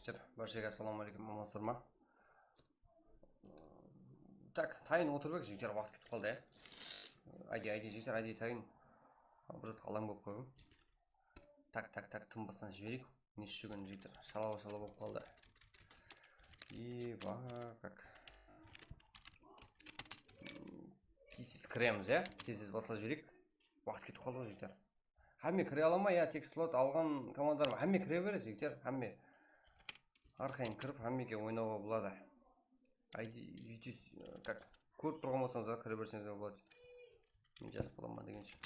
Жігіттер, баршаға ассалаумағалейкум, амансыздар ма? Так, тайын отырып ек жігіттер, уақыт кетіп қалды, айди жігіттер, айди тайын бір затқа алаң болып қойым. Так, тым бастан жіберейік. Несі жүрген жігіттер, шалава болып қалды. Еба, как. Тез кіреміз, иә? Тез басла жүрек. Уақыт кетіп қалды ғой, жігіттер. Әмме кіре ала ма, иә, тек слот алған командадар әмме кіре береді, жігіттер. Әмме арқайын кіріп, әммеге ойнауға болады. Как көріп тұрған болсаңыздар кіре берсеңіздер болады. Мен жазып бола ма дегенше.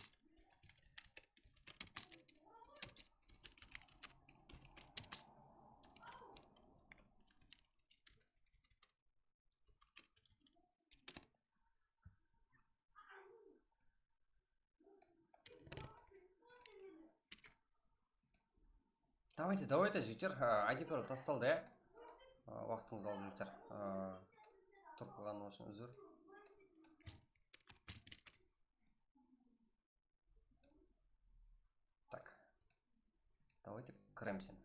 Давайте, жігіттер, айдипер тасталды, иә? Уақытыңыз алып, жігіттер. Тұрып қалғаны үшін үзір. Так. Давайте кіремсен.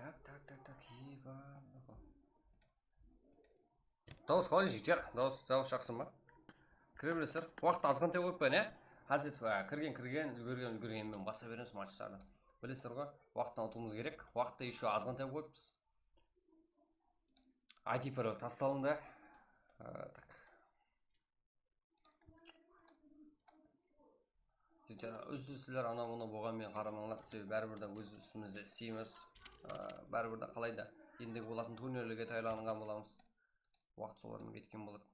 Ева, как? Так, еба. Дауыс қалай, жігіттер? Дауыс жақсы ма? Кіре білесіздер. Уақытты азғантай қойып қояйын, иә? Қазір үлгергенмен баса береміз матчтарды. Білесіздер ғой, уақыттан ұтуымыз керек. Уақытты еще азғантай қойыппыз. Айдипер тасталынды. Так. Өз-өзсілер ана-мұны болғанмен қарамаңлар, себебі бәрібір де өз үстімізде істейміз. Бәрібір де қалайда ендігі болатын турнирлерге тайланған боламыз. Уақыт солармен кеткен болады.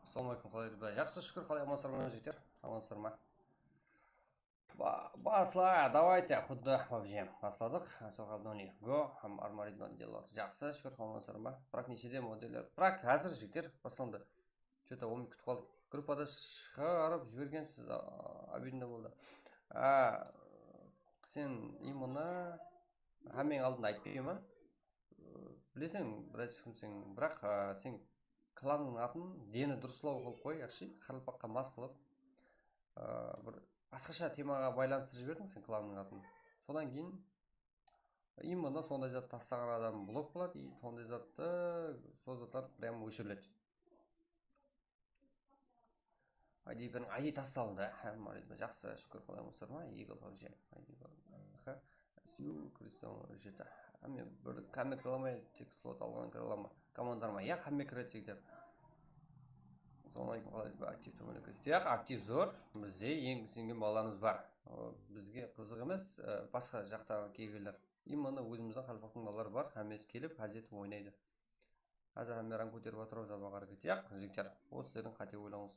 Ассалаумағалейкум, қалай? Жақсы, шүкір, қалай амансыздар ма, жігіттер? Амансыздар ма? Басла, давайте, құдды вообще басладық. Го, армаридман делать. Жақсы, шүкір, амансыздар ма? Бірақ нешеде модельдер? Бірақ қазір жігіттер басыланды. Что-то 10 минут күтіп қалдық. Группада шығарып жібергенсіз, обидно болды. Сен именно Hammen алдында айтпаймын ма? Білесің, біраз жұмсың, бірақ сен кланның атын дені дұрыслау қылып қой, яқшы, қарақалпаққа мас қылып, бір басқаша темаға байланыстырып жібердің сен кланның атын. Содан кейін именно сондай зат тастаған адам блок болады, и сондай затты сол заттар прям өшіріледі. ID тасталды. Жақсы, шүкір қалай болсар ма? Eagle PUBG. жеті. Мен бір камер кіламай, тек слот алған кіламай. Командарма, я хамме кіреді жігіттер. Соңайын қалай актив төмелік. Тек актив зор, бізде ең сенген баланыз бар. Бізге қызық емес, басқа жақтағы кейгілер. Именно өзіміздің қалпақтың балалары бар, әмес келіп, әзет ойнайды. Қазір әмеран көтеріп атырау забағар кетек, жігіттер. Осы сіздің қате ойлаңыз.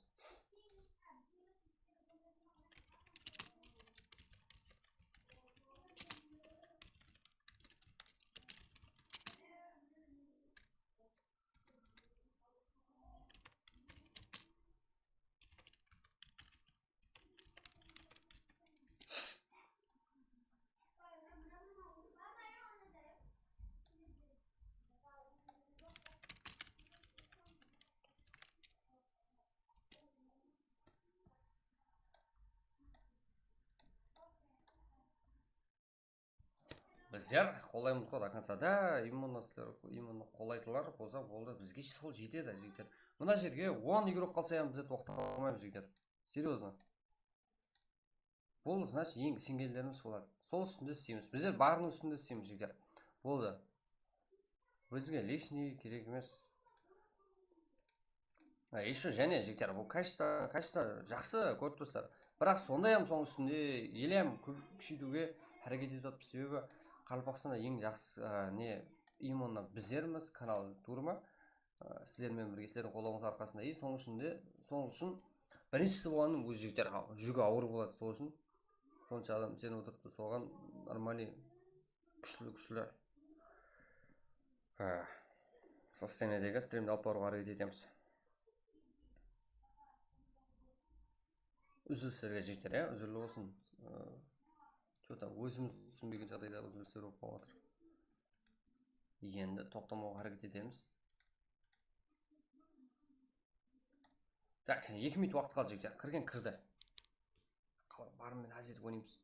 Біздер қолаймыз ғой концада именно қолайтылар болса болды, бізге сол жетеді жігіттер. Мына жерге 10 игрок қалса біз тоқтап алмаймыз жігіттер. Серьезно. Бұл значит ең сенгендеріміз болады. Сол үстінде істейміз. Біздер барының үстінде істейміз жігіттер. Болды. Бізге лишний керек емес. Еще және жігіттер, бұл качество жақсы көріп тұрсыздар. Бірақ сондай соның үстінде елем күшейтуге әрекет етіп, себебі Қалпақстанда ең жақсы не именно біздерміз, канал турма, сіздермен бірге, сіздердің қолдауыңыз арқасында. И соның үшін біріншісі болғанның өз жігіттер жүгі ауыр болады, сол үшін сонша адам сен отырыпты, соған нормальный күшілі состояниедегі стримді алып баруға әрекет етеміз. Үзілістерге жігіттер, үзілі болсын. Что-то өзіміз түсінбеген жағдайда үзілістер болып қалып жатыр. Енді тоқтамауға әрекет етеміз. Так, 2 минут уақыт қалды жігіттер. Кірген кірді. Барымен әзер ойнаймыз.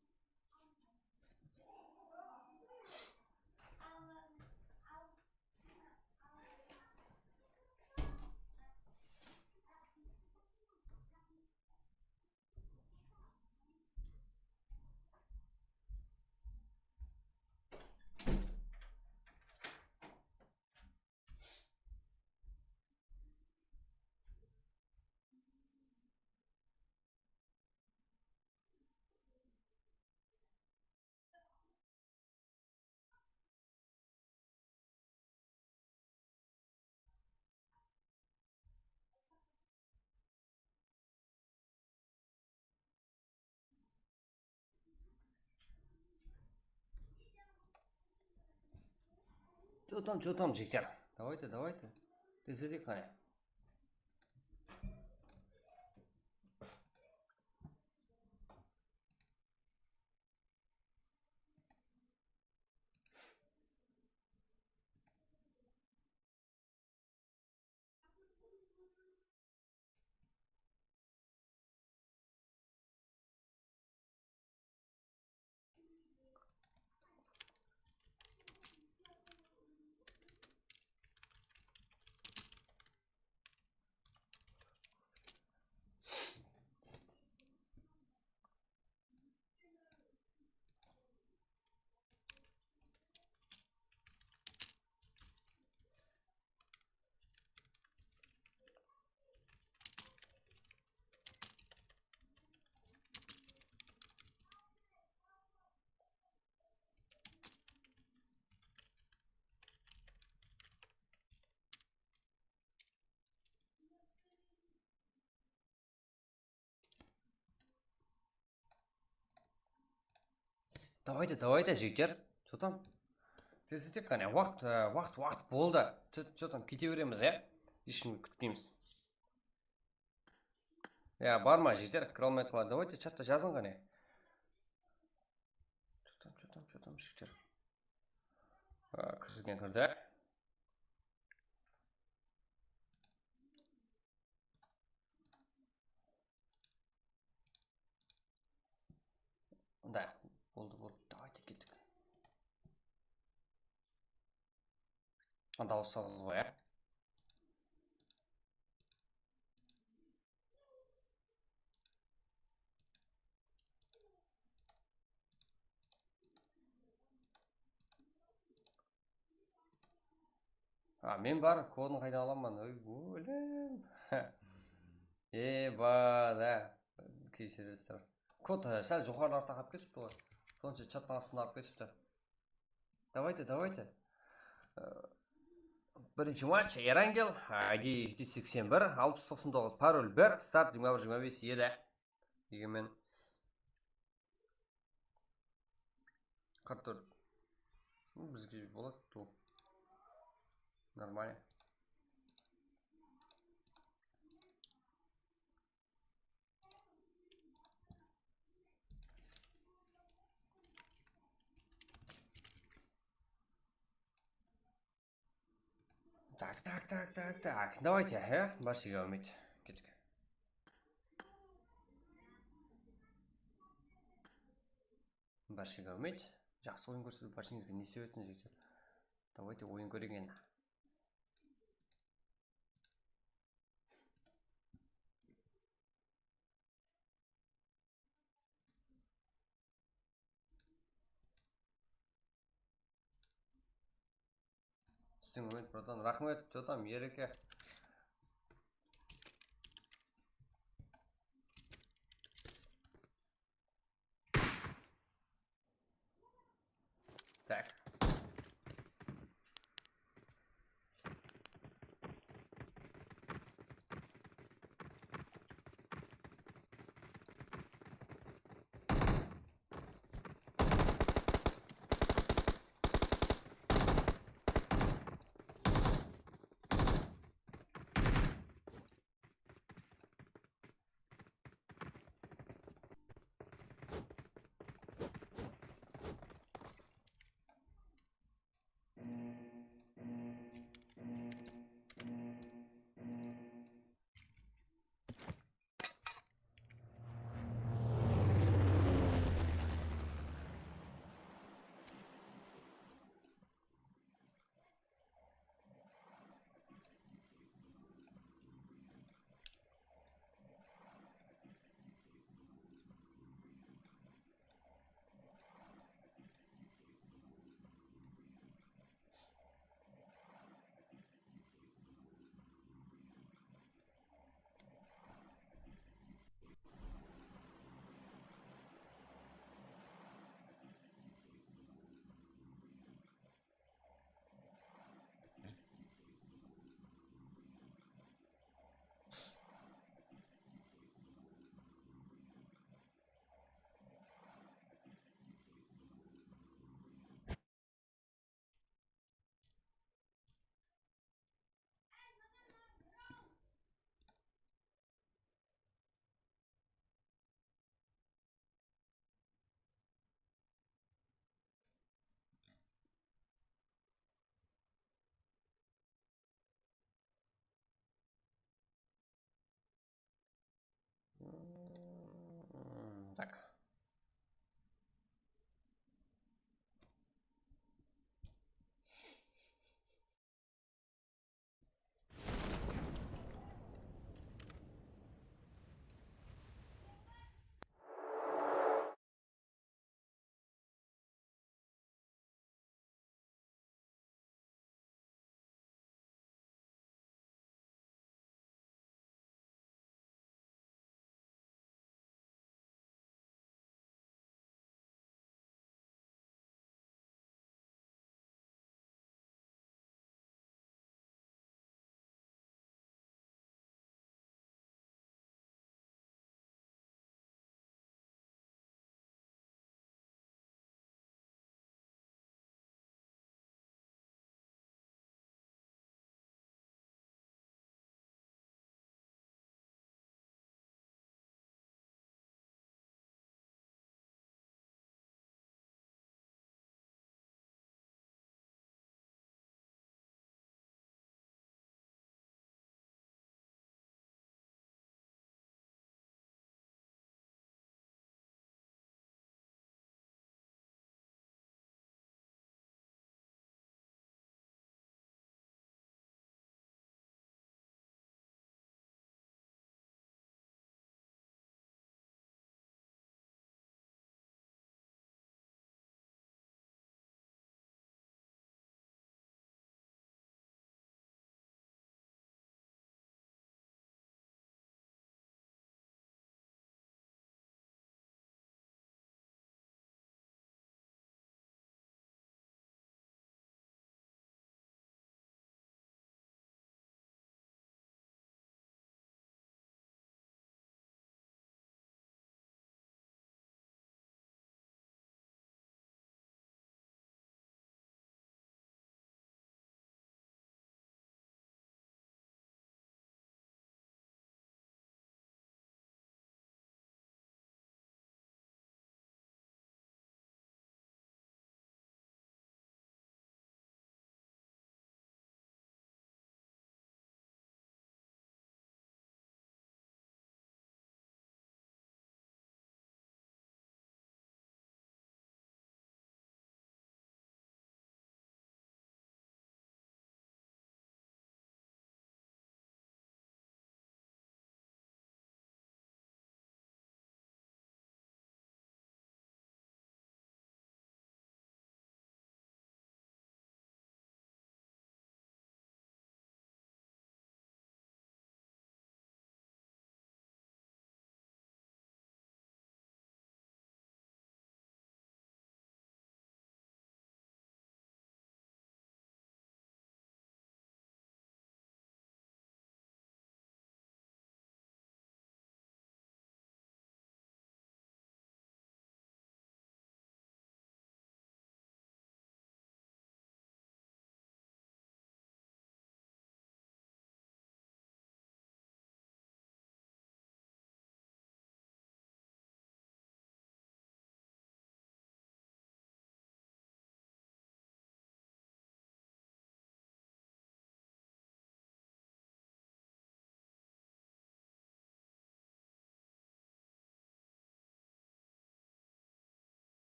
Что там, жігіттер? Давайте. Тезірек қане. Давайте, жігіттер. Что там? Тезірек қане, уақыт болды. Что там, кете береміз, ешкім күтпейміз. Бар ма жігіттер, кіре алмай қалады. Давайте чатта жазың қане. Что там, жігіттер. kirgan kirdi. Unda bo'ldi. Давайте ketdik. Anda olsangiz qo'ya. Men бар kodini qaydan olaman? O'lim. Bada. Kechirasiz. Kod sal jo'xoriroq taqib ketibdi. So'ncha chatdan sinab ketibdi. Давайте. Birinchi match Erangel, ID 81, 699, parol 1, start 21-25 Egemen 44. Bizga bo'ladi, to. Нормально. Так. Давайте, башыга умид. Кетик. Башыга умид. Жақсы ойын көрсетіп башыңызға не себетін жігіттер. Давайте ойын көрейік енді. Сіздің өмет, братан. Рахмет, жотам, ереке. Так.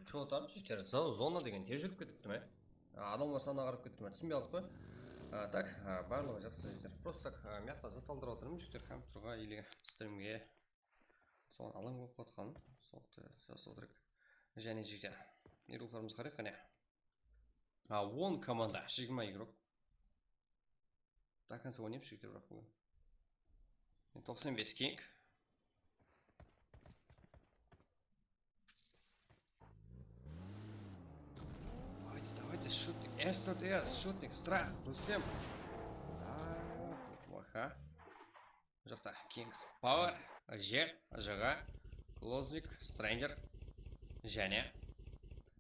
Чоотар жиктер зона деген тез жүрүп кетипти ме? Адамдар саны карап кетти ме? Түшүнбөй калдык го. Так, барлыгы жакшы жиктер. Просто так мякта зат алдырып отурмун жиктер, компьютерге или стримге. Соны алаң болуп каткан. Сокты жасап отурайык. Және жиктер. Игрокторубузга карайык кане. Won команда 20 игрок. До конца ойнайбыз жиктер бирок бүгүн. 95 кинг. Шутник, S4S, шутник, страх, Рустем. Неплохо. Жақта Kings Power, Жер, Жыға, Клозник, Стрэнджер, және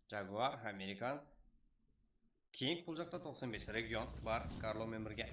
Jaguar, American. King бұл жақта 95 регион бар, Карло мен бірге.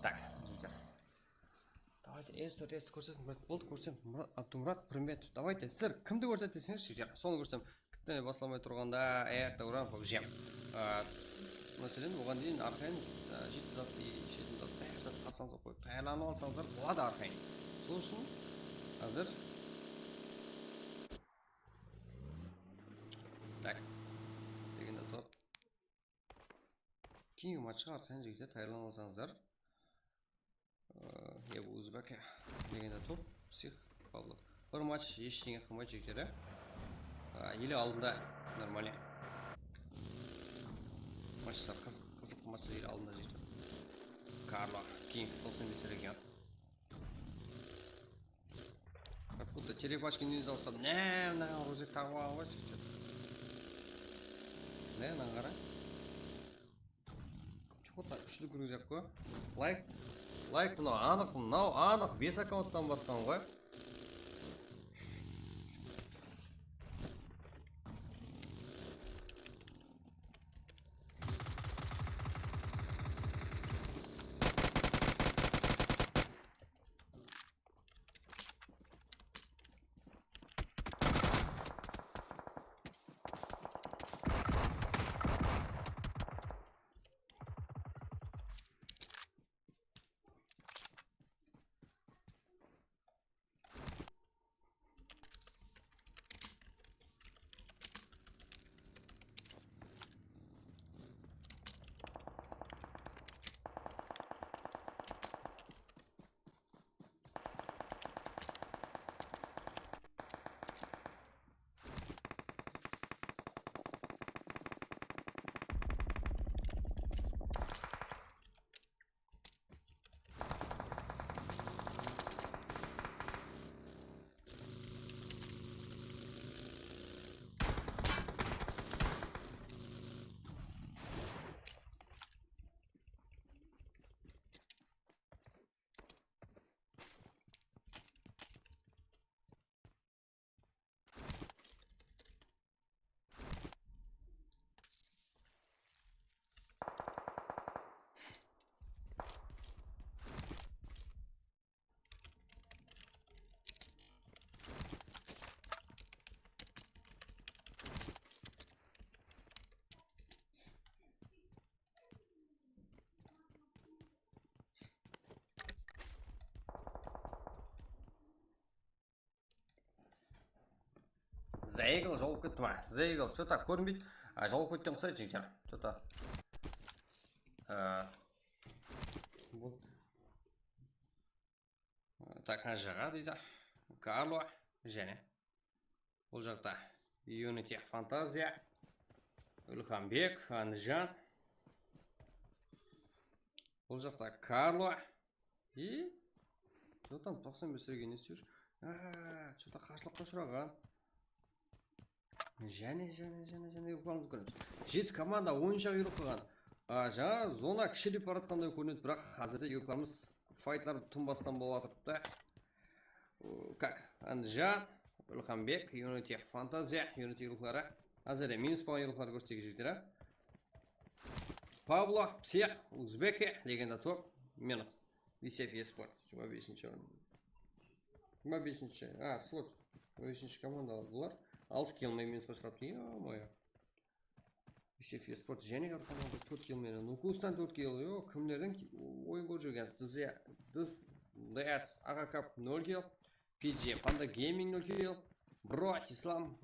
Так, жиктер. Давайте S4S көрсетіп болды, көрсем Абдумұрат Пірімбетов. Давайте, сіздер кімді көрсетесіңіз жиктер? Соны көрсем, кіттіне басламай тұрғанда аяқта ұран побжем. Мәселен, оған дейін арқайын жеті зат, шетін зат, бәр зат қасаңыз қойып, тайланып алсаңыздар болады арқайын. Сол үшін, қазір. Так, дегенде топ. Кейінгі матчқа арқайын жиктер тайланып алсаңыздар. Я был узбеке. Дегенде топ, псих, Павлов. Бір матч ештеңе қылмай жиктері. Елі алдында нормально. Матчтар қызық матчтар елі алдында жиктер. Карло, Кинг, 95 регион. Как будто черепашки не залсад. На рузик тарвал ғой жиктер. Қара. Чоқта үшлік рузик қой. Лайк мынау анық 5 аккаунттан басқан ғой. The Eagle жауып кетті ма? The Eagle что-то көрінбейді. Жауып кеткен ұқсайды жігіттер. Что-то так, мына жаққа дейді. Карло және бұл жақта Unity Фантазия, Үлханбек, Анжан. Бұл жақта Карло. И что там 95 реген не істеуші? Что-то қарсылыққа ұшыраған. Және ұйрықларымыз көрінеді. 7 команда ойынша ұйрық қылған. Жаңа зона кішіріп баратқандай көрінеді, бірақ қазірде ұйрықларымыз файтлар тұнбастан болып жатыр. Как? Анжан, Үлханбек, Unity Фантазия, Unity ұйрықлары. Әзірде минус болған ұйрықлары көрсетегі жігіттері. Павло, Псех, Узбеке, Легенда топ, минус. Висев Еспорт, 25-ші орын. 25-ші, слот. 25-ші команда бұлар. 6 килмен минус қошырапты. Е-мойы. Висев Еспорт және команда 4 килмен. Нукустан 4 кил. Кімдердің ойын көріп жүрген? ДС, Ағакап 0 кил. PG, Panda Gaming 0 кил. Бро, Ислам,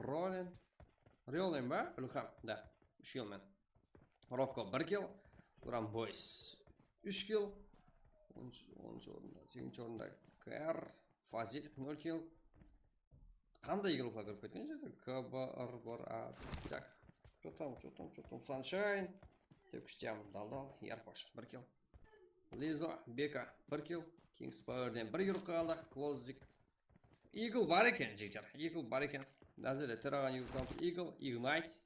Ролен ба? Үлхам, да, 3 килмен. Рокко 1 кил. Уран Бойс 3 кил. 10 орында, 8 орында КР, Фазил 0 кил. Қандай игрокlar көріп кеткен жерде? КБР бар. Так, что там? Саншайн, Текштям, Далдал, Ярпош 1 кил. Лизо, Бека 1 кил. Кингспайрден 1 игрок қалды. Клоздик. Игл бар екен, жігіттер. Игл бар екен. Әзірде тыраған игрокларымыз Игл, Игнайт.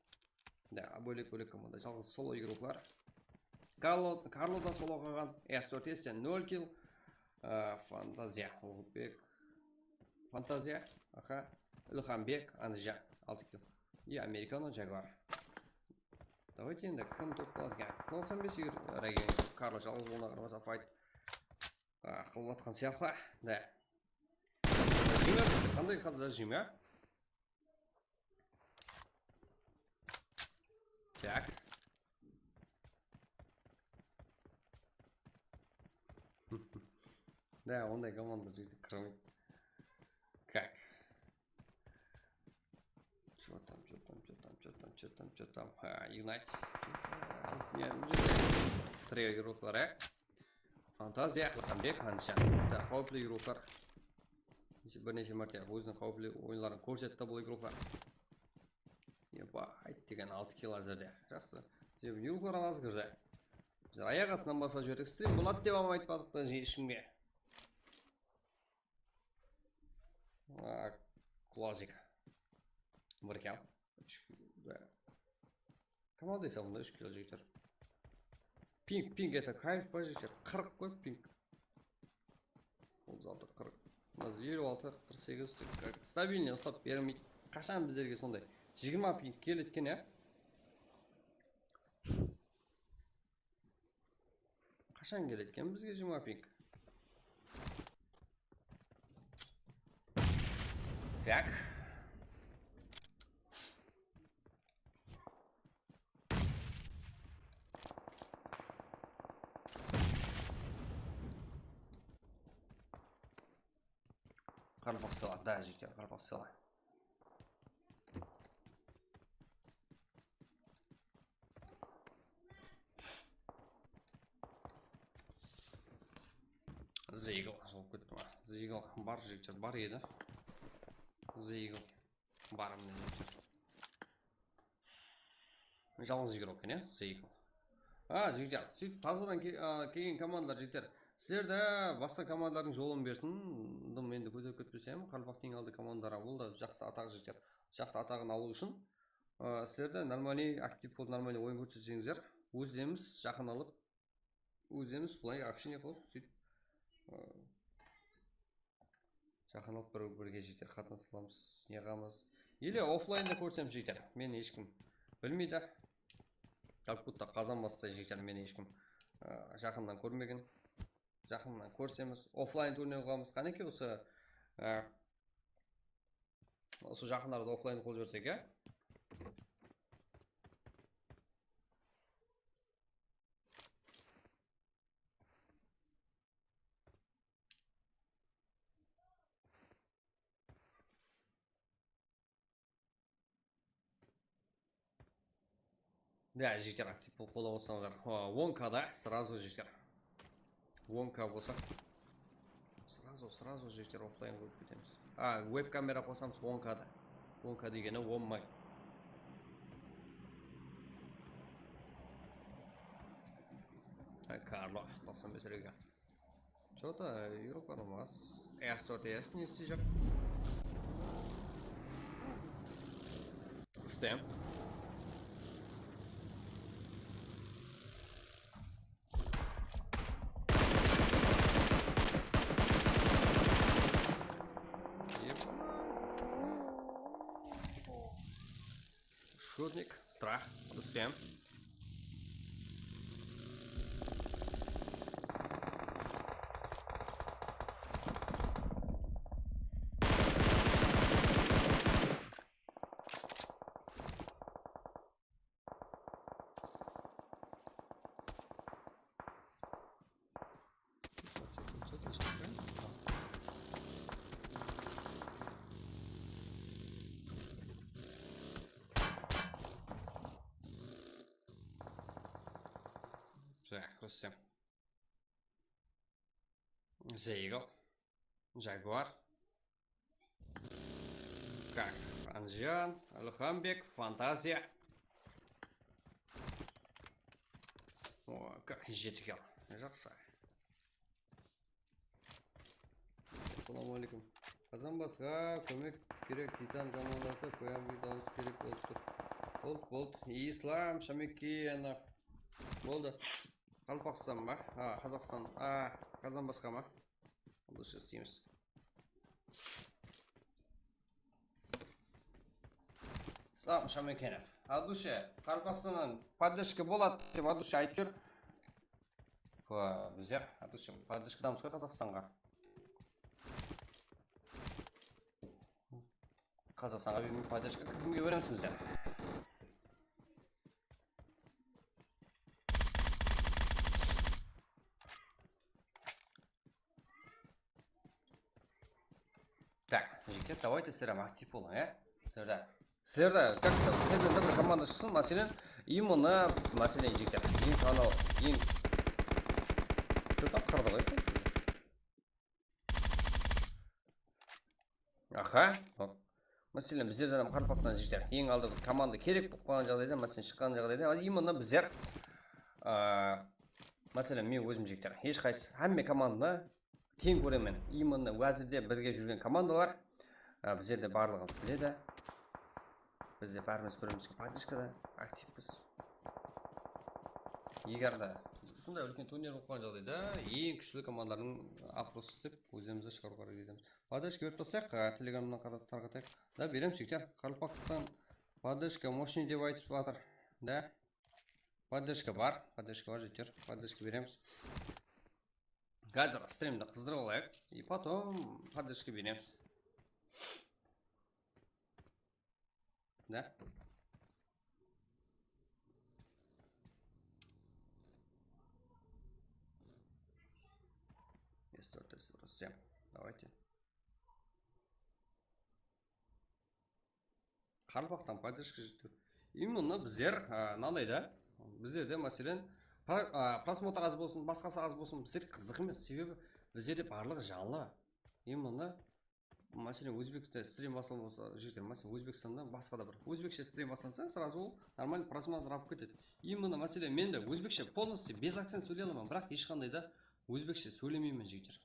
Да, бөлек команда. Жалғыз соло игроклар. Карло да соло қалған. S4S-тен 0 кил. Фантазия, Улбек. Фантазия, Үлханбек, Анжан 6 кил. И Американо, Джагуар. Давайте енді кім топ болады екен? 95 реген. Карло жалғыз болуына қарамаса файт қылып атқан сияқты. Да. Қандай қазір жиме? Так. Да, ондай команда жігіті кірмейді. Как? Что там? Игнать. Три игроклары. Фантазия, Үлханбек, Анжан. Да, қауіпті игроклар. Бірнеше мәрте өзінің қауіпті ойынларын көрсетті бұл игроклар. Ебайт деген 6 кил әзірде. Жақсы. Игроклар аз кірді. Біз аяқ астынан баса жібердік. Стрим болады деп алмай айтпадық та ешкімге. Клозик. 1 кил. 3 кил. Кім алдайса мұнда 3 кил жігіттер. Пинг это кайф па жігіттер. 40 қой пинг. 36, 40. 56, 48. Стабильный ұстап бермейді. Қашан біздерге сондай 20 пинг келеткен, е? Қашан келеткен бізге 20 пинг? Так. Қарпақ села, да, жігіттер, қарпақ села. Зейгл, жауып кетті ма? Зейгл бар жігіттер, бар еді. Зейгл бар міне жігіттер. Жалғыз игрок, не? Зейгл. Жігіттер, сөйтіп тазадан келген командалар жігіттер. Сіздерді басқа командалардың жолын берсін. Енді көтеріп кетпесем, Қарпақтың алды командалары ол да жақсы атақ жігіттер. Жақсы атағын алу үшін сіздерді нормальный актив болып нормальный ойын көрсетсеңіздер, өздеріміз жақын алып, өздеріміз былай общение қылып, сөйтіп жақын алып бірге жігіттер қатынасамыз, неғамыз. Или офлайнда көрсем жігіттер, мені ешкім білмейді. Как будто қазан бастай жігіттер, мені ешкім жақыннан көрмеген. Жақыннан көрсеміз, офлайн турнир қыламыз. Қанеке осы жақындарда офлайн қылып жіберсек, Да, жігіттер актив болып қолап отырсаңыздар. 10К-да сразу жігіттер. 10К болса. Сразу жігіттер офлайн қойып кетеміз. Веб-камера қосамыз 10К-да. 10К дегені 10 май. Карло, 95 регион. Что-то Европа у нас. S4S не isteyecek. Üstteyim. Шутник, страх, üstteyim. Так, все. Зейгл. Жагуар. Как? Анжан, Алхамбек, Фантазия. О, как жеткел. Жақсы. Ассаламу алейкум. Қазан басқа көмек керек Титан командасы қоямын дауыс керек болып тұр. Болды. Ислам, Шамекенов. Болды. Қалпақстан ба? Қазақстан. Қазан басқа ма? Бұл үшін істейміз. Ислам, Шамекенов. Адуше, Қалпақстаннан поддержка болады деп Адуше айтып жүр. Біздер Адуше поддержкадамыз ғой Қазақстанға. Қазақстанға бермей поддержка кімге береміз біздер? Так, жігіттер, давайте сіздер актив болың, Сіздерді, как-то сіздерді бір команда шықсын, мәселен, именно, мәселен жігіттер, ең танал, ең... Что-то қырды ғой? Мәселен, біздерден қарпақтан жігіттер, ең алды бір команда керек болған жағдайда, мәселен, шыққан жағдайда, именно біздер, мәселен, мен өзім жігіттер, ешқайсы, әмме команданы тең көремен. Именно уәзірде бірге жүрген командалар, біздерде барлығын біледі. Бізде бәріміз бірімізге поддержкада активпіз. Егерді сондай үлкен турнир оқыған жағдайда, ең күшті командалардың опрос істеп, өзімізді шығаруға керек етеміз. Поддержка беріп тұрсақ, телеграмнан тарқатайық. Да, береміз жігіттер. Қалпақтан поддержка мощный деп айтып жатыр. Да? Поддержка бар жігіттер. Поддержка береміз. Қазір стримді қыздырып алайық, и потом поддержка береміз. Да? S4S, давайте. Қарпақтан поддержка жігіттер. Именно біздер, мынандайда, біздерде мәселен просмотр аз болсын, басқасы аз болсын, біздер қызық емес. Себебі біздерде барлығы жанлы. Именно мәселен өзбекте стрим басылым болса, жігіттер, мәселен Өзбекстанда басқа да бір өзбекше стрим басылса, сразу ол нормально просмотр алып кетеді. Именно мәселен мен де өзбекше полностью без акцент сөйлей аламын, бірақ ешқандай да өзбекше сөйлемеймін жігіттер.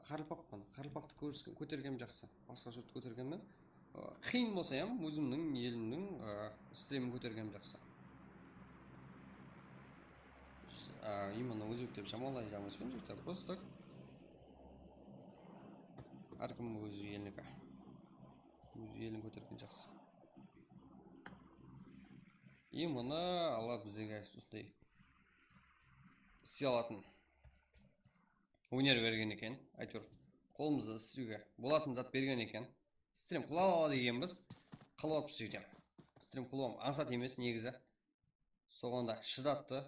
Қарпақты көтергенім жақсы. Басқа жұртты көтергенмен қиын болса өзімнің елімнің стримін көтергенім жақсы. Именно өзбек деп жамалай жамаспен жігіттер, просто так. Әркім өз елінікі. Өз елін көтерген жақсы. Именно Алла бізге осындай істей алатын өнер берген екен. Әйтеуір қолымызды істеуге болатын зат берген екен. Стрим қыла алады екенбіз. Қылып алыппыз жігіттер. Стрим қылып аңсат емес негізі. Соғанда шыдатты.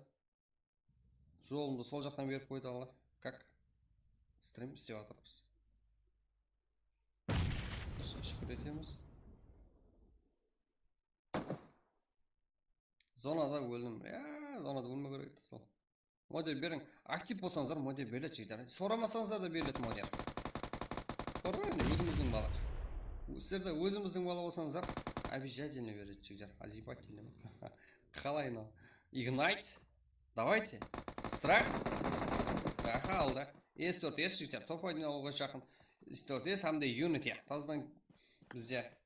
Жолымды сол жақтан беріп қойды Алла. Как стрим істеп жатырмыз. Шүкір етеміз. Зонада өлдім. Зонада өлмеу керек еді сол. Модуль берің. Актив болсаңыздар модуль беріледі жігіттер. Сұрамасаңыздар да беріледі модуль. Көрген өзіміздің балар. Сіздер өзіміздің бала болсаңыздар обязательно береді жігіттер. Азипательно. Қалай мынау? Ignite. Давайте. Страх. Аха, алды. S4S жігіттер. Топ-1 алуға жақын. S4S hamda Unity. Таздан бізде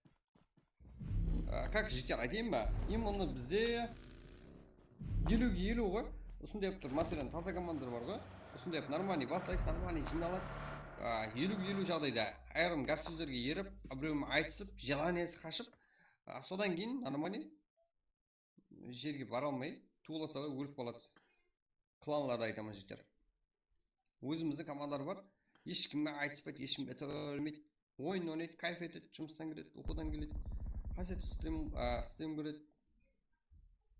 как жігіттер айтайын ба? Именно бізде 50-50 ғой. Осындай тұр. Мәселен, таза командар бар ғой. Осындай нормальный бастайды, нормальный жиналады. 50-50 жағдайда айрым гәп сөздерге еріп, біреуіме айтысып, желаниясы қашып, содан кейін нормальный жерге бара алмай, туыласа өліп қалады. Кланларды айтамын жігіттер. Өзіміздің командар бар. Ешкімге айтыспайды, ешкімге төлемейді. Ойын ойнайды, кайф етеді, жұмыстан келеді, оқудан келеді. Қасет стрим көреді.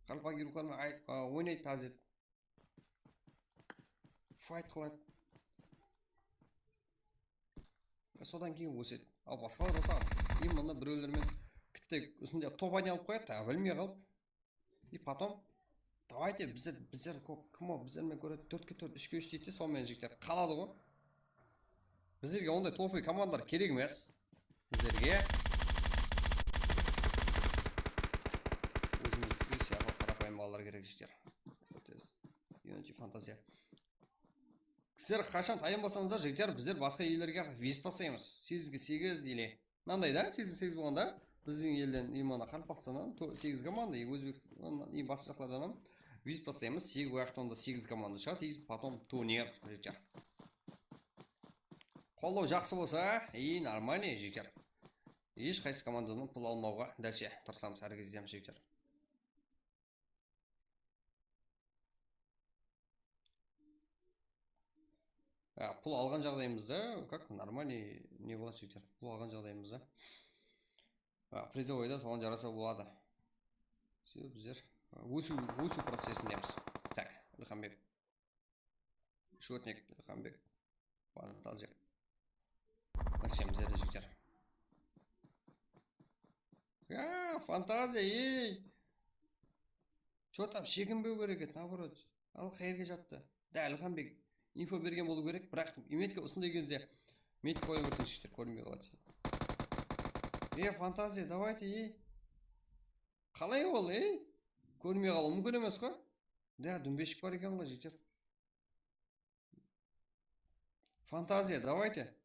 Қалпа геройлармен ойнайды, тазет. Файт қылады. Содан кейін өседі. Ал басқалар болса, именно біреулермен кітті үстінде топ-1 алып қояды, білмей қалып. И потом, давайте біздер біздермен көреді 4-4, 3-3 дейді, сонымен жігіттер қалады ғой. Біздерге ондай топ-1 командар керек емес. Біздерге өзімізге сияқты қарапайым балалар керек жігіттер. Unity фантазия. Сіздер қашан тайын болсаңыздар, жігіттер, біздер басқа елдерге визит бастаймыз. 8-8 или мынандай да, 8-8 болғанда біздің елден именно Қарпақстаннан 8 команда, Өзбекстан и басқа жақтардан визит бастаймыз. 8 уақытында 8 команда шығады, и потом турнир, жігіттер. Қолдау жақсы болса, и нормальный, жігіттер. Еш қайсы командадан пұл алмауға дәлше тырысамыз, әрекет етеміз, жігіттер. Пұл алған жағдайымызда, как нормальный не болады жігіттер. Пұл алған жағдайымызда призовойда соған жараса болады. Біздер өсу процесіндеміз. Так, Ильхамбек. Шотник, Ильхамбек. Фантазия. Насем біздерді жігіттер. Фантазия, ей! Чо там, шегінбеу керек еді, наоборот. Ал қайырге жатты. Да, Ильхамбек. Инфо берген болу керек, бірақ метке осындай кезде метке қоя берсең жігіттер көрінбей қалады. Фантазия, давайте, ей. Қалай ол, ей? Көрінбей қалу мүмкін емес қой? Да, дүмбешік бар екен ғой, жігіттер. Фантазия, давайте.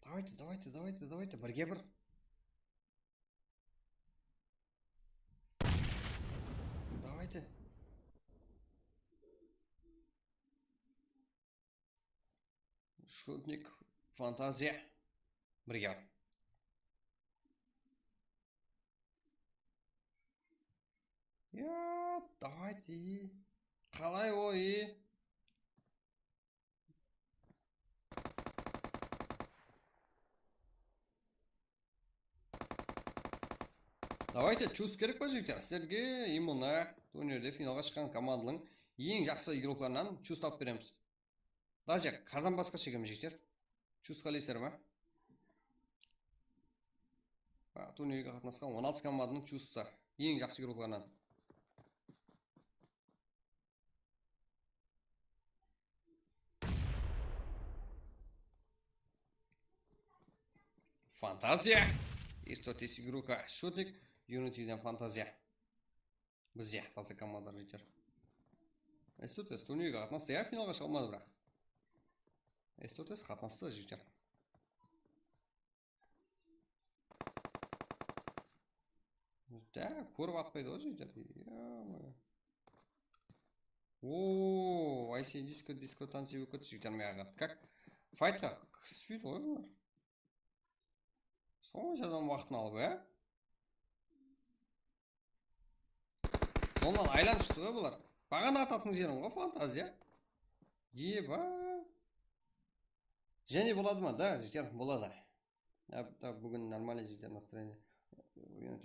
Давайте, бірге бір. Давайте. Шутник, фантазия. Бірге бар. Давайте. Қалай ой. Давайте, чувств керек па жігіттер? Сіздерге именно турнирде финалға шыққан команданың ең жақсы игрокларынан чувств тауып береміз. Даже қазан басқа шегеміз жігіттер. Чувств қалайсыздар ма? Турнирге қатынасқан 16 команданың чувствы ең жақсы игрокларынан. Фантазия. S4S игрока Шотник. Unity'den фантазия. Бізде таза команда жігіттер. S4S турнирге қатынасты, финалға шыға алмады бірақ. S4S қатынасты жігіттер. Да, көріп атпайды ғой жігіттер. IC диско танси өкет жігіттер меға. Как? Файтқа кіріспейді ғой бұлар. Соншадан уақытын алып, Сонан айлан шықты ғой бұлар. Бағана ататын жерім ғой, фантазия. Еба. Және болады ма? Да, жігіттер, болады. Бүгін нормальный жігіттер настроение.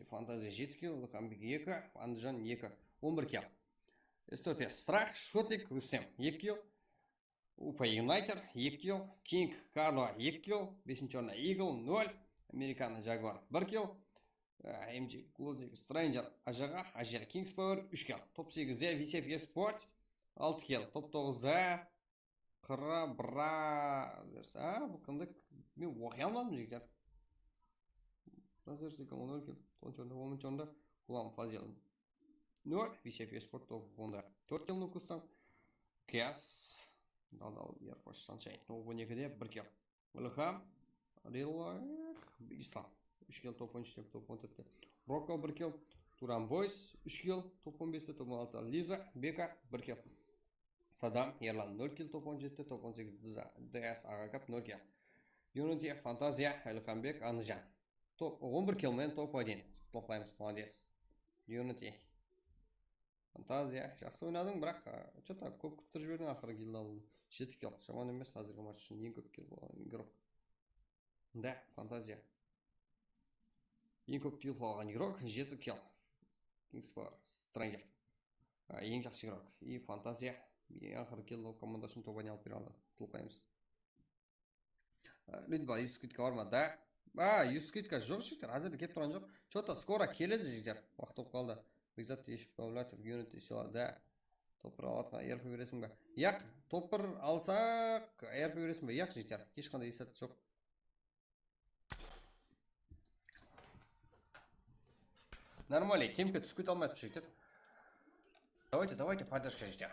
Фантазия 7 кил, Ильхамбек 2, Андыжан 2, 11 кил. S4S Страх, Шотник, Рустем 2 кил. Упа Юнайтер 2 кил. Кинг Карло 2 кил. 5-ші орында Игл 0. Американы Жагуар 1 кил. MG Closing Stranger Ajaga Ajar Kings Power 3 kel. Top 8'de VCF Sport 6 kel. Top 9'da Qirra Brothers. Bu qanday men o'qiy olmadim jigitlar. Brothers degan 10 kel. 10-da Ulan Fazil. 0 VCF Sport top 10'da 4 kel Nukus'tan. Kias Dal Yarposh Sunshine. 12'de 1 kel. Ilham Real İslam 3 kel top 13'te top 14'te. Rocco 1 kel. Turan Boys 3 kel top 15'te top 16'da. Liza Beka 1 kel. Sadam Yerlan 0 kel top 17'te top 18'de DS Agakap 0 kel. Unity Fantazia Ilhambek Anjan. Top 11 kel men top 1. Toplaymiz молодец. Unity Fantazia жақсы ойнадың, бірақ что-то көп күттіріп жібердің ақыры келді алды. 7 kel. Жаман емес қазіргі матч үшін ең көп кел болған игрок. Да, Фантазия. Ең көп кел қалған игрок 7 kel. Kingspower Stranger. Ең жақсы игрок. И Фантазия. Ақыры кел командасын топ 1 алып бере алды. Тұлқаймыз. Лидбал 100 скидка бар ма? Да. 100 скидка жоқ жігіттер. Әзірде кеп тұрған жоқ. Что-то скоро келеді жігіттер. Уақыт болып қалды. Бекзат ешіп қабылатыр. Unity села. Да. Топыр алатқа ERP бересің бе? Яқ. Топыр алсақ ERP бересің бе? Яқ жігіттер. Ешқандай есет жоқ. Нормально, кемпе түсіп кете алмайды жігіттер. Давайте поддержка жігіттер.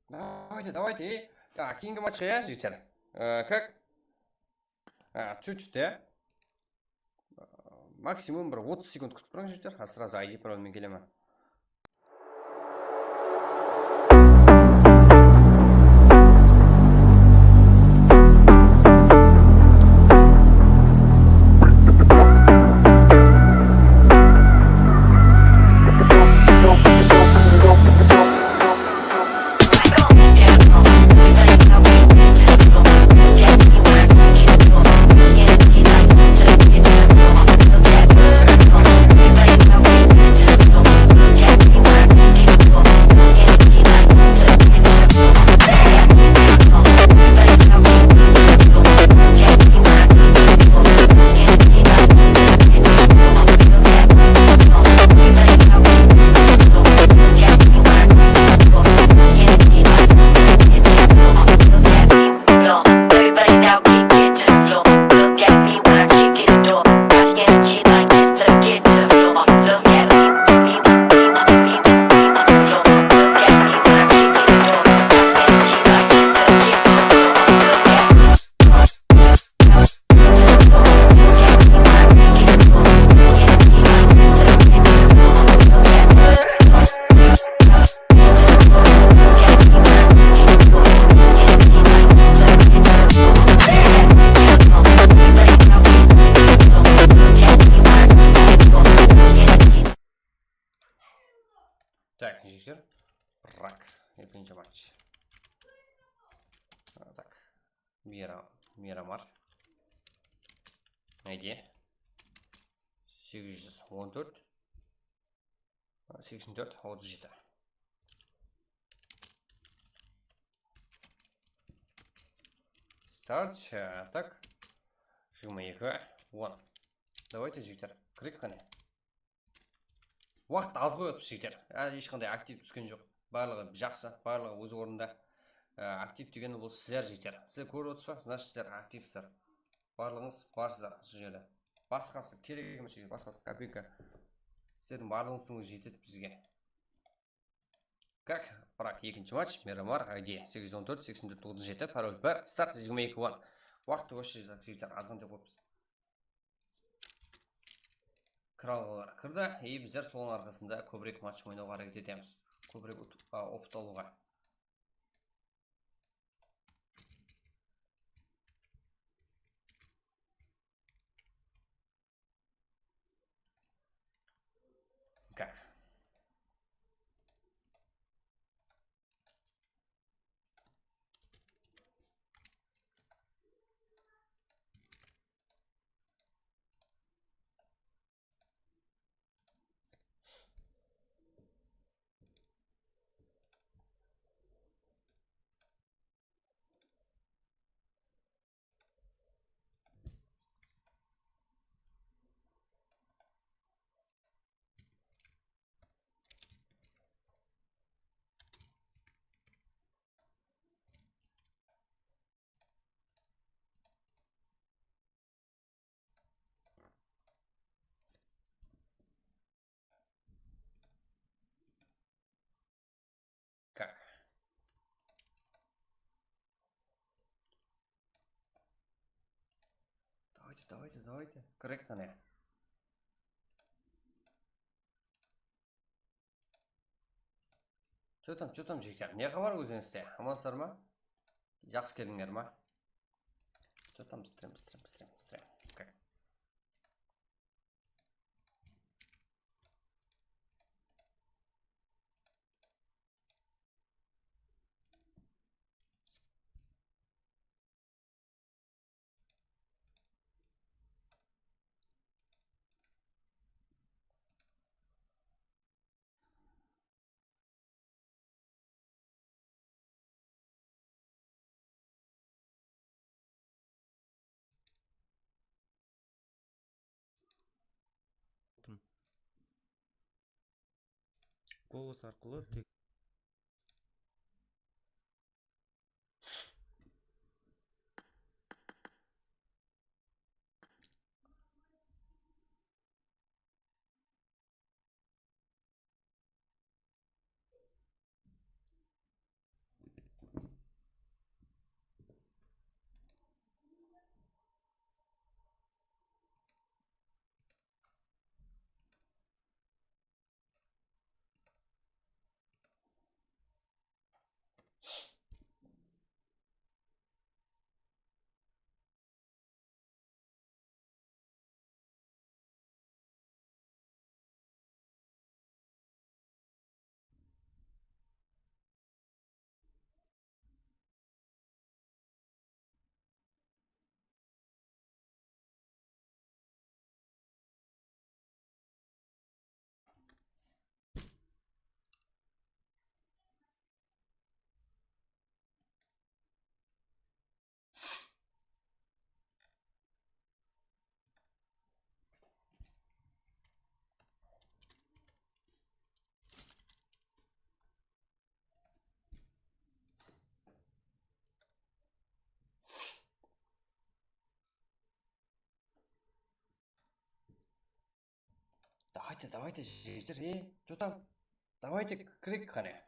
Давайте. Так, кейінгі матчқа я жігіттер. Как? Чуть-чуть, да? Максимум бір 30 секунд күтіп тұрған жігіттер. Сразу ID паролмен келемін. Так, жігіттер. Рак. Екінші матч. Так. Мирамар. Найди. 814. 84. 37. Старт. Так. 22. 10. Давайте жігіттер. Крик қане. Уақыт аз қойып жігіттер. Ешқандай актив түскен жоқ. Барлығы жақсы, барлығы өз орнында. Актив дегені бұл сіздер жігіттер. Сіздер көріп отырсыз ба? Значит, сіздер активсіздер. Барлығыңыз барсыздар осы жерде. Басқасы керек емес жігіттер. Басқасы копейка. Сіздердің барлығыңыздың өзі жетеді бізге. Как? Бірақ екінші матч. Мирамар ID 814-84-97. Пароль 1. Старт 22-10. Уақытты осы жігіттер азғандай қойыппыз. Кралғалар кірді, біздер соның арқасында көбірек матч ойнауға әрекет етеміз. Көбірек опыт алуға. Как? давайте. Корректно не. Что там, жігіттер? Не хабар өзіңізде? Амансыздар ма? Жақсы келдіңдер ма? Что там, быстрее. Окей. Голос арқылы тек Давайте, жігіттер. Что там? Давайте кірейік қане.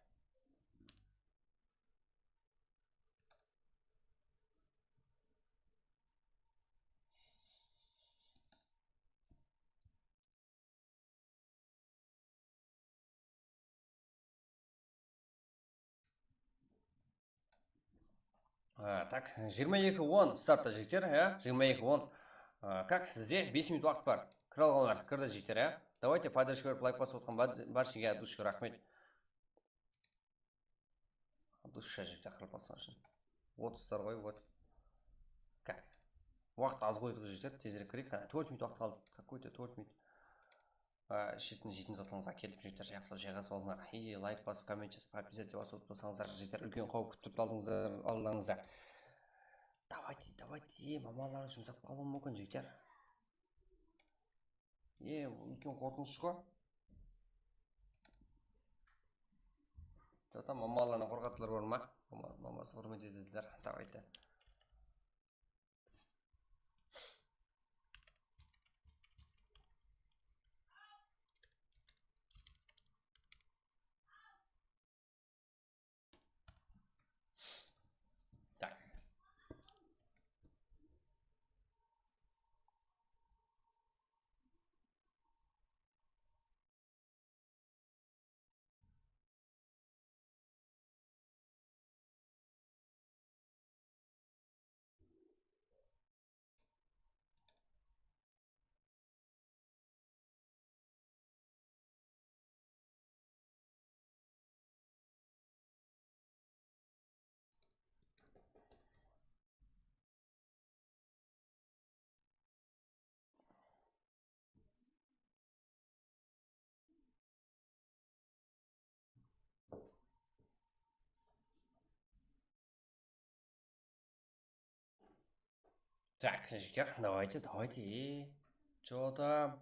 Так, 22:10 стартта жігіттер, иә? 22:10. Как сізде 5 минут уақыт бар. Кіре алғандар, кірді жігіттер, иә? Давайте поддержка беріп лайк басып отқан баршаға от души рахмет. От души жігіттер қырып басқан үшін. Отсыздар ғой, вот. Как? Уақыт аз қойдық жігіттер, тезірек кірейік. 4 минут уақыт қалды. Какой-то 4 минут. Шетін жейтін затыңызға келіп жігіттер жақсылап жайға салыңдар. И лайк басып, коммент жазып, подписаться басып отсаңыздар жігіттер, үлкен қауіп күтіп алдыңыздар. Давайте, мамалар жұмсап қалуы мүмкін жігіттер. Үлкен қорқыныш қой. Там мамаларына қорқатылар бар ма? Мамасы құрмет етеділер. Давайте. Так. Так, жігіттер, давайте. Что там?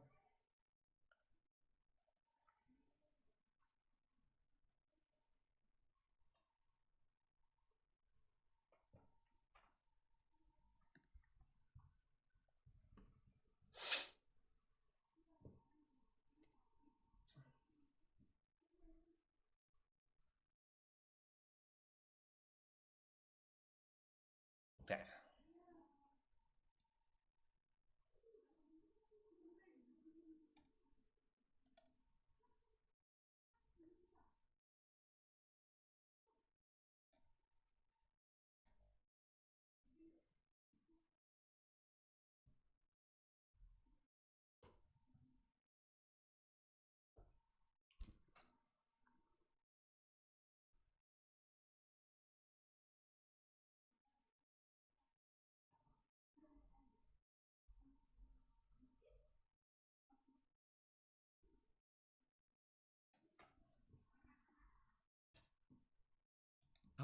Так.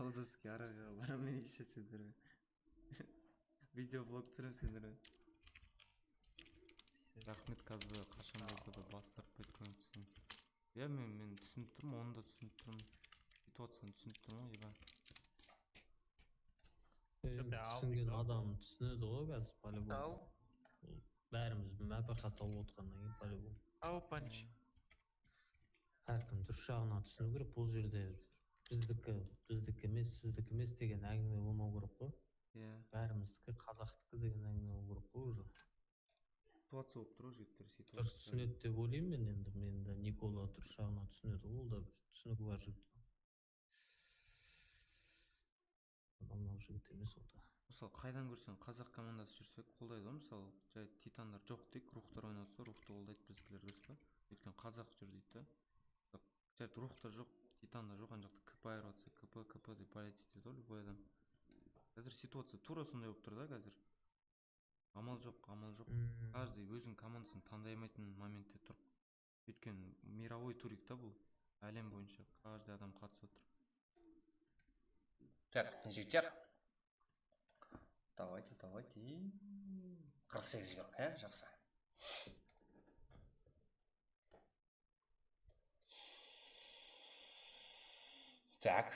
Аудовский аражға барамын ішесіңдер ме? Видеоблог түсіремсіңдер ме? Рахмет қазір қашан болса да бас тартпайды көмектесің. Иә, мен түсініп тұрмын, оны да түсініп тұрмын. Ситуацияны түсініп тұрмын, еба. Түсінген адам түсінеді ғой қазір, по-любому. Бәріміз мәпақа тауып отырғаннан кейін, по-любому. Ау, панч. Әркім дұрыс жағынан түсіну керек. Бұл жерде біздікі емес, сіздікі емес деген әңгіме болмау керек қой. Иә. Бәріміздікі қазақтікі деген әңгіме болу керек қой уже. Ситуация болып тұр, жігіттер, Дұрыс ситуация. түсінеді деп ойлаймын мен енді. Мен де Никола дұрыс жағынан түсінеді, ол да түсінігі бар жігіт. Мынау жігіт емес ол да. Мысалы, қайдан көрсең қазақ командасы жүрсек қолдайды ғой, мысалы, жай титандар жоқ дейік, рухтар ойнатса, рухты қолдайды біздікілер дұрыс па? Өйткені қазақ жүр дейді да. Жай рухта жоқ, титанда жоқ, ана жақта КП айырыватса, КП деп болеть етеді ғой любой адам. Қазір ситуация тура сондай болып тұр да қазір. Амал жоқ. Каждый өзінің командасын таңдай алмайтын моментте тұр. Өйткені мировой турик та бұл. Әлем бойынша каждый адам қатысып отыр. Так, жігіттер. Давайте. 48 грам, жақсы. Так.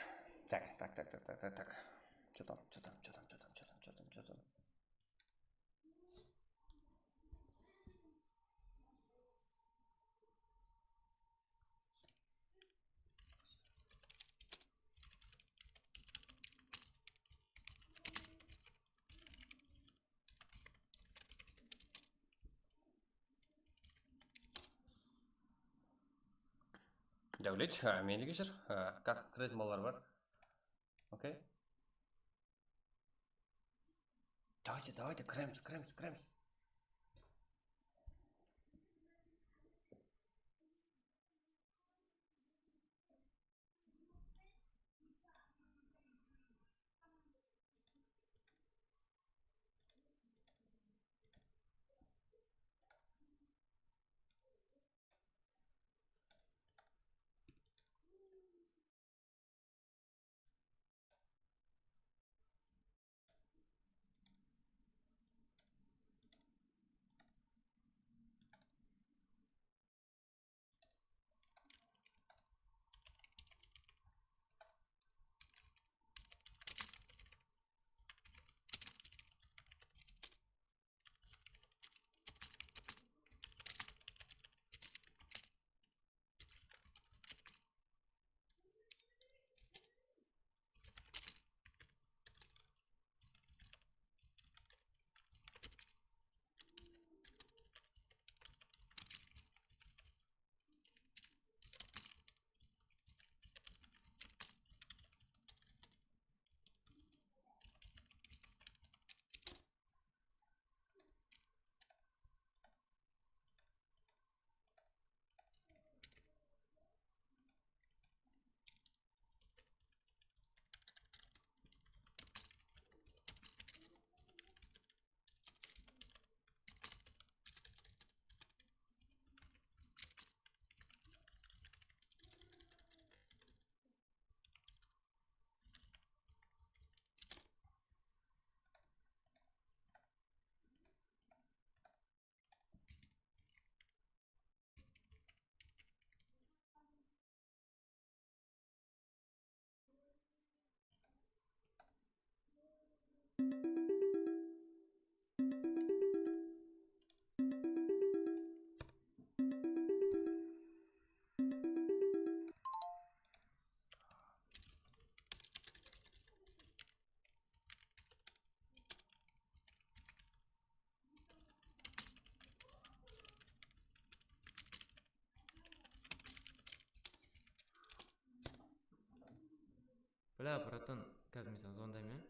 Что там? Дәулет, мені кешір. Как кіретін балалар бар? Окей? Давайте, кіреміз. Бля, братан, қазір мен саған звондаймын, иә?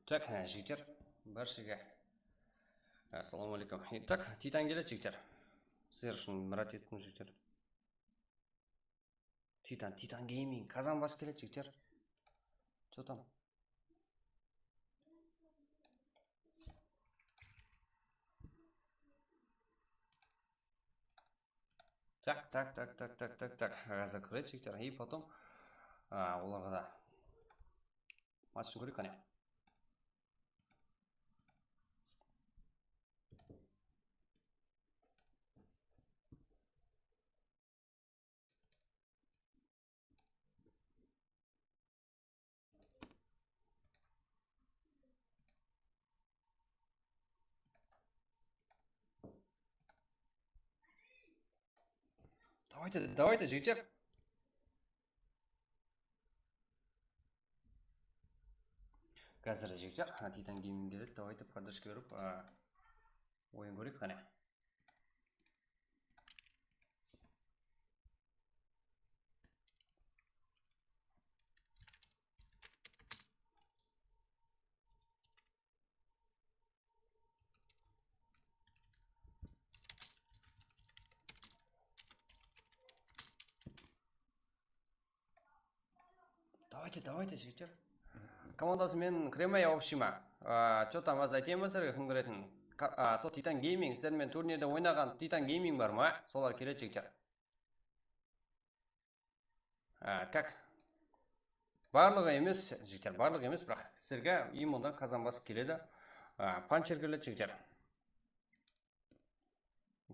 Так, жігіттер, баршаға ассалаумағалейкум. Так, Титан келеді жігіттер. Сіздер үшін мұрат еттім жігіттер. Титан гейминг, қазан бас келеді жігіттер. Что там? Так. Қазір көреді жігіттер. И потом оларға да матчын көрейік қане. Давайте, жігіттер. Қазір жігіттер, Титан гейминг келеді. Давайте поддержка беріп, ойын көрейік қане. Давайте, жігіттер. Командасы мен кіремай общима. Что там аз айтайын ба сіздерге кім көретін? Сол Титан гейминг, сіздермен турнирде ойнаған Титан гейминг бар ма? Солар келеді жігіттер. Так. Барлығы емес, жігіттер, барлығы емес, бірақ сіздерге имондан қазанбасы келеді. Панчер келеді жігіттер.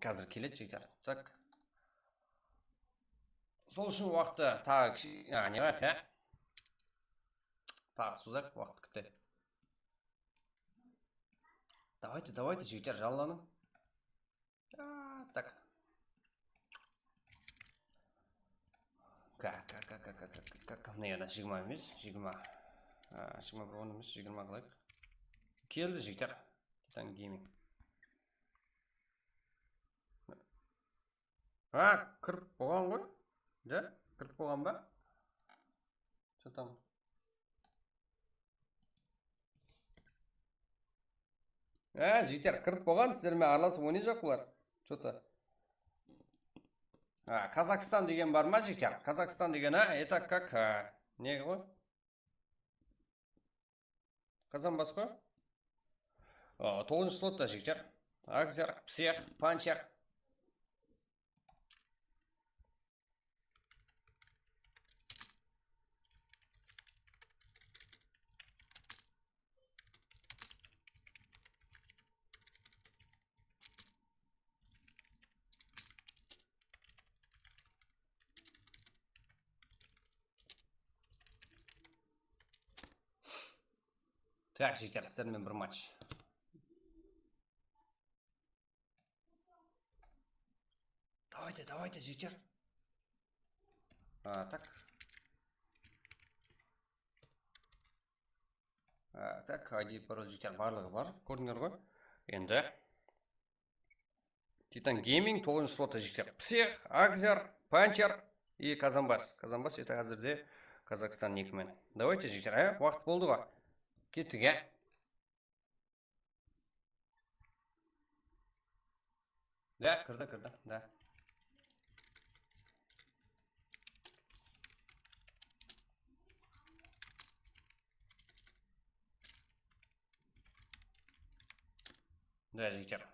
Қазір келеді жігіттер. Так. Сол үшін уақытты тағы не қайық, тағы сузақ уақыт күтті. Давайте, жігіттер, жалланым. Так. Как? Наверное, 20 емес, 20 бір 10 емес, 20 қылайық. Келді жігіттер. Титан гейминг. Кіріп болған ғой? Да? Кіріп болған ба? Что там? Жігіттер, кіріп болған, сіздермен араласып ойнай жоқ бұлар. Что-то. Казахстан деген бар ма, жігіттер? Казахстан деген, это как, не ғой? Қазан бас қой? 9-шы слотта, жігіттер. Акзер, псех, панчер. Так, жігіттер, сіздермен бір матч. Давайте, жігіттер. Так. Так, ID пароль жігіттер барлығы бар. Көрдіңдер ғой? Енді. Титан гейминг 9-шы слоты жігіттер. Псех, Акзер, Панчер и Казанбас. Казанбас это қазірде Казахстан 2-мен. Давайте, жігіттер, уақыт болды ба? Кеттік, Да, кірді, да. Да, жігіттер.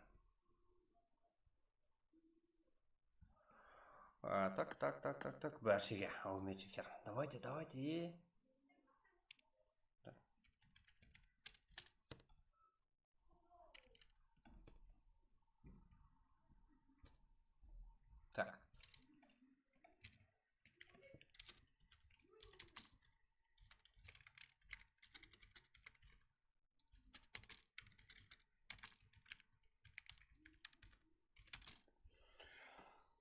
Так. Бәршеге, аумет жігіттер. Давайте. Так.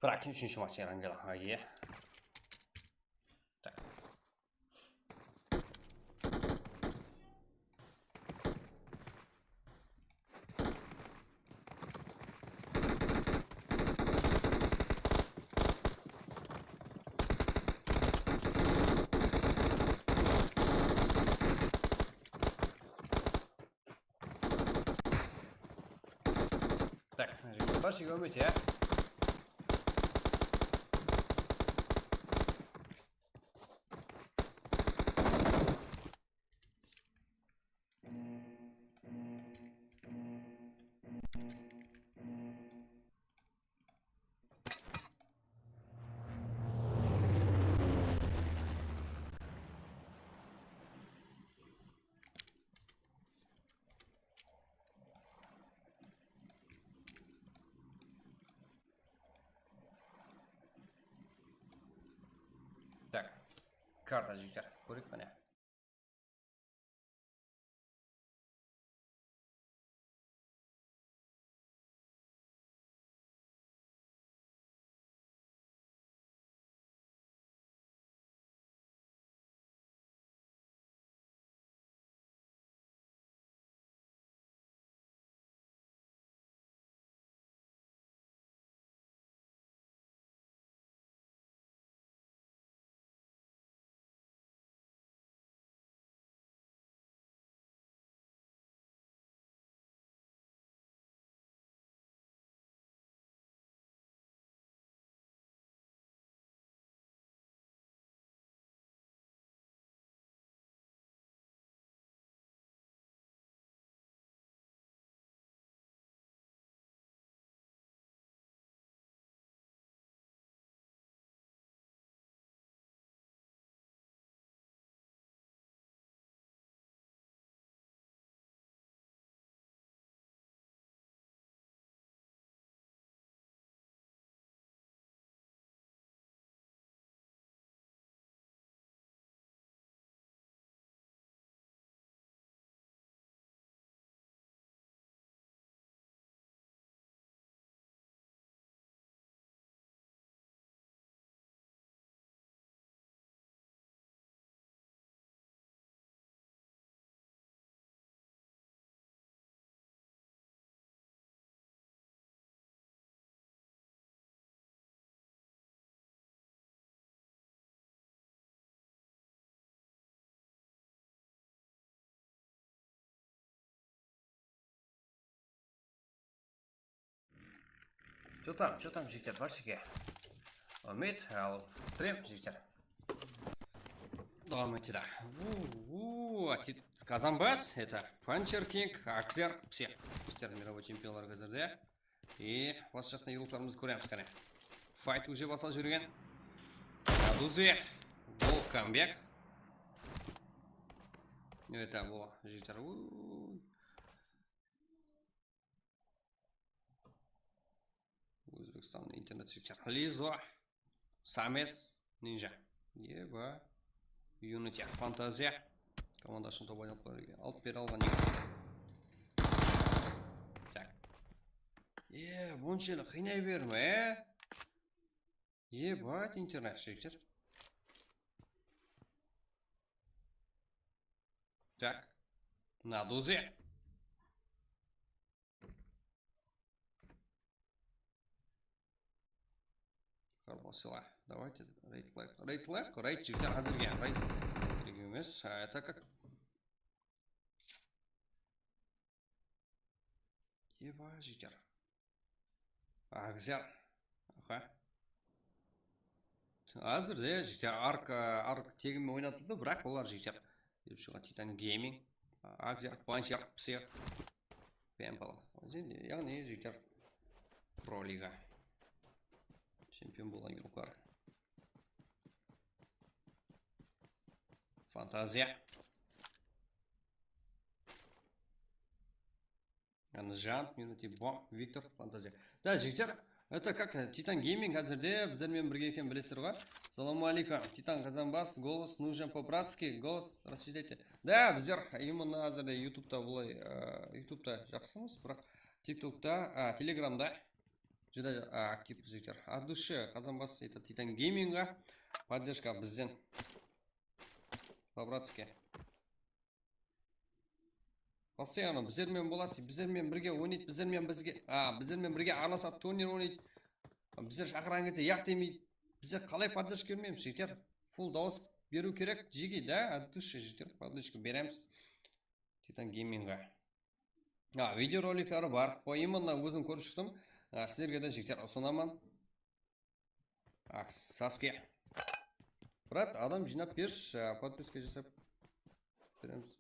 Bırak, üçüncü maç Erangel. Hayır. Так. Так, başka görmüyor ya. Так, карта жігіттер. Көрейік міне. Что там, жігіттер, başka. Ahmet, al стрим, жігіттер. Давай мы туда. Казанбас, это Панчер Кинг, Акзер, все. Жігіттер, мировой чемпионлар қазірде. И осы жақтан елуқларымызды көреміз кәне. Файт уже басал жүрген. Адузе, гол камбек. Это было, жігіттер. Өзбекстанның интернет жігіттер. Лизо, Самес, Нинжа. Еба. Unity, Фантазия. Командасын топ алып бере алған екен. Так. Бұншені қинай берме, Ебать, интернет жігіттер. Так. На дузе. Сила. Давайте рейд лайк. Рейд жігіттер қазірге. Рейд керек емес. Это как? Еба жігіттер. Акзер. Аха. Азыр жігіттер арк тегімен ойнатып да, бірақ олар жігіттер деп шыға Титан Гейминг, Акзер, Панчер, Псих, Пемпл. Яғни жігіттер Про Лига чемпион болған группалар. Фантазия. Жан, минути бом, Виктор, Фантазия. Да, жігіттер, это как Титан Гейминг әзірде біздермен бірге екен білесіздер ғой. Салам алейкум, Титан Казанбас, голос нужен по-братски, голос рассчитайте. Да, біздер именно әзірде ютубта бұлай, ютубта жақсымыз, бірақ тиктокта, телеграмда жүдә актив жігіттер. От души Казанбас, это Титан Гейминга, поддержка бізден по-братски. Постоянно біздермен болады, біздермен бірге ойнайды, біздермен бірге араласады, турнир ойнайды. Біздер шақырған кезде яқ демейді. Біздер қалай поддержка бермейміз, жігіттер? Фул дауыс беру керек, жеге, да? От души жігіттер, поддержка береміз. Титан Гейминга. Видеороликтары бар. Именно өзім көріп шықтым. Сіздерге де жігіттер ұсынамын. Саске. Брат, адам жинап берші, подписка жасап береміз.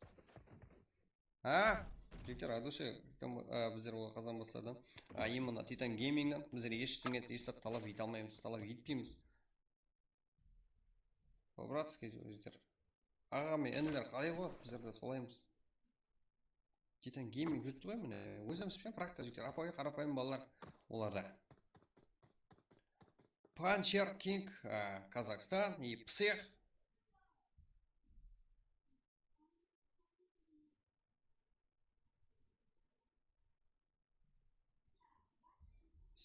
Жігіттер, адушы, біздер ол Казанбастардан, именно Титан Геймингнан біздер ештеңе талап ете алмаймыз, талап етпейміз. По-братски жігіттер. Аға мен інілер қалай болады, біздерді солаймыз. Титан Гейминг жүрді ғой, міне, өзіміз пен практа жігіттер, апай қарапайым балалар оларда. Панчер Кинг, Казахстан и Псих.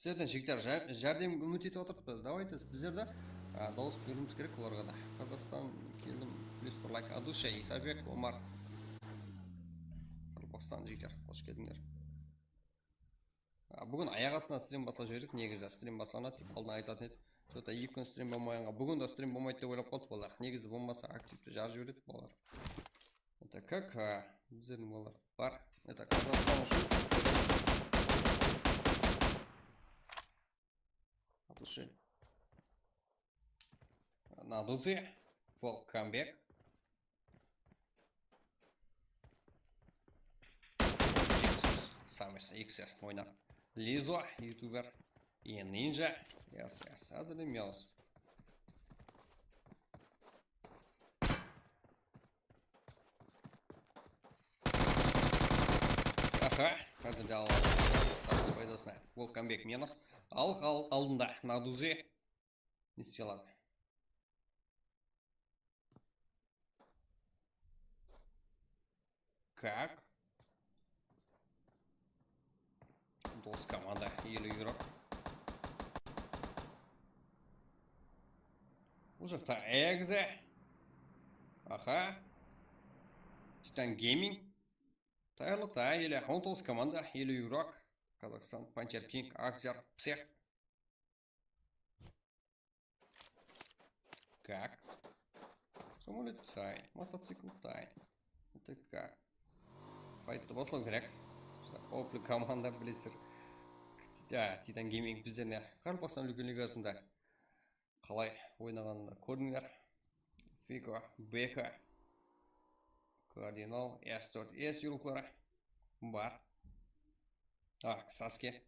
Сіздерден жігіттер жәрдем үміт етіп отырмыз. Давайте біздерді дауыс беруіміз керек оларға да. Қазақстан келдім, плюс бір лайк. Адуша, Исабек, Омар. Қазақстан жігіттер, қош келдіңдер. Бүгін аяқ астынан стрим басла жібердік, негізі стрим басланады деп алдына айтатын еді. Что-то 2 күн стрим болмайынға, бүгін да стрим болмайды деп ойлап қалды болар. Негізі болмаса активті жар жібереді болар. Это как біздердің болар бар. Это Казахстан үшін. Души. На дузе. Волк камбек. Самый XS ойнап. Лизо, ютубер. И Ninja. Yes. Әзірден мелс. Әзірде алады. Пайдасына. Волк камбек минус. Алдында на дузе не істелады. Как? Дос команда елі игрок. Бұл жақта Экзе. Титан Гейминг. Тайырлықта елі 19 команда елі игрок. Казахстан, Панчер Кинг, Акзер, Псих. Как? Самолет тай, мотоцикл тай. Это как? Файтты басылу керек. Опли команда білесір. Титан Гейминг біздеріне Қарпастан үлкен лигасында қалай ойнағанында көрдіңдер. Фико, Бека, Кардинал, S4S юруклары бар. Саске.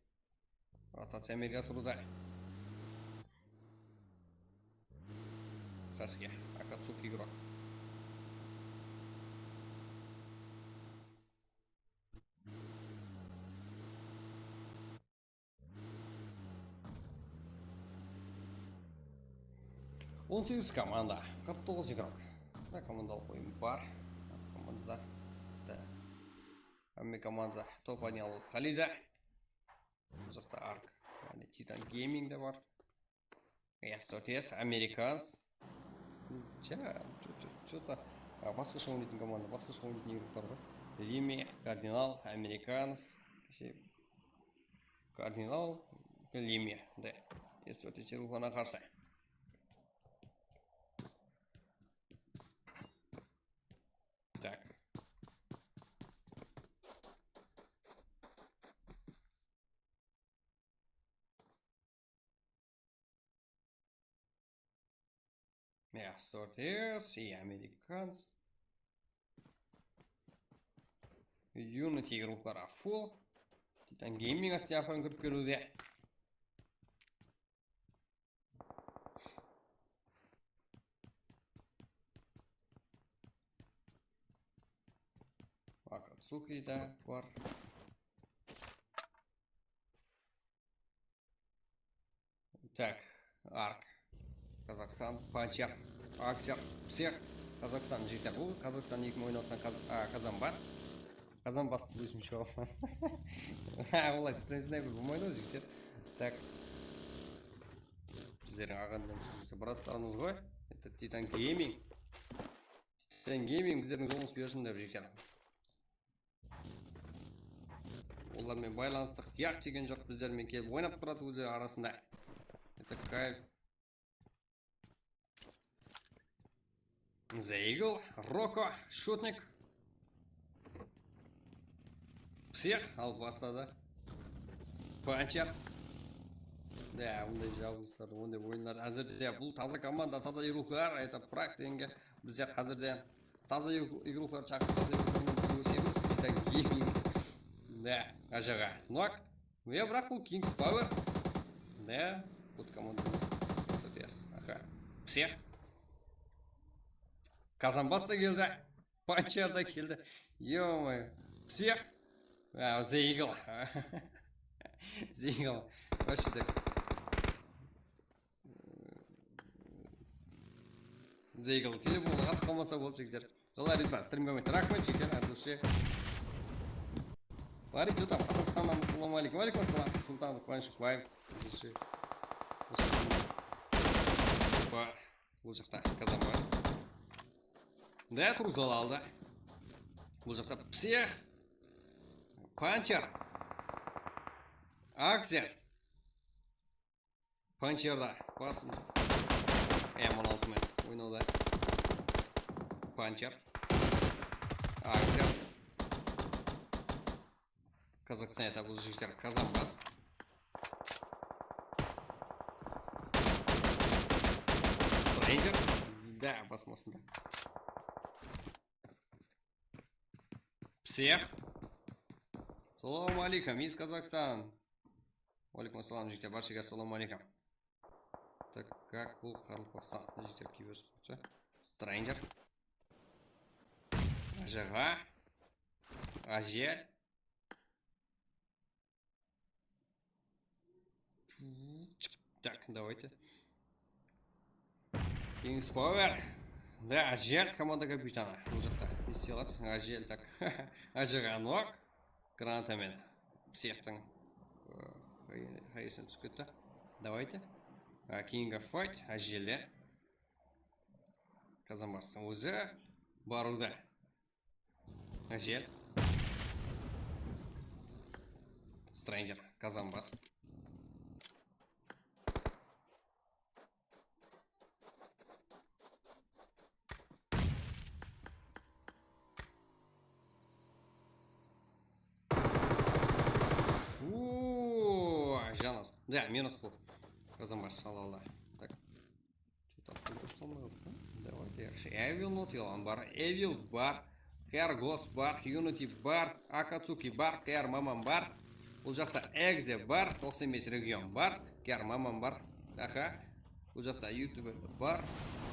Ротация Америкасы руда. Саске. Акацук игрок. Он 18 команда. 49 игрок. Да, командалық ойын бар. Команда. Да. Әмме команда топ-1 алып Халида. Бұл жақта арк. Титан Гейминг де бар. S4S, Американс. Что-то басқаша ойнайтын команда, басқаша ойнайтын игроктар бар. Лими, Кардинал, Американс. Кардинал, Лими. Да. S4S рухана қарсы. Так. С4S и Americans. Unity группалары full. Titan Gaming asti ақырын кіріп келуде. Акацуки да бар. Так, Арк. Казахстан, Панчер, Аксер, Псех. Қазақстан жетер. Бұл Қазақстан 2 ойнатқан Казанбас. Казанбасты білесің шоу. Олай Снайпер болмайды жігіттер. Так. Біздердің ағандымыз браттарымыз ғой. Это Titan Gaming. Titan Gaming біздердің жолымыз берсін деп жігіттер. Олармен байланыстық яқ деген жоқ, біздермен келіп ойнап тұрады өздері арасында. Это кайф. Зейгл, Роко, Шутник. Псех алып бастады. Панчер. Да, ондай жабылыстар, ондай ойындар. Әзірде бұл таза команда, таза игрухлар. Это прак дегенге біздер қазірде таза игрухлар шақырып, таза игрухлармен өсеміз. Titan Gaming. Да, ажаға. Нок. Бірақ бұл Kings Power. Да, вот команда. Аха. Псех. Казанбас та келді. Панчер да келді. Ё-моё. Псех. Зейгл. Зейгл. Вообще так. Зейгл. Телефонға қатып қалмаса болды жігіттер. Жолай ребят, стримге өтті. Рахмет жігіттер. Әділше. Барик, что там? Казахстаннан, ассаламу алейкум. Алейкум ассалам. Султан Қуанышбаев. Әділше. Бұл жақта Казанбас. Да, Турзал алды. Бұл жақта Псех. Панчер. Аксер. Панчерда басын. М16 мен ойнауда. Панчер. Аксер. Казахстан это бұл жігіттер Казанбас. Стрейнджер. Да, басмасында. Псех. Салам алейкум, из Казахстан. Алейкум ассалам, жігіттер, баршаға салам алейкум. Так, как бұл Қарлықпастан жігіттер кейбірсі бұлса. Стрейнджер. Ажаға. Ажел. Так, давайте. Kings Power. Да, Ажел, команда капитана. Бұл жақта не істелады? Ажел, так. Ажаға нок. Гранатамен. Псехтің хайысын түсіп кетті. Давайте. King of Fight. Ажелі. Казанбастың өзі баруда. Ажел. Стрейнджер. Казанбас. Жанас. Да, минус фул. Казанбас алалда. Так. Что-то давайте yaxshi. Evil not yalan бар. Evil бар. Кэр Ghost бар. Unity бар. Акацуки бар. Кэр Маман бар. Бұл жақта Экзе бар. 95 регион бар. Кэр Маман бар. Аха. Бұл жақта YouTube бар.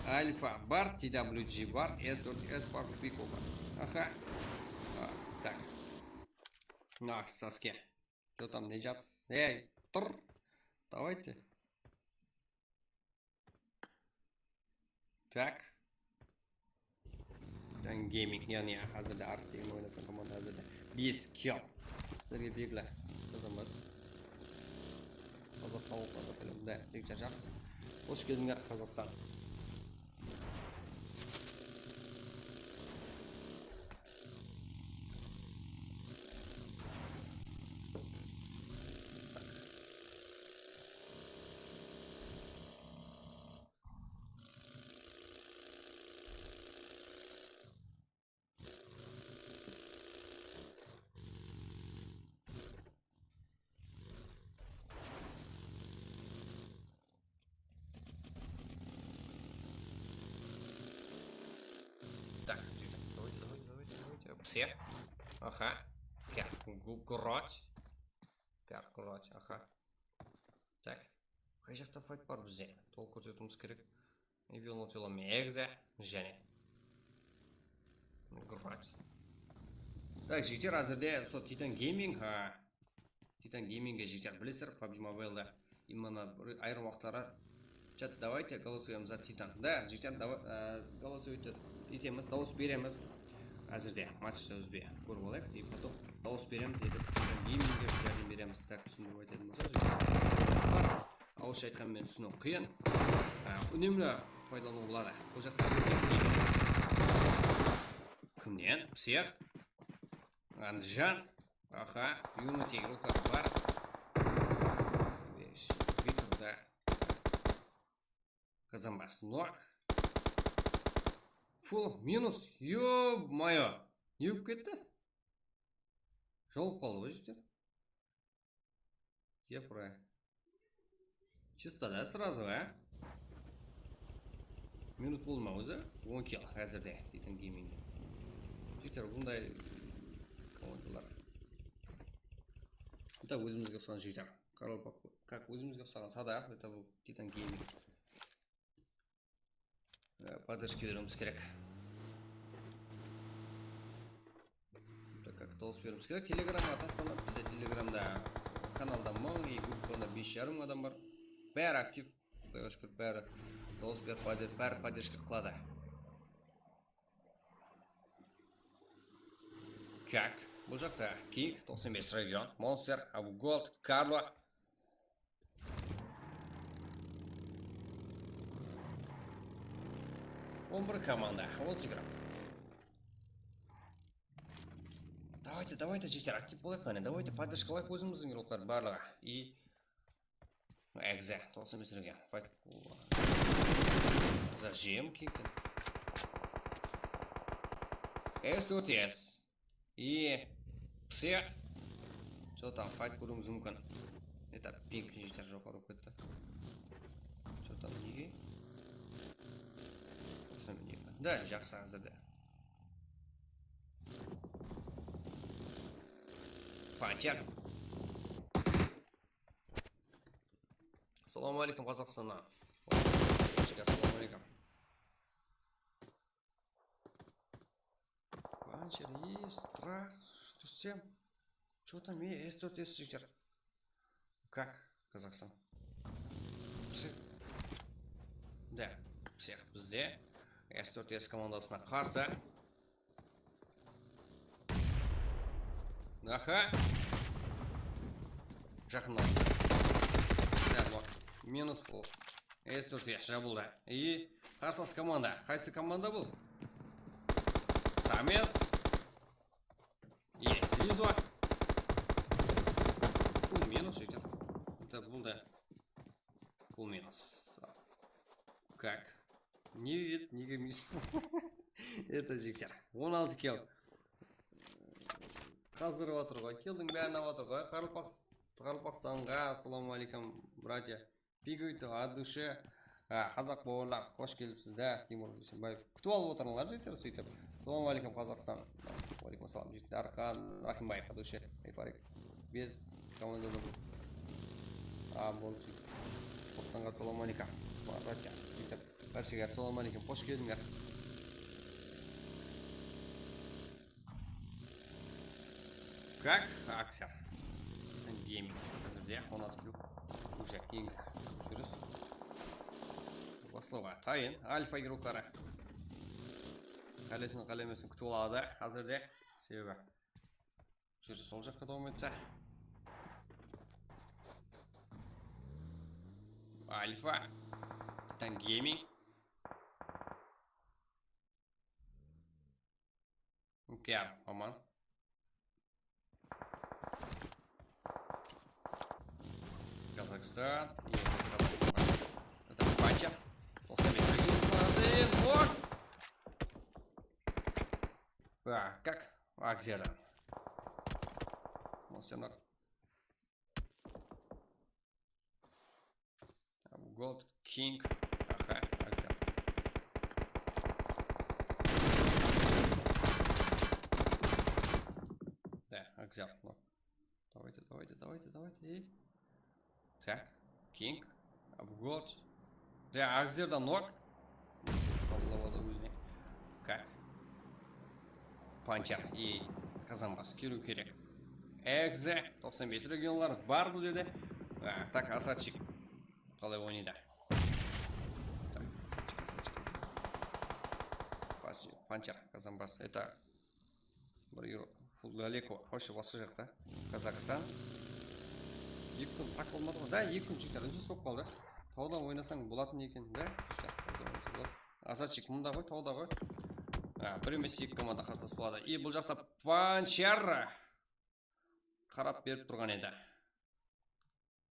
Альфа бар. TWG бар. S4S бар. Pico бар. Аха. Так. На, Саске. Что там не жатс? Эй, тур. Давайте. Так. Titan Gaming, яғни қазірде арт деген ойнатқан команда қазірде 5 килл. Сіздерге белгілі. Казанбас. Қазақстан оқуға сәлем. Да, жігіттер жақсы. Қош келдіңдер Қазақстан. Ага. Гроть. Гроть, ага. Так. Қай жақта файт бар бізде? Толық көрсетуіміз керек. Evil Мегзе. Және. Гроть. Так, жігіттер, әзірде сол Titan Gaming. Titan Gaming'ге жігіттер білесіздер, PUBG Mobile'да. Именно айрым уақыттары. Чат, давайте голосуем за Titan. Да, жігіттер, голосуйте. Етеміз, дауыс береміз. Әзірде матчты үзбе көріп алайық. И потом дауыс береміз. Titan Gaming'ге жәрдем береміз. Так, түсіндіріп айтатын болса, жігіттер. Ауызша айтқанмен түсіну қиын. Үнемді пайдалану болады. Бұл жақта кімнен? Псих. Анжан. Аха. Unity игрокlar бар. Викторда. Казамбас. Нок. Фул. Минус. Ё-майо. Не өп кетті? Жауып қалды ғой жігіттер. Кепра. Чисто, да, сразу, Минут болма өзі, 10 килл әзірде Titan Gaming'де. Жігіттер, бұндай командалар. Это өзімізге ұқсаған жігіттер. Как өзімізге ұқсаған садақ, это бұл Titan Gaming. Поддержки беруіміз керек. Как дауыс беруіміз керек. Телеграмға тастанады. Бізде телеграмда каналда 1000 и группада 5,5 адам бар. Бәрі актив, құдайға шүкір, бәрі дауыс беріп, бәрі поддержка қылады. Как? Бұл жақта King, 95 регион, Monster, Gold, Carlo. Он бір команда, 30 грамм. Давайте, жігіттер, актив болайық қане. Давайте поддержкалайық өзіміздің игроклар барлығы. И Экзе, 95 регион. Файт. Зажим Кингтон. S4S. И Псе. Что там, файт көруіміз мүмкін. Это пинг жігіттер жоғары кетті. Что там, неге? Да, жақсы әзірде. Панчер. Ассаламу алейкум, Қазақстана. Ассаламу алейкум. Панчер есть, страх, что Что там есть, S4S жігіттер? Как, Казахстан? Псих. Да, всех бізде. S4S командасына қарсы. Аха. Жақынлар. Минус пол. S4S жабылды. И қарсылас команда. Қайсы команда бұл? Самес. Лизо. Пул минус жігіттер. Это бұл да. Пул минус. Как? Не видит, не гамис. Это жігіттер. 16 килл. Қазір батыр ғой. Келдің бәрін батыр ғой. Қарылпақстанға. Ассаламу алейкум, братья. Бегуйті от души. Қазақ бауырлар, қош келіпсіздер. Тимур Дүйсенбаев. Күтіп алып отырыңдар жігіттер сөйтіп. Ассаламу алейкум, Қазақстан. Алейкум ассалам, жігіттер. Архан Рахимбаев от души. Айпарик. Без командада бұл. Болды жігіттер. Қостанға ассаламу алейкум, братья. Жігіттер. Бәршеге ассаламу алейкум, қош келдіңдер. Как? Аксер. Гейминг. Әзірде 16 клюк. Уже Кинг. Жүріс. Басылуға тайын. Альфа игроклары. Қалесін қалемесін күтіп алады. Әзірде. Себебі. Жүріс сол жаққа давам етті. Альфа. Titan Gaming. Кер, аман. Казахстан. И Казахстан. Это Панчер. Вот. Как? Акзера. Монстер. Gold King. Ага, Акзер. Акзер. Ну. Давайте. И... Так. Кинг. Обгод. Да, Акзердан ног. Қабылдап өзіне. Как? Панчер. И Казанбас. Келу керек. Экзе. 95 регионлар бар бұл жерде. Так, Асадчик. Қалай ойнайды? Так, Асадчик. Панчер. Казанбас. Это... Бір еуро. Далеко. Қойшы басы жақта. Казахстан. 2 күн так болмады ғой. Да, 2 күн жігіттер үзіс болып қалды. Таудан ойнасаң болатын екен, да? Асадчик мұнда ғой, тауда ғой. Бір емес 2 команда қарсылас болады. И бұл жақта Панчер қарап беріп тұрған еді.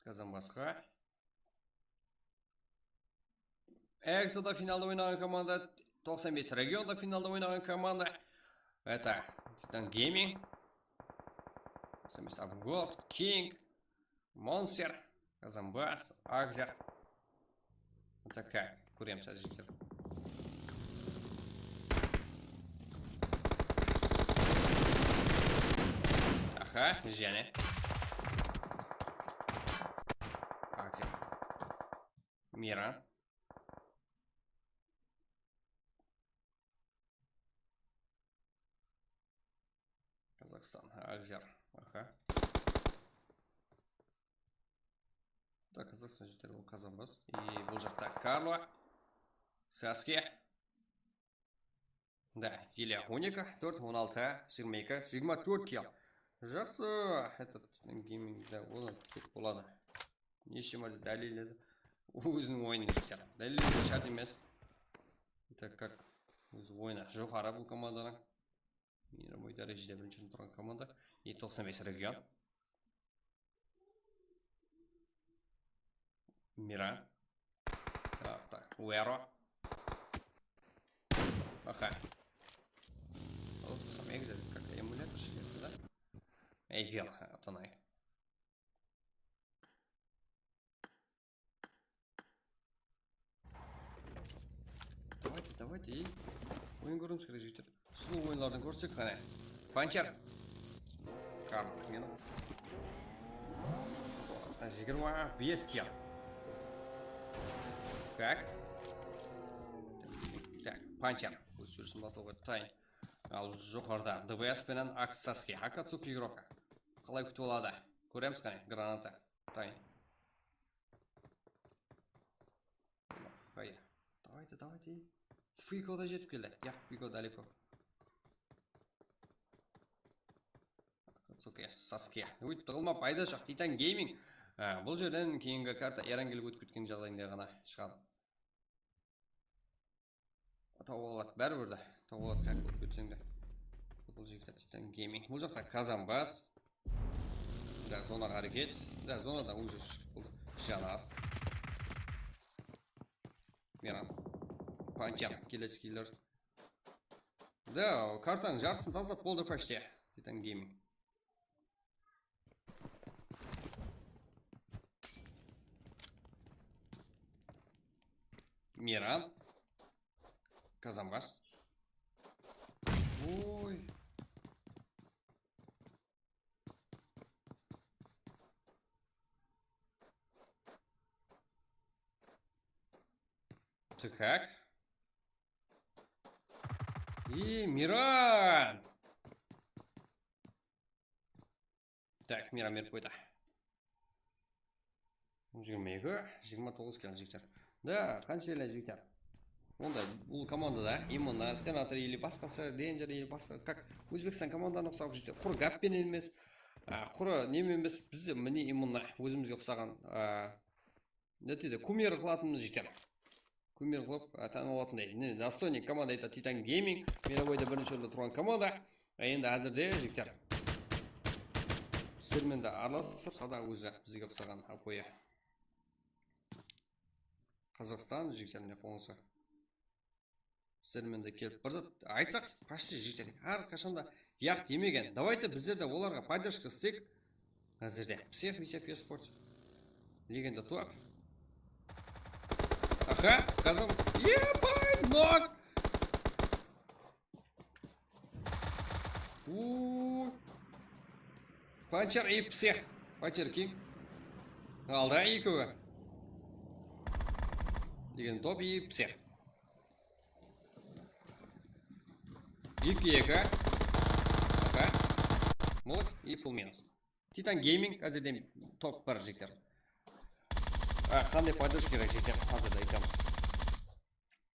Казанбасқа. Экзода финалда ойнаған команда, 95 регионда финалда ойнаған команда. Это Titan Gaming. 95 Апгод, Кинг, Монстер, Казанбас, Акзер. Это как? Көреміз әзіштер. Аха, және. Акзер. Миран. Казахстан. Акзер. Аха. Так, Казахстан жетер ол Казанбас. И бұл жақта Карло. Саске. Да, еле 12, 4, 16, 22, 24 кел. Жақсы. Этот гейминг, да, оны көп болады. Неше мәрде дәлеледі. Өзінің ойыны жетер. Дәлеледі шарт емес. Это как өзі ойына жоғары бұл команданың. Мировой дәрежеде бірінші тұрған команда. И 95 регион. Мира. Так, Уэро. Аха. Сам Экзер, как эмулятор шли, да? Эйвел, Атанай. Давайте, и ойын көріміз керек жігіттер. Сұлу ойынлардың көрсек қане. Панчер. Карл, мен. 25 кел. Как? Так, Панчер. Өз жүрісін батуға тайын. Ал жоғарда ДВС пенен Аксаске. Акацуки игрока. Қалай күтіп олады? Көреміз қане? Граната. Тайын. Давайте. Фиго да жетіп келді. Я, Фиго далеко. Акацуки, Саске. Өйт тұғылма пайда шақ. Titan Gaming. Бұл жерден кейінгі карта Эрангел өтіп кеткен жағдайында ғана шығады. Тауғалат бәрі бірді. Тауғалат қақ өтіп кетсең де. Бұл жекті Titan Gaming. Бұл жақта Казанбас. Да, зонаға әрекет. Да, зонадан уже шықып болды. Жанас. Миран. Панчер. Келесі келдер. Да, картаның жартысын тазлап болды почти. Titan Gaming. Миран. Казанбас. Ой. Ты как? И Миран. Так, Миран қойды. 22, 29 келді жігіттер. Да, қанша елі жігіттер. Онда бұл командада именно сенатор или басқасы, денджер или басқа, как Өзбекстан команданы ұқсап жігіттер. Құры гаппен емес, құры немен емес, бізде міне именно өзімізге ұқсаған нәтиде кумир қылатынымыз жігіттер. Кумир қылып танылатындай. Достойник команда это Titan Gaming, мировойда бірінші орында тұрған команда. Енді әзірде жігіттер сіздермен де араласып, сада өзі бізге ұқсаған апойы. Қазақстан жігіттеріне қоңысы. Сіздермен де келіп бірді айтсақ, почти жігіттер әрқашанда яқ демеген. Давайте біздер де оларға поддержка істейік. Әзірде всех eSport. Легенда туап. Аха, Казан. Ебать, ног! Панчер и псих. Панчер Кинг. Алда екеуі. Деген топ и псих. 2-2. Аха. Молық и full минус. Титан Гейминг әзірден топ бір жектер. Қандай поддержка керек жектер қазірде айтамыз.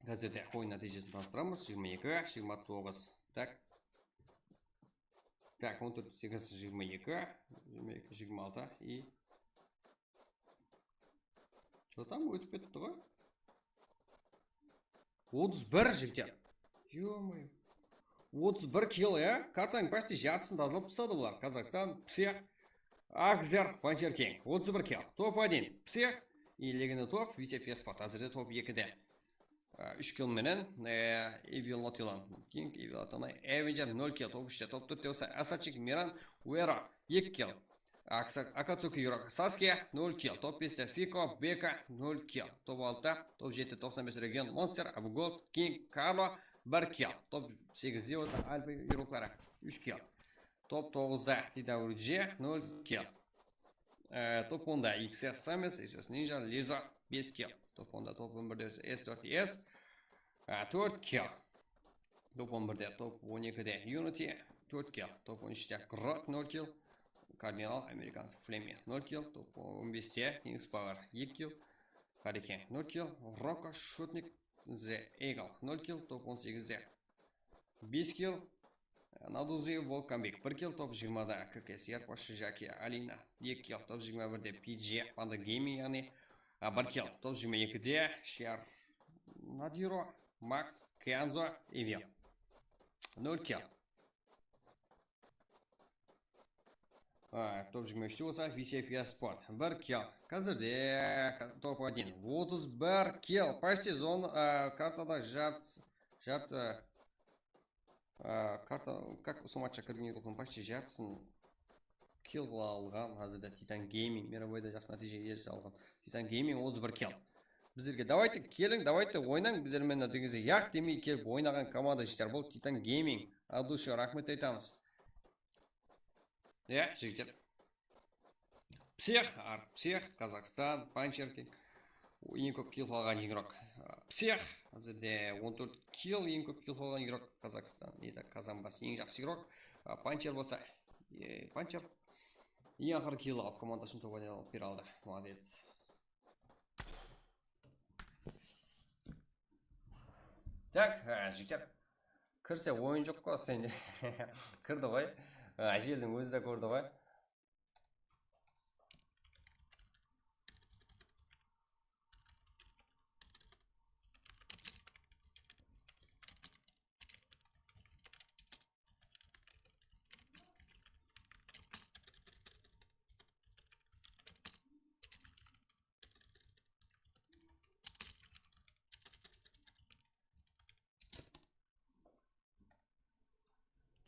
Қазірде ойын нәтижесін таныстырамыз. 22, 29. Так. Так, 14, 8, 22, 26 и... Что там өтіп кетті ғой? 31 жігіттер. Ё-моё. 31 кило, Картаның почти жартысын тазалап тастады бұлар. Казахстан, псих, Ахзер, Панчер Кинг. 31 кило. Топ-1 псих и легенді топ Витя Феспорт. Әзірде топ 2-де. 3 кило менен Evil Notилан Кинг, Evil Атанай, Эвенджер 0 кило. Топ 3-те, топ 4-те болса Асачик Миран, Уэра 2 кило. Акацуки Юрак Саския 0 кило. Топ 5-те Фико, Бека 0 кило. Топ 6-та, топ 7-те 95 регион Монстер, Абугол, Кинг, Карло 1 кило. Топ 8-де болса Альпы Юруклары 3 кило. Топ 9-да Тидауриджи 0 кило. Топ 10-да XS Самес, XS Ninja, Лиза 5 кило. Топ 10-да топ 11-де S4S 4 кило. Топ 11-де топ 12-де Unity 4 кило. Топ 13-де Грот 0 кило. Кардинал американцы Флеми 0 кило. Топ 15-де Kings Power 2 кило. Харикен 0 кило. Рока Шутник The Eagle 0 кило. Топ 18-де 5 кило. Надузи Волкамбек 1 кило. Топ 20-да ККС Ярпашы Жаки Алина 2 кило. Топ 21-де PG Panda Gaming яғни 1 кило. Топ 22-де Шар Надиро Макс Кианзо Эвил 0 кило. Топ 23-те болса VCF Спорт 1 кило. Қазірде топ 1 31 кило. Почти зон картада жарт карта как осы матча кірген екен почти жартысын килл алған. Қазірде Титан Гейминг мировойда жақсы нәтиже ерісе алған. Титан Гейминг 31 килл. Біздерге давайте келің, давайте ойнang. Біздермен дегенде яқ демей келіп ойнаған команда жігіттер. Бұл Титан Гейминг. От души рахмет айтамыз. Жігіттер. Псих, Казахстан, Панчер Кинг. Ең көп килл алған игрок. Псих, қазірде 14 килл, ең көп килл алған игрок Казахстан. Казанбас ең жақсы игрок. Панчер болса, Панчер ең ақыр килл алып командасын тобайдан алып бере алды. Молодец. Так, жігіттер. Кірсе ойын жоқ қой, сен кірді ғой. Желдің өзі де көрді ғой.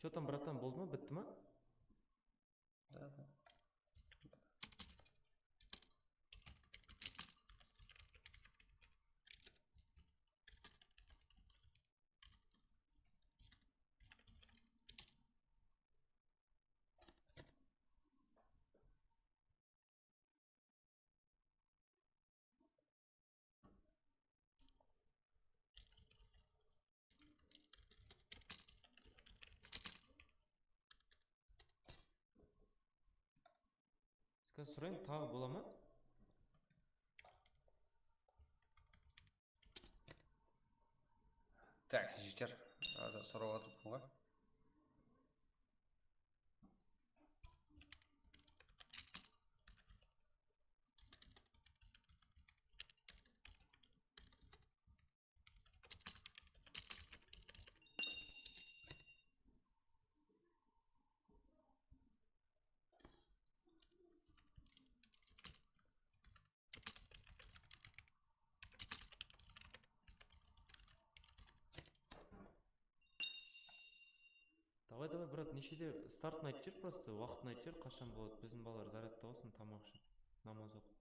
Что там, братан, болды ма, бітті ма? Да. Қазір сұрайын, тағы бола ма? Так, жігіттер. Қазір сұрап отырмын ғой. Давай, брат, нешеде стартын айтып жер, просто уақытын айтып жер, қашан болады. Біздің балалар зарядта болсын, тамақ ішіп, намаз оқып.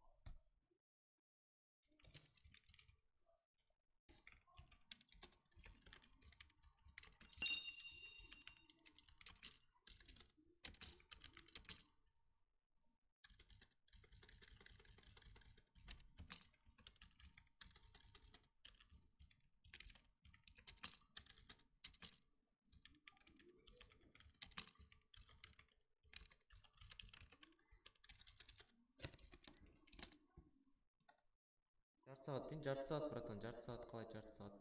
сағат дейін? Жарты сағат, братан, жарты сағат, қалай жарты сағат?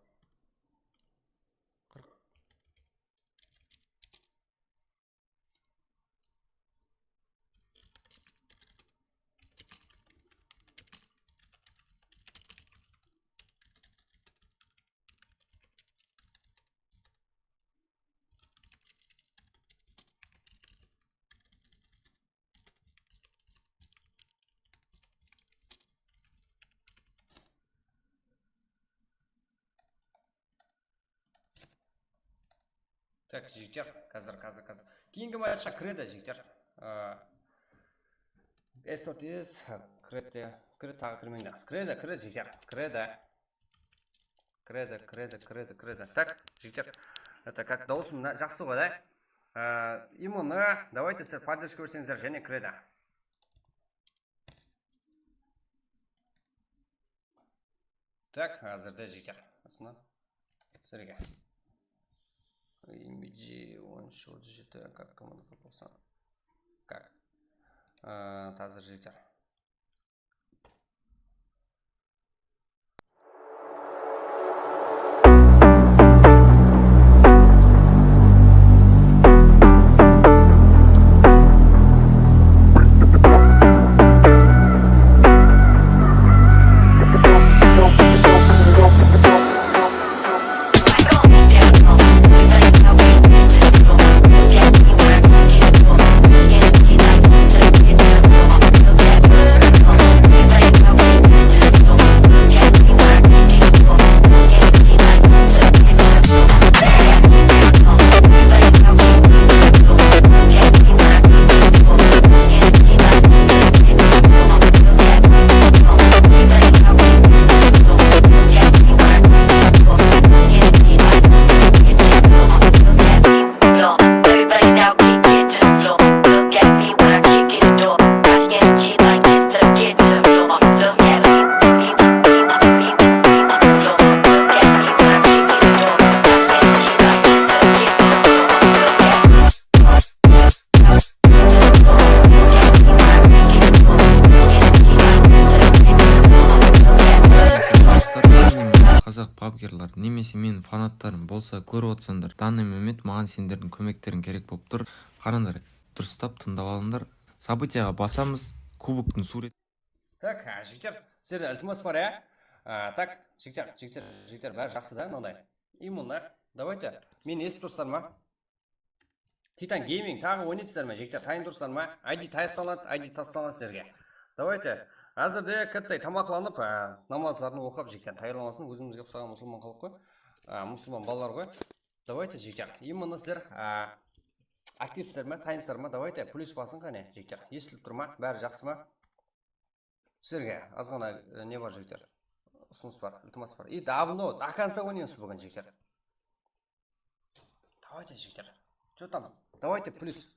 40. Так, жігіттер, қазір. Кейінгі матчқа кіреді, жігіттер. S4S, кіреді, тағы кірмеңдер. Кіреді, жігіттер, кіреді. Так, жігіттер, это как даусым жақсы ғой, да? Именно, давайте сіздер поддержка берсеңіздер және кіреді. Так, әзірде жігіттер, асына, сіздерге. Имиджи, он шот жеті, как команда болса. Как? Тазыр жігіттер. Қазақ пабгерлар немесе менің фанаттарым болса көріп отырсаңдар, данный момент маған сендердің көмектерің керек болып тұр. Қараңдар, дұрыстап тыңдап алыңдар. Событияға басамыз, кубоктың сурет. Так, жігіттер, сіздерде ілтимас бар, Так, жігіттер, бәрі жақсы да, мынандай. Именно, давайте, мен естіп тұрсыздар ма? Титан гейминг тағы ойнайсыздар ма, жігіттер, тайын тұрсыздар ма? ID тасталады сіздерге. Давайте, әзірде кіттай тамақланып, намаздарын оқып, жігіттер, тайырлансын, өзімізге ұқсаған мұсылман халық қой, мұсылман балалар ғой. Давайте, жігіттер, именно сіздер активсіздер ма, тайынсыздар ма? Давайте, плюс басын қане, жігіттер, естіліп тұр ма? Бәрі жақсы ма? Сіздерге азғана не бар, жігіттер? Ұсыныс бар, ілтимас бар. И давно, до конца ойнайсыз бүгін, жігіттер. Давайте, жігіттер. Что там? Давайте плюс.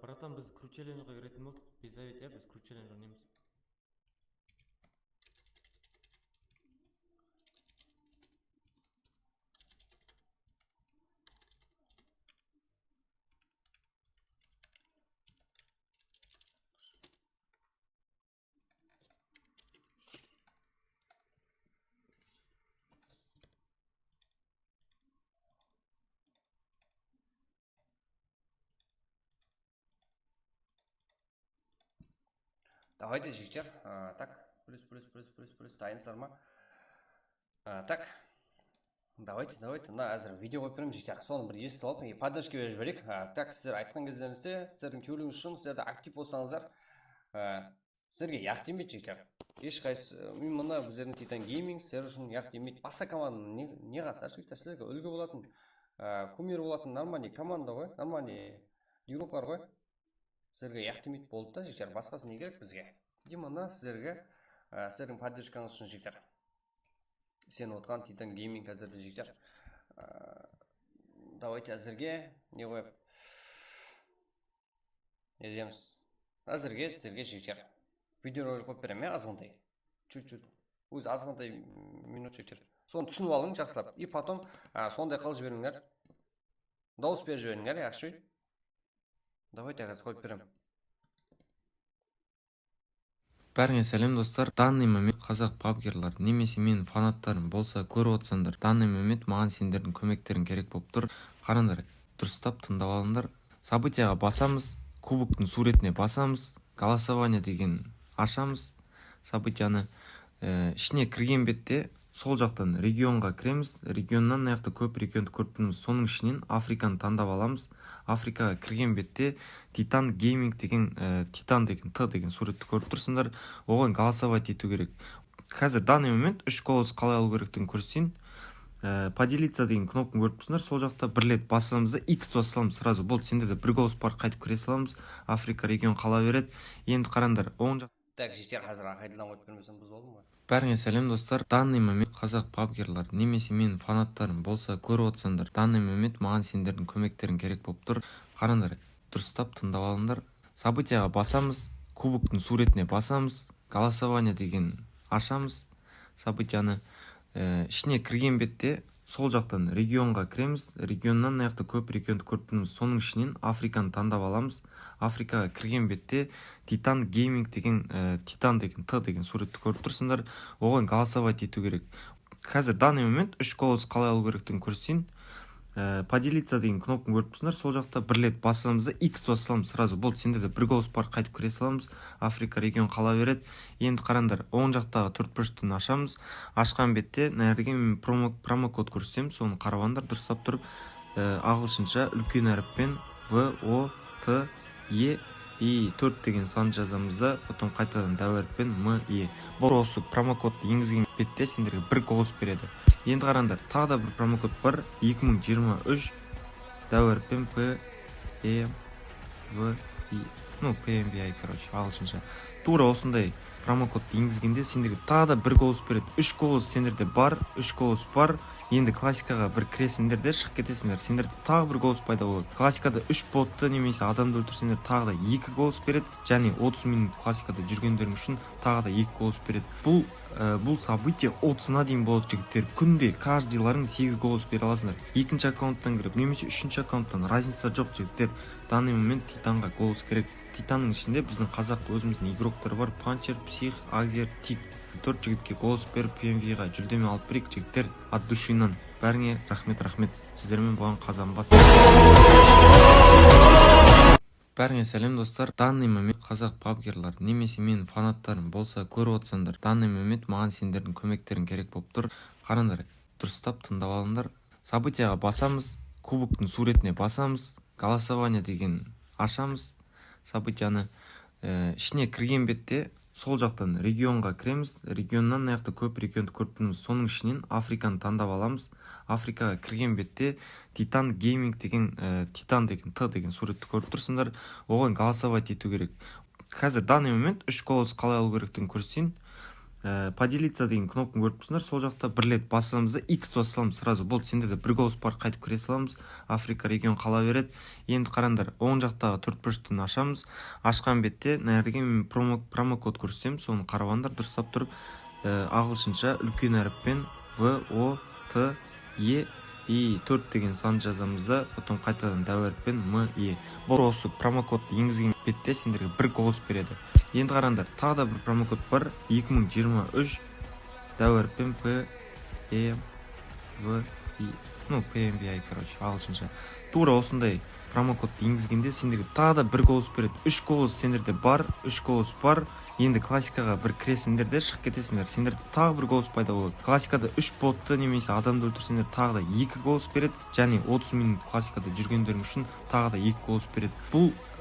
Братан, біз кручеленжға кіретін болдық. Безавет, біз кручеленж ойнаймыз. Давайте, жігіттер. Так, плюс, дайынсыздар ма? Так, давайте. Мына әзір видео қойып беремін, жігіттер. Соны бір естіп алып, поддержка беріп жіберейік. Так, сіздер айтқан кездеріңізде, сіздердің келуіңіз үшін, сіздерді актив болсаңыздар, сіздерге яқ демейді, жігіттер. Ешқайсы, мына біздердің Титан гейминг сіздер үшін яқ демейді. Басқа команданың не қасар, жігіттер, сіздерге үлгі болатын, кумир болатын нормальный команда ғой, нормальный игроклар ғой. Сіздерге яқ демейді болды да, жігіттер. Басқасы не керек бізге? Именно сіздерге, сіздердің поддержкаңыз үшін, жігіттер. Сен отқан Титан гейминг әзірде, жігіттер. Давайте әзірге не қойып? Не дейміз? Әзірге сіздерге, жігіттер. Видео ролик қойып берем, азғандай. Чуть-чуть. Өз азғандай минут, жігіттер. Соны түсініп алың жақсылап. И потом сондай қылып жіберіңдер. Дауыс беріп жіберіңдер, яқшы. Давайте қазір қойып беремін. Бәріңе сәлем достар. Данный момент қазақ пабгерлар немесе менің фанаттарым болса көріп отырсаңдар, данный момент маған сендердің көмектерің керек болып тұр. Қараңдар, дұрыстап тыңдап алыңдар. Событияға басамыз, кубоктың суретіне басамыз, голосование деген ашамыз. Событияны ішіне кірген бетте сол жақтан регионға кіреміз. Регионнан мына жақта көп регионды көріп тұрмыз. Соның ішінен Африканы таңдап аламыз. Африкаға кірген бетте Титан гейминг деген Титан деген Т деген суретті көріп тұрсыңдар. Оған голосовать ету керек. Қазір данный момент 3 голос қалай алу керектігін көрсетейін. Поделиться деген кнопканы көріп тұрсыңдар. Сол жақта бір рет басамыз да X басамыз сразу. Болды, сендерде бір голос бар, қайтып кіре саламыз. Африка регион қала береді. Енді қараңдар, оң жақ. Так, жетер қазір қайтадан қойып бермесем біз болдым ғой. Бәріңе сәлем достар. Данный момент қазақ пабгерлар немесе менің фанаттарым болса көріп отырсаңдар, данный момент маған сендердің көмектерің керек болып тұр. Қараңдар, дұрыстап тыңдап алыңдар. Событияға басамыз, кубоктың суретіне басамыз, голосование деген ашамыз. Событияны ішіне кірген бетте сол жақтан регионға кіреміз. Регионнан мына жақта көп регионды көріп тұрмыз. Соның ішінен Африканы таңдап аламыз. Африкаға кірген бетте Титан гейминг деген Титан деген Т деген суретті көріп тұрсыңдар. Оған голосовать ету керек. Қазір данный момент 3 голос қалай алу керектігін көрсетейін. Поделиться деген кнопканы көріп тұрсыңдар. Сол жақта бір рет басамыз да X басамыз сразу. Болды, сендерде бір голос бар, қайтып кіре саламыз. Африка регион қала береді. Енді қараңдар, оң жақтағы төртбұрыштың ашамыз. Ашқан бетте нәрге мен промокод көрсетемін. Соны қаравандар, дұрыстап тұрып ағылшынша үлкен әріппен VOTE 4 деген сан жазамыз да, потом қайтадан дәу әріппен ME. Бұл осы промокодты енгізген бетте сендерге бір голос береді. Енді қараңдар, тағы да бір промокод бар, 2023 дәу әріппен PMVI, PMVI, ағылшынша. Тура осындай промокодты енгізгенде сендерге тағы да бір голос береді. 3 голос сендерде бар, 3 голос бар. Енді классикаға бір кіресіңдер де шығып кетесіңдер. Сендерде тағы бір голос пайда болады. Классикада 3 ботты немесе адамды өлтірсеңдер тағы да 2 голос береді. Және 30 минут классикада жүргендерің үшін тағы да 2 голос береді. Бұл событие 30-на дейін болады, жігіттер. Күнде каждыйларың 8 голос бере аласыңдар. Екінші аккаунттан кіріп, немесе үшінші аккаунттан разница жоқ, жігіттер. Данный момент Титанға голос керек. Титанның ішінде біздің қазақ өзіміздің игроктар бар. Панчер, Псих, Агзер, Тик. 4 жігітке голос беріп PMV-ға жүлдеме алып берейік, жігіттер. От душинан. Бәріңе рахмет. Сіздермен болған Қазанбас. Бәріңе сәлем достар. Данный момент қазақ пабгерлар немесе менің фанаттарым болса көріп отырсаңдар, данный момент маған сендердің көмектерің керек болып тұр. Қараңдар, дұрыстап тыңдап алыңдар. Событияға басамыз, кубоктың суретіне басамыз, голосование деген ашамыз. Событияны ішіне кірген бетте сол жақтан регионға кіреміз. Регионнан мына жақта көп регионды көріп тұрмыз. Соның ішінен Африканы таңдап аламыз. Африкаға кірген бетте Титан гейминг деген Титан деген Т деген суретті көріп тұрсыңдар. Оған голосовать ету керек. Қазір данный момент 3 голос қалай алу керектігін көрсетейін. Поделиться деген кнопканы көріп тұрсыңдар. Сол жақта бір рет басамыз да X басамыз сразу. Болды, сендерде бір голос бар, қайтып кіре саламыз. Африка регион қала береді. Енді қараңдар, оң жақтағы төртбұрыштың ашамыз. Ашқан бетте нәрге мен промокод көрсетемін. Соны қаравандар, дұрыстап тұрып ағылшынша үлкен әріппен VOTE 4 деген сан жазамыз да, потом қайтадан дәу әріппен ME. Бұл осы промокодты енгізген бетте сендерге бір голос береді. Енді қараңдар, тағы да бір промокод бар, 2023 дәу әріппен PMVI, ағылшынша. Тура осындай промокодты енгізгенде сендерге тағы да бір голос береді. 3 голос сендерде бар, 3 голос бар. Енді классикаға бір кіресіңдер де шығып кетесіңдер. Сендерде тағы бір голос пайда болады. Классикада 3 ботты немесе адамды өлтірсеңдер тағы да 2 голос береді. Және 30 минут классикада жүргендерің үшін тағы да 2 голос береді.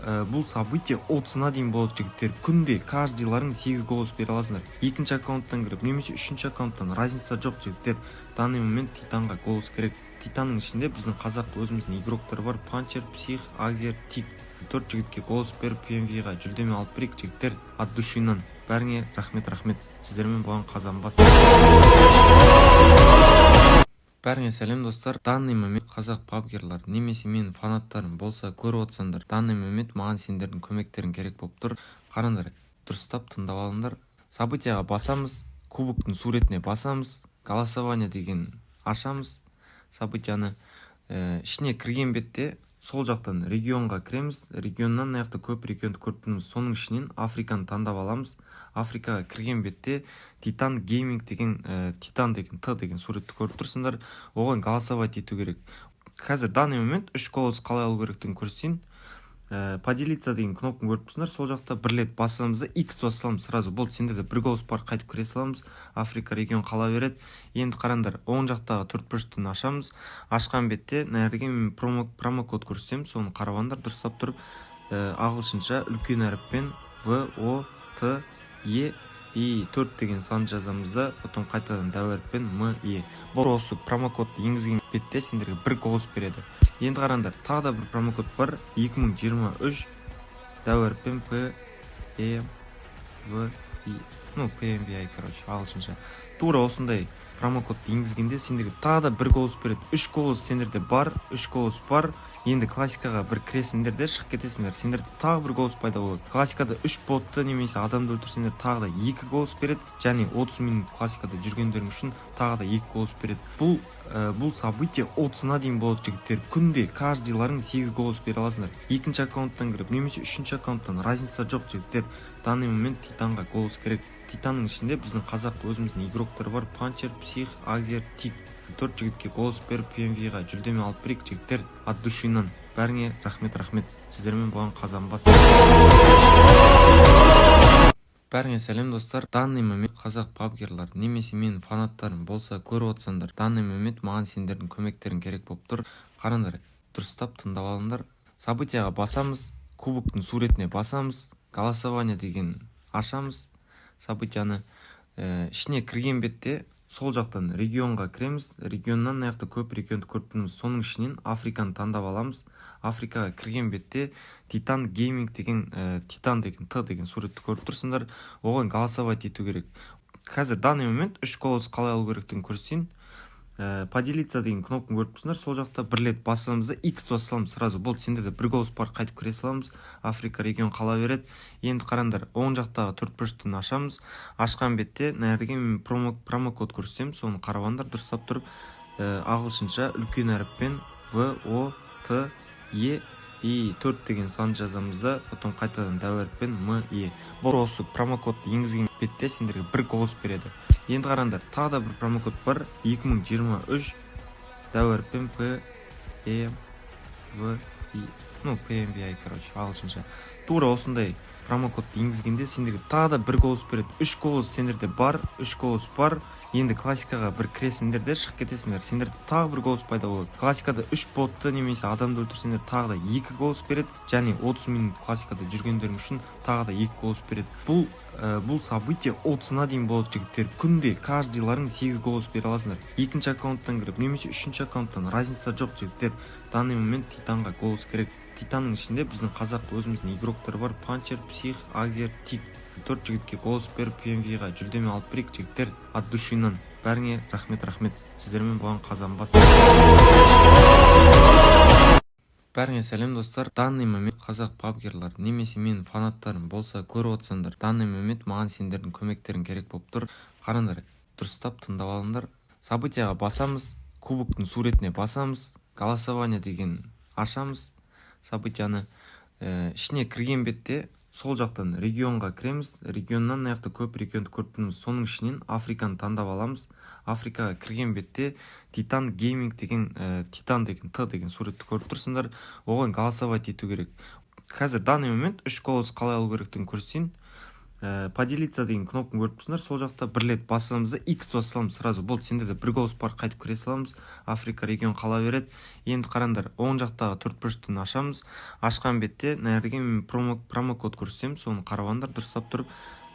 Бұл событие 30-на дейін болады, жігіттер. Күнде каждыйларың 8 голос бере аласыңдар. Екінші аккаунттан кіріп, немесе үшінші аккаунттан разница жоқ, жігіттер. Данный момент Титанға голос керек. Титанның ішінде біздің қазақ өзіміздің игроктар бар. Панчер, Псих, Агзер, Тик. 4 жігітке голос беріп PMV-ға жүлдеме алып берейік, жігіттер. От душинан. Бәріңе рахмет. Сіздермен болған Қазанбас. Бәріңе сәлем достар. Данный момент қазақ пабгерлар немесе менің фанаттарым болса көріп отырсаңдар, данный момент маған сендердің көмектерің керек болып тұр. Қараңдар, дұрыстап тыңдап алыңдар. Событияға басамыз, кубоктың суретіне басамыз, голосование деген ашамыз. Событияны ішіне кірген бетте сол жақтан регионға кіреміз, регионнан мына жақта көп регионды көріп тұрмыз, соның ішінен Африканы таңдап аламыз. Африкаға кірген бетте Титан Гейминг деген Титан деген Т деген суретті көріп тұрсыңдар, оған голосовать ету керек. Қазір данный момент 3 голос қалай алу керектігін көрсетейін. Поделиться деген кнопканы көріп тұрсыңдар, сол жақта бір рет басамыз да X басып саламыз, сразу болды, сендерде бір голос бар, қайтып кіре саламыз. Африка регион қала береді. Енді қараңдар, оң жақтағы төрт бұрыштыны ашамыз. Ашқан бетте мына жерге мен промокод көрсетемін, соны қарағандар дұрыстап тұрып, ағылшынша үлкен әріппен В О Т Е И 4 деген сан жазамыз да, потом қайтадан дәу әріппен М Е. Бұл осы промокодты енгізген бетте сендерге бір голос береді. Енді қараңдар, тағы да бір промокод бар, 2023 дәу әріппен П Е В И. Ну, PMVI, короче, ағылшынша. Тура осындай промокодты енгізгенде сендерге тағы да бір голос береді. 3 голос сендерде бар, 3 голос бар. Енді классикаға бір кіресіңдер де шығып кетесіңдер. Сендерде тағы бір голос пайда болады. Классикада 3 ботты немесе адамды өлтірсеңдер тағы да 2 голос береді. Және 30 минут классикада жүргендерің үшін тағы да 2 голос береді. Бұл событие 30-на дейін болады, жігіттер. Күнде каждыйларың 8 голос бере аласыңдар. Екінші аккаунттан кіріп, немесе үшінші аккаунттан разница жоқ, жігіттер. Данный момент Титанға голос керек. Титанның ішінде біздің қазақ өзіміздің игроктар бар. Панчер, Псих, Агзер, Тик. 4 жігітке голос беріп PMV-ға жүлдеме алып берейік, жігіттер. От душинан бәріңе рахмет. Сіздермен болған Қазанбас. Бәріңе сәлем достар. Данный момент қазақ пабгерлар немесе менің фанаттарым болса көріп отсаңдар, данный момент маған сендердің көмектерің керек болып тұр. Қараңдар, дұрыстап тыңдап алыңдар. Событияға басамыз, кубоктың суретіне басамыз, голосование деген ашамыз. Событияны ішіне кірген бетте сол жақтан регионға кіреміз, регионнан мына жақта көп регионды көріп тұрмыз, соның ішінен Африканы таңдап аламыз. Африкаға кірген бетте Титан Гейминг деген Титан деген Т деген суретті көріп тұрсыңдар, оған голосовать ету керек. Қазір данный момент 3 голос қалай алу керектігін көрсетейін. Поделиться деген кнопканы көріп тұрсыңдар, сол жақта бір рет басамыз да X басып саламыз, сразу болды, сендерде бір голос бар, қайтып кіре саламыз. Африка регион қала береді. Енді қараңдар, оң жақтағы төрт бұрыштыны ашамыз. Ашқан бетте мына жерге мен промокод көрсетемін, соны қарағандар дұрыстап тұрып, ағылшынша үлкен әріппен В О Т Е И 4 деген сан жазамыз да, потом қайтадан дәу әріппен М Е. Бұл осы промокодты енгізген бетте сендерге бір голос береді. Енді қараңдар, тағы да бір промокод бар, 2023 дәу әріппен П Е В И. Ну, PMVI, короче, ағылшынша. Тура осындай промокодты енгізгенде сендерге тағы да бір голос береді. 3 голос сендерде бар, 3 голос бар. Енді классикаға бір кіресіңдер де шығып кетесіңдер. Сендерде тағы бір голос пайда болады. Классикада 3 ботты немесе адамды өлтірсеңдер тағы да 2 голос береді. Және 30 минут классикада жүргендерің үшін тағы да 2 голос береді. Бұл событие 30-на дейін болады, жігіттер. Күнде каждыйларың 8 голос бере аласыңдар. Екінші аккаунттан кіріп, немесе үшінші аккаунттан разница жоқ, жігіттер. Данный момент Титанға голос керек. Титанның ішінде біздің қазақ өзіміздің игроктар бар. Панчер, Псих, Агзер, Тик. 4 жігітке голос беріп PMV-ға жүлдеме алып берейік, жігіттер. От душинан бәріңе рахмет. Сіздермен болған Қазанбас. Бәріңе сәлем достар. Данный момент қазақ пабгерлар немесе менің фанаттарым болса көріп отсаңдар, данный момент маған сендердің көмектерің керек болып тұр. Қараңдар, дұрыстап тыңдап алыңдар. Событияға басамыз, кубоктың суретіне басамыз, голосование деген ашамыз. Событияны ішіне кірген бетте сол жақтан регионға кіреміз, регионнан мына жақта көп регионды көріп тұрмыз, соның ішінен Африканы таңдап аламыз. Африкаға кірген бетте Титан Гейминг деген Титан деген Т деген суретті көріп тұрсыңдар, оған голосовать ету керек. Қазір данный момент 3 голос қалай алу керектігін көрсетейін. Поделиться деген кнопканы көріп тұрсыңдар, сол жақта бір рет басамыз да X басып саламыз, сразу болды, сендерде бір голос бар, қайтып кіре саламыз. Африка регион қала береді. Енді қараңдар, оң жақтағы төрт бұрыштыны ашамыз. Ашқан бетте мына жерге мен промокод көрсетемін, соны қарағандар дұрыстап тұрып,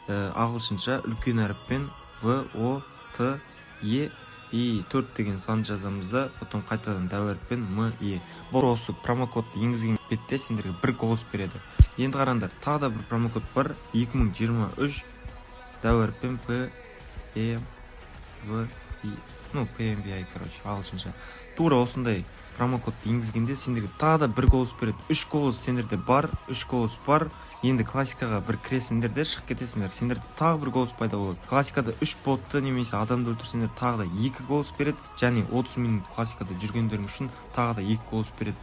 ағылшынша үлкен әріппен В О Т Е И 4 деген сан жазамыз да, потом қайтадан дәу әріппен М Е. Бұл осы промокодты енгізген бетте сендерге бір голос береді. Енді қараңдар, тағы да бір промокод бар, 2023 дәу әріппен П Е В И. Ну, PMVI, короче, ағылшынша. Тура осындай промокодты енгізгенде сендерге тағы да бір голос береді. 3 голос сендерде бар, 3 голос бар. Енді классикаға бір кіресіңдер де шығып кетесіңдер. Сендерде тағы бір голос пайда болады. Классикада 3 ботты немесе адамды өлтірсеңдер тағы да 2 голос береді. Және 30 минут классикада жүргендерің үшін тағы да 2 голос береді.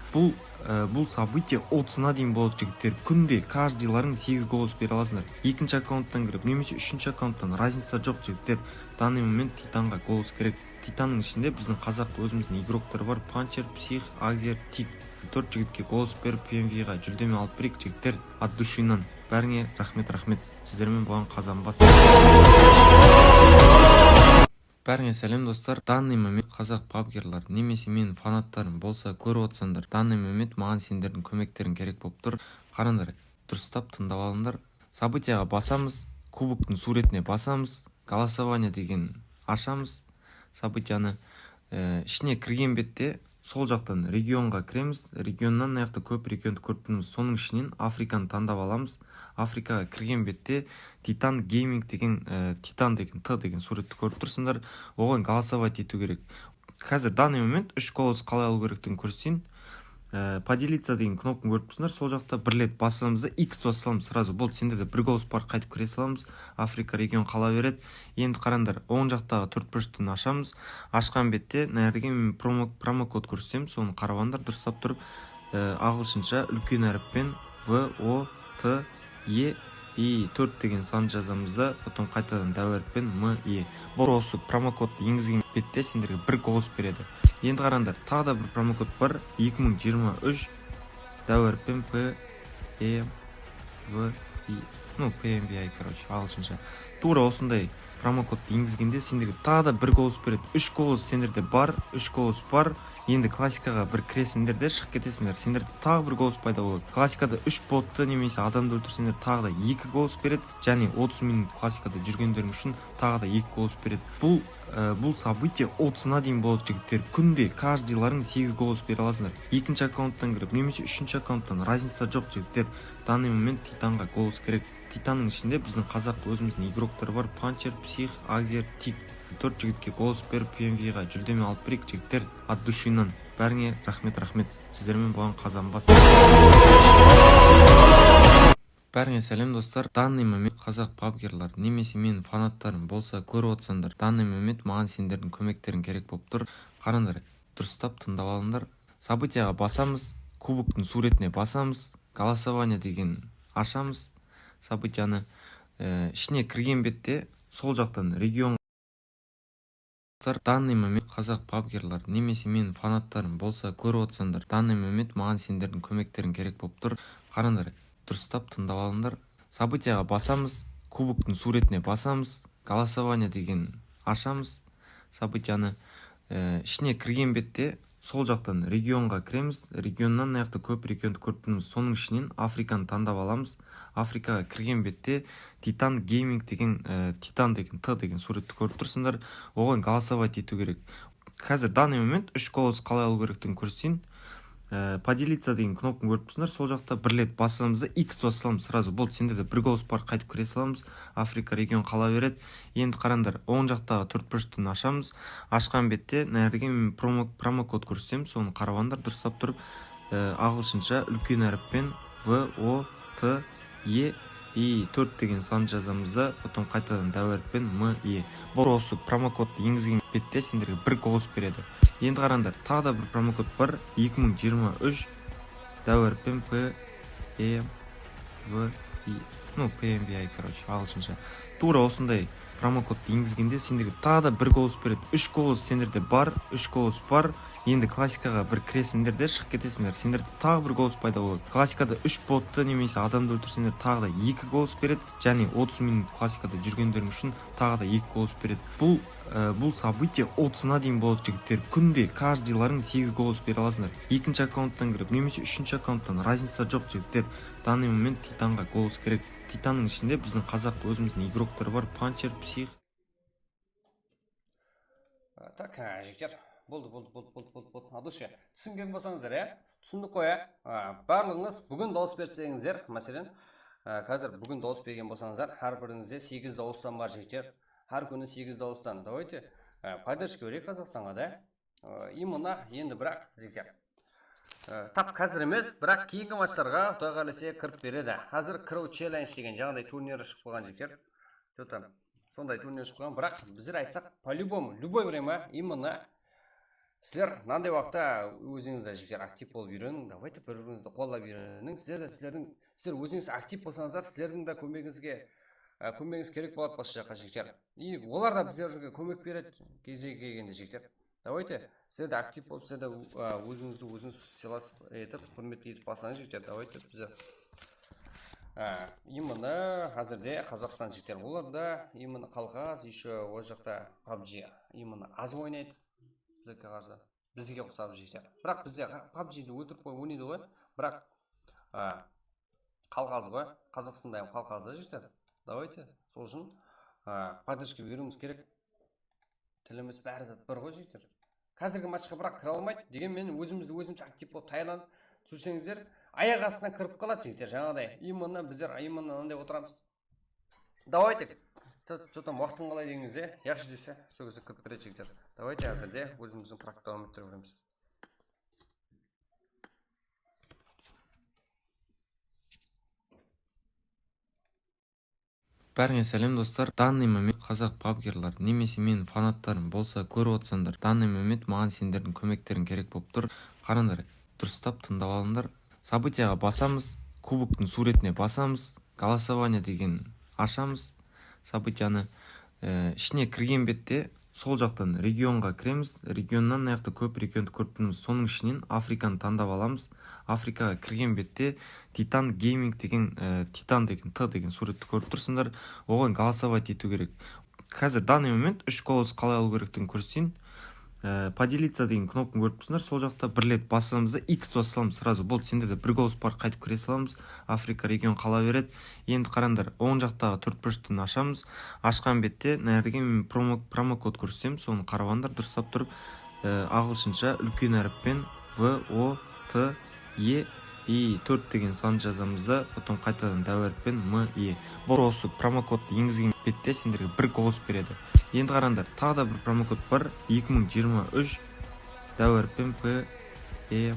бұл событие 30-на дейін болады жігіттер. Күнде каждыйларың 8 голос бере аласыңдар. Екінші аккаунттан кіріп, немесе үшінші аккаунттан разница жоқ жігіттер. Данный момент Титанға голос керек. Титанның ішінде біздің қазақ өзіміздің игроктар бар. Панчер, Псих, Агзер, Тик. 4 жігітке голос беріп PMV-ға жүлдеме алып берейік жігіттер. От душинан. Бәріңе рахмет. Сіздермен болған Қазанбас. Бәріңе сәлем достар. Данный момент қазақ пабгерлар немесе менің фанаттарым болса көріп отсаңдар, данный момент маған сендердің көмектерің керек болып тұр. Қараңдар, дұрыстап тыңдап алыңдар. Событияға басамыз, кубоктың суретіне басамыз, голосование деген ашамыз. Событияны ішіне кірген бетте сол жақтан регионға кіреміз. Регионнан аяқты көп регионды көріп тұрмыз. Соның ішінен Африканы таңдап аламыз. Африкаға кірген бетте Титан гейминг деген Титан деген Т деген суретті көріп тұрсыңдар. Оған голосовать ету керек. Қазір данный момент 3 голос қалай алу керектігін көрсетейін. Поделиться деген кнопканы көріп тұрсыңдар. Сол жақта бір рет басамыз да X басамыз сразу. Болды, сендерде бір голос бар, қайтып кіре саламыз. Африка регион қала береді. Енді қараңдар, оң жақтағы 4 бұрыштың ашамыз. Ашқан бетте нәрге мен промокод көрсетемін. Соны қаравандар дұрыстап тұрып, ағылшынша үлкен әріппен В О Т Е И 4 деген сан жазамыз да, потом қайтадан дәу әріппен М Е. Бұл осы промокодты енгізген бетте сендерге бір голос береді. Енді қараңдар, тағы да бір промокод бар. 2023 дәу әріппен П Е В И. Ну, PMVI, короче, ағылшынша. Тура осындай промокодты енгізгенде сендерге тағы да бір голос береді. 3 голос сендерде бар, 3 голос бар. Енді классикаға бір кіресіңдер де шығып кетесіңдер. Сендерде тағы бір голос пайда болады. Классикада 3 ботты немесе адамды өлтірсеңдер тағы да 2 голос береді. Және 30 минут классикада жүргендерің үшін тағы да 2 голос береді. Бұл событие 30-на дейін болады жігіттер. Күнде каждыйларың 8 голос бере аласыңдар. Екінші аккаунттан кіріп, немесе үшінші аккаунттан разница жоқ жігіттер. Данный момент Титанға голос керек. Титанның ішінде біздің қазақ өзіміздің игроктар бар. Панчер, Псих, Агзер, Тик. 4 жігітке голос беріп PMV-ға жүлдеме алып берейік жігіттер. От душинан. Бәріңе рахмет. Сіздермен болған Қазанбас. Бәріңе сәлем достар. Данный момент қазақ пабгерлар немесе менің фанаттарым болса көріп отсаңдар, данный момент маған сендердің көмектерің керек болып тұр. Қараңдар, дұрыстап тыңдап алыңдар. Событияға басамыз, кубоктың суретіне басамыз, голосование деген ашамыз. Событияны ішіне кірген бетте сол жақтан регион. Данный момент қазақ пабгерлар немесе менің фанаттарым болса көріп отсаңдар, данный момент маған сендердің көмектерің керек болып тұр. Қараңдар, дұрыстап тыңдап алыңдар. Событияға басамыз, кубоктың суретіне басамыз, голосование деген ашамыз. Событияны ішіне кірген бетте сол жақтан регионға кіреміз. Регионнан аяқты көп регионды көріп тұрмыз. Соның ішінен Африканы таңдап аламыз. Африкаға кірген бетте Титан гейминг деген Титан деген Т деген суретті көріп тұрсыңдар. Оған голосовать ету керек. Қазір данный момент 3 голос қалай алу керектігін көрсетейін. Поделиться деген кнопканы көріп тұрсыңдар. Сол жақта бір рет басамыз да X басамыз сразу. Болды, сендерде бір голос бар, қайтып кіре саламыз. Африка регион қала береді. Енді қараңдар, оң жақтағы 4 бұрыштың ашамыз. Ашқан бетте нәрге мен промокод көрсетемін. Соны қаравандар дұрыстап тұрып, ағылшынша үлкен әріппен В О Т Е И 4 деген сан жазамыз да, потом қайтадан дәу әріппен М Е. Бұл осы промокодты енгізген бетте сендерге бір голос береді. Енді қараңдар, тағы да бір промокод бар. 2023 дәу әріппен П Е В И. Ну, PMVI, короче, ағылшынша. Тура осындай промокодты енгізгенде сендерге тағы да бір голос береді. 3 голос сендерде бар, 3 голос бар. Енді классикаға бір кіресіңдер де шығып кетесіңдер. Сендерде тағы бір голос пайда болады. Классикада 3 ботты немесе адамды өлтірсеңдер тағы да 2 голос береді. Және 30 минут классикада жүргендерің үшін тағы да 2 голос береді. Бұл событие 30-на дейін болады жігіттер. Күнде каждыйларың 8 голос бере аласыңдар. Екінші аккаунттан кіріп, немесе үшінші аккаунттан разница жоқ жігіттер. Данный момент Титанға голос керек. Титанның ішінде біздің қазақ өзіміздің игроктар бар. Панчер, Псих. Так, жігіттер. Болды. Адуше, түсінген болсаңыздар, түсіндік қой, барлығыңыз бүгін дауыс берсеңіздер, мәселен, қазір бүгін дауыс берген болсаңыздар, әр біріңізде 8 дауыстан бар жігіттер, әр күні 8 дауыстан. Давайте поддержка берейік Қазақстанға, да? Именно енді бірақ жігіттер. Тап қазір емес, бірақ кейінгі матчтарға Құдай қаласа кіріп береді. Қазір кіру челлендж деген жаңағыдай турнир шығып қалған жігіттер. Сондай турнир шығып қалған, бірақ біздер айтсақ, по-любому, любой время именно сіздер мынандай уақытта өзіңізді жігіттер актив болып үйренің, давайте бір біріңізді қолдап үйренің. Сіздер өзіңіз актив болсаңыздар, сіздердің де көмегіңіз керек болады осы жаққа жігіттер. И олар да біздерге көмек береді кезегі келгенде жігіттер. Давайте сіздер де актив болып, сіздер де өзіңізді өзіңіз сыйласып етіп, құрмет етіп бассаңыз жігіттер. Давайте біздер именно қазірде Қазақстан жігіттер, олар да именно қалқаз, еще ол жақта PUBG именно аз ойнайды бізге қарсы, бізге ұқсап жігіттер. Бірақ бізде PUBG-ді өтіріп қойып ойнайды ғой, бірақ қалқаз ғой, Қазақстанда қалқазы жігіттер. Давайте сол үшін поддержка беруіміз керек. Тіліміз бәрі зат бір ғой жігіттер. Қазіргі матчқа бірақ кіре алмайды дегенмен өзіміз актив болып тайланып жүрсеңіздер, аяқ астынан кіріп қалады жігіттер. Жаңағыдай именно біздер андай отырамыз. Давайте что-то уақытың қалай деңізде, яқшы десе, сол кезде кіріп береді жігіттер. Давайте әзірде өзіміздің практика дамып көреміз. Бәріңе сәлем достар. Данный момент қазақ пабгерлар немесе менің фанаттарым болса көріп отырсаңдар, данный момент маған сендердің көмектерің керек болып тұр. Қараңдар, дұрыстап тыңдап алыңдар. Событияға басамыз, кубоктың суретіне басамыз, голосование деген ашамыз. Событияны ішіне кірген бетте сол жақтан регионға кіреміз. Регионнан аяқты көп регионды көріп тұрмыз. Соның ішінен Африканы таңдап аламыз. Африкаға кірген бетте Титан гейминг деген Титан деген Т деген суретті көріп тұрсыңдар. Оған голосовать ету керек. Қазір данный момент 3 голос қалай алу керектігін көрсетейін. Поделиться деген кнопканы көріп тұрсыңдар. Сол жақта бір рет басамыз да X басамыз сразу. Болды, сендерде бір голос бар, қайтып кіре саламыз. Африка регион қала береді. Енді қараңдар, оң жақтағы төрт бұрыштан ашамыз. Ашқан бетте нәрге мен промокод көрсетемін. Соны қарағандар дұрыстап тұрып, ағылшынша үлкен әріппен VOTE и 4 деген сан жазамыз да, потом қайтадан дәу әріппен ME. Бұл осы промокодты енгізген бетте сендерге бір голос береді. Енді қараңдар, тағы да бір промокод бар, 2023 дәу әріппен PMVI,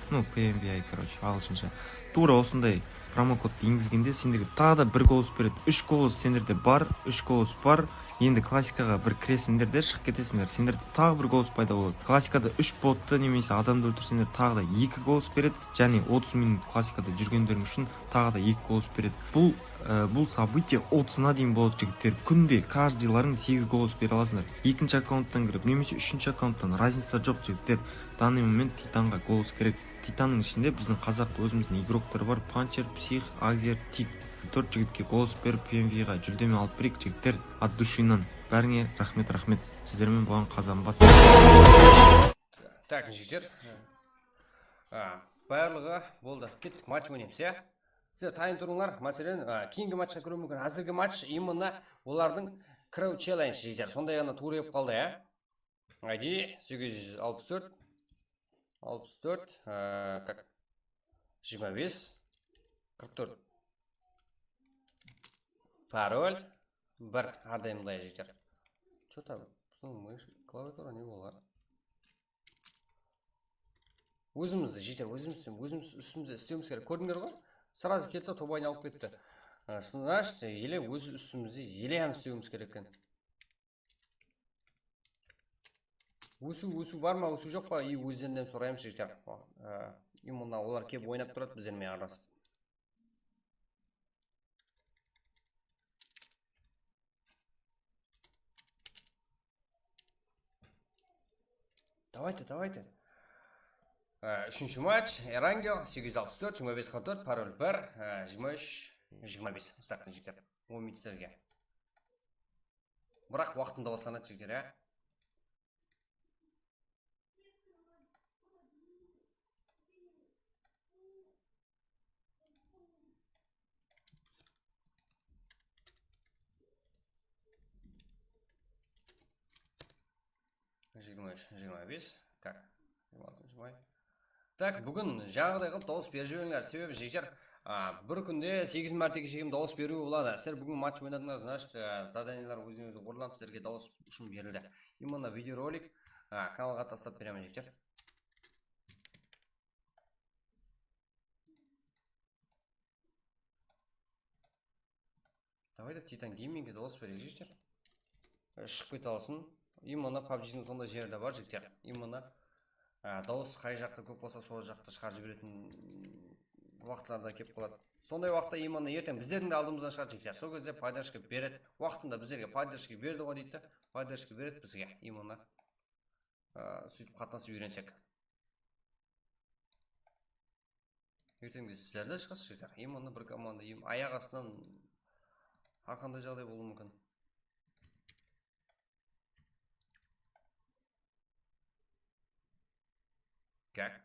PMVI, ағылшынша. Тура осындай промокодты енгізгенде сендерге тағы да бір голос береді. 3 голос сендерде бар, 3 голос бар. Енді классикаға бір кіресіңдер де шығып кетесіңдер. Сендерде тағы бір голос пайда болады. Классикада 3 ботты немесе адамды өлтірсеңдер тағы да 2 голос береді. Және 30 минут классикада жүргендерің үшін тағы да 2 голос береді. Бұл событие 30-на дейін болады жігіттер. Күнде каждыйларың 8 голос бере аласыңдар. Екінші аккаунттан кіріп немесе үшінші аккаунттан разница жоқ жігіттер. Данный момент Титанға голос керек. Титанның ішінде біздің қазақ өзіміздің игроктар бар. Панчер, Псих, Агзер, Тик. 4 жігітке голос беріп PMV-ға жүлдеме алып берейік жігіттер. От душинан. Бәріңе рахмет. Сіздермен болған Қазанбас. Так, жігіттер. Барлығы болды. Кеттік, матч ойнаймыз, иә? Сіздер тайын тұрыңдар. Мәселен, кейінгі матчқа кіру мүмкін. Әзіргі матч именно олардың кіру челлендж жігіттер. Сондай ғана тур еп қалды, иә? ID 864 25 44. Пароль 1 әрдайымдай жігіттер. Что-то клавиатура не болар. Өзімізді жігіттер, өзіміз үстімізде істеуіміз керек. Көрдіңдер ғой? Сразу кетті, тобайын алып кетті. Значит, еле өз үстімізде еле істеуіміз керек екен. Өсу бар ма, өсу жоқ па? И өздерінен сұраймыз жігіттер. Именно олар кеп ойнап тұрады біздермен араласып. Давайте. Үшінші матч. Эрангел 864 2544, пароль 1 23 25. Ұстақтың жігіттер. Оймейдістерге. Бірақ уақытында болсанат жігіттер, ә? Так, бүгін жаңағыдай қылып дауыс беріп жіберіңдер. Себебі жігіттер, бір күнде 8 мәртеге шейін дауыс беруге болады. Сіздер бүгін матч ойнадыңдар, значит, заданиялар өзіңізді орындап сіздерге дауыс үшін берілді. Именно видеоролик каналға тастап беремін жігіттер. Давайте Титан геймингге дауыс берейік жігіттер. Шығып кете алсын. именно PUBG-ның сондай жері де бар жігіттер. Именно дауыс қай жақта көп болса сол жақта шығарып жіберетін уақытларда келіп қалады. Сондай уақытта именно ертең біздердің де алдымыздан шығады жігіттер. Сол кезде поддержка береді. Уақытында біздерге поддержка берді ғой дейді. Поддержка береді бізге именно сөйтіп қатынасып үйренсек. Ертеңде сіздер де шығасыз жігіттер. Именно бір команда аяқ астынан қандай жағдай болуы мүмкін. Как?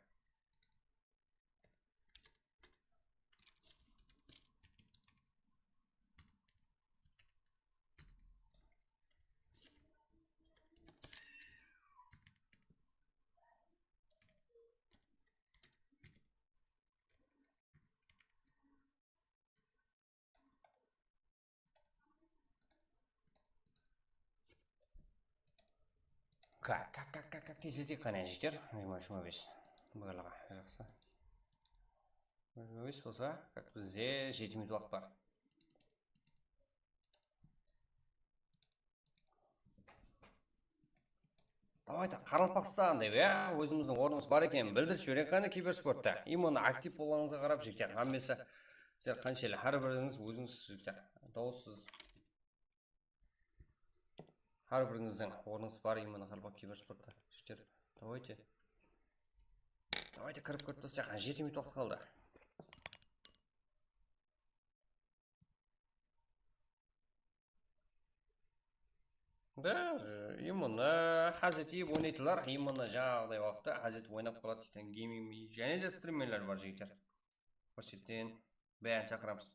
Как тездетек қана жігіттер. 25 барлығы жақсы. 25 болса, как бізде 7 минут уақыт бар. Давайте Қаралпақстан деп, өзіміздің орнымыз бар екен, білдіріп жіберейік қане киберспортта. Именно актив болғаныңызға қарап жігіттер. Хаммесі сіздер қаншелі әрбіріңіз өзіңіз жігіттер. Дауыссыз. Әрбіріңіздің орныңыз бар именно Қаралпақ киберспортта жігіттер. Давайте кіріп көріп 7 минут уақыт қалды. Да, именно Hazret ойнайтындар, именно жаңағыдай уақытта Hazret ойнап қалады дейтін гейминг және де стримерлер бар жігіттер. Көрсеттен бәрін шақырамыз.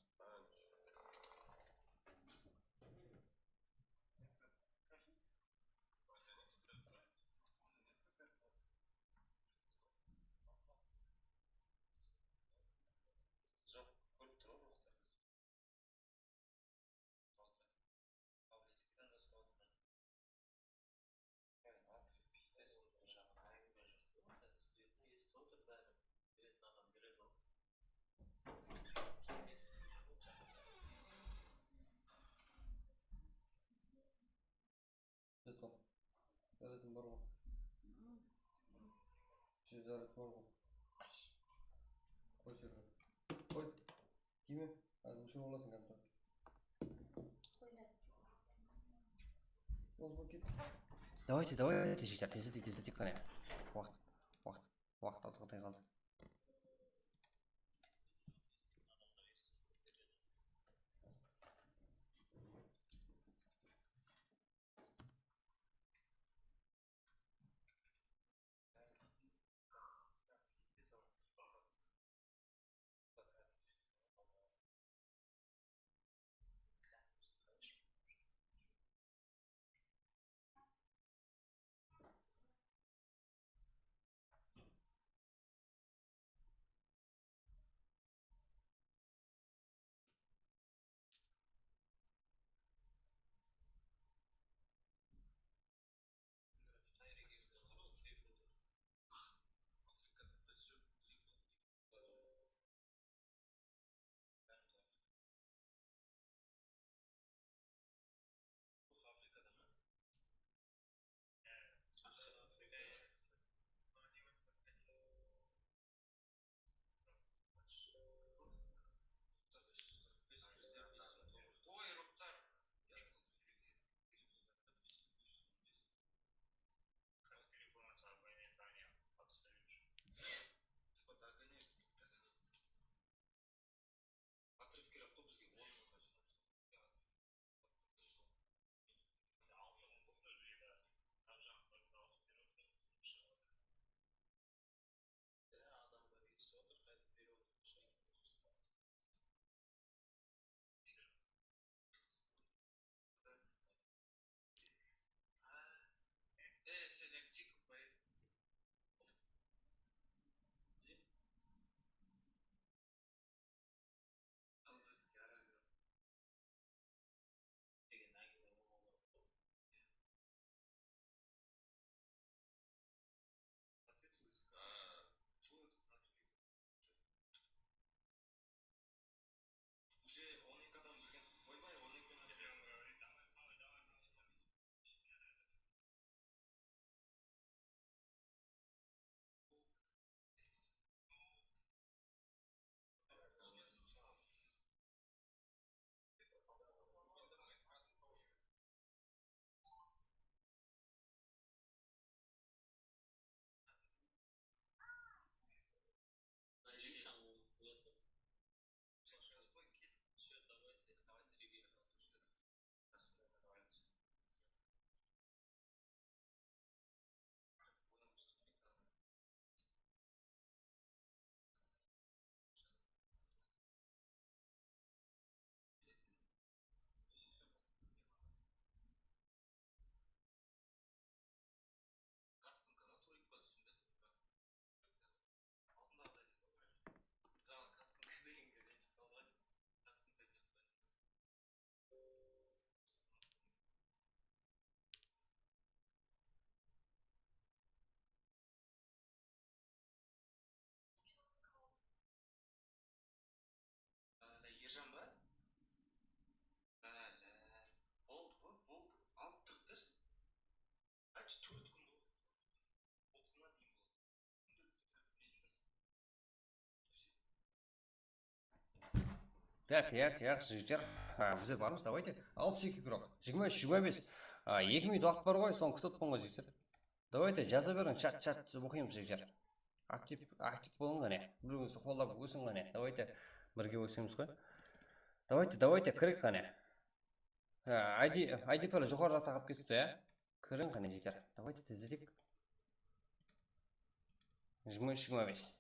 Зарядым бар ғой. Заряд бар ғой. Қой жерге. Қой. Киме? Өшір боласың кәмді. Давайте, жігіттер, тездетек қане. Уақыт азғыртай қалды. Так, жігіттер, біздер бармыз, давайте. 62 күрок. 23-25. 2 минут уақыт бар ғой, соны күтіп тұрмын ғой жігіттер. Давайте жаза берің, чат оқимыз жігіттер. Актив болың ғане. Біреуіңізді қолдап өсін ғане. Давайте бірге өсеміз ғой. Давайте кірік ғане. ID пәлі жоғарыда тағып кетіпті, ә? Кірін ғане жігіттер. Давайте тізілік. 23-25.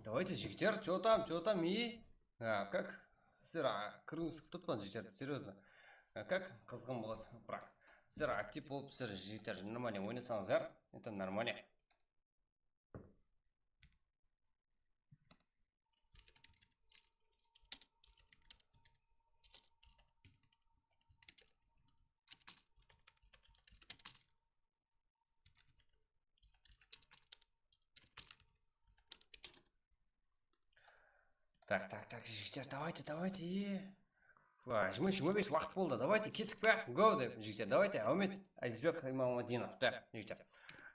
Давайте, жігіттер, чё там, и? Как? Сіздер кіріңіз күтіп тұрмын, жігіттер, серьезно. Как? Қызғын болады, бірақ. Сіздер актив болып, сіздер жігіттер нормально ойнасаңыздар, это нормально. Так, жігіттер, давайте. 23-25 уақыт болды, давайте кеттік пе? Go деп, жігіттер, давайте. Аумет Айзбек Имамадинов. Так, жігіттер.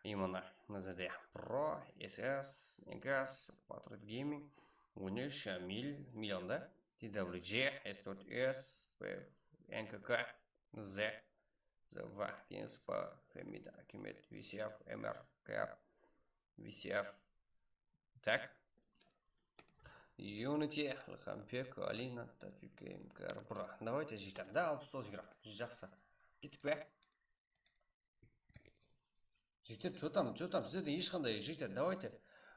Именно НЗД Pro, SS, Negas, Patriot Gaming, 13 миллион, да? TWG, S4S, PF, NKK, Z, ZV, Пинспа, Хамида, Акимет, VCF, MRKR, VCF. Так. Unity, Лахампек, Алина, Тафик, МКР, Бра. Давайте жігіттер. Да, 60 граф. Жақсы. Кеттік пе? Жігіттер, чё там? Сіздерден ешқандай жігіттер, давайте.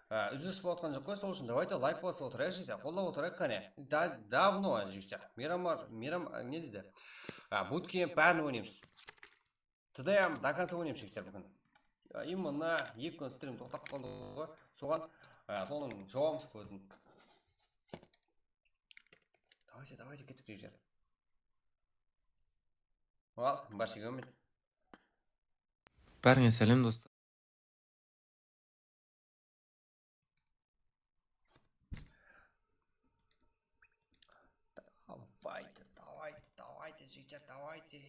Үзіліс болып жатқан жоқ қой, сол үшін давайте лайк басып отырайық жігіттер. Қолдап отырайық қане. Давно жігіттер. Не дейді? Буткемп бәрін ойнаймыз. ТДМ до конца ойнаймыз жігіттер бүгін. Именно 2 күн стрим тоқтап қалды ғой. Соның жауабымыз қойдым. Давайте кеттік жігіттер. Баршыға үміт. Бәріңе сәлем достар. Давайте, жігіттер, давайте.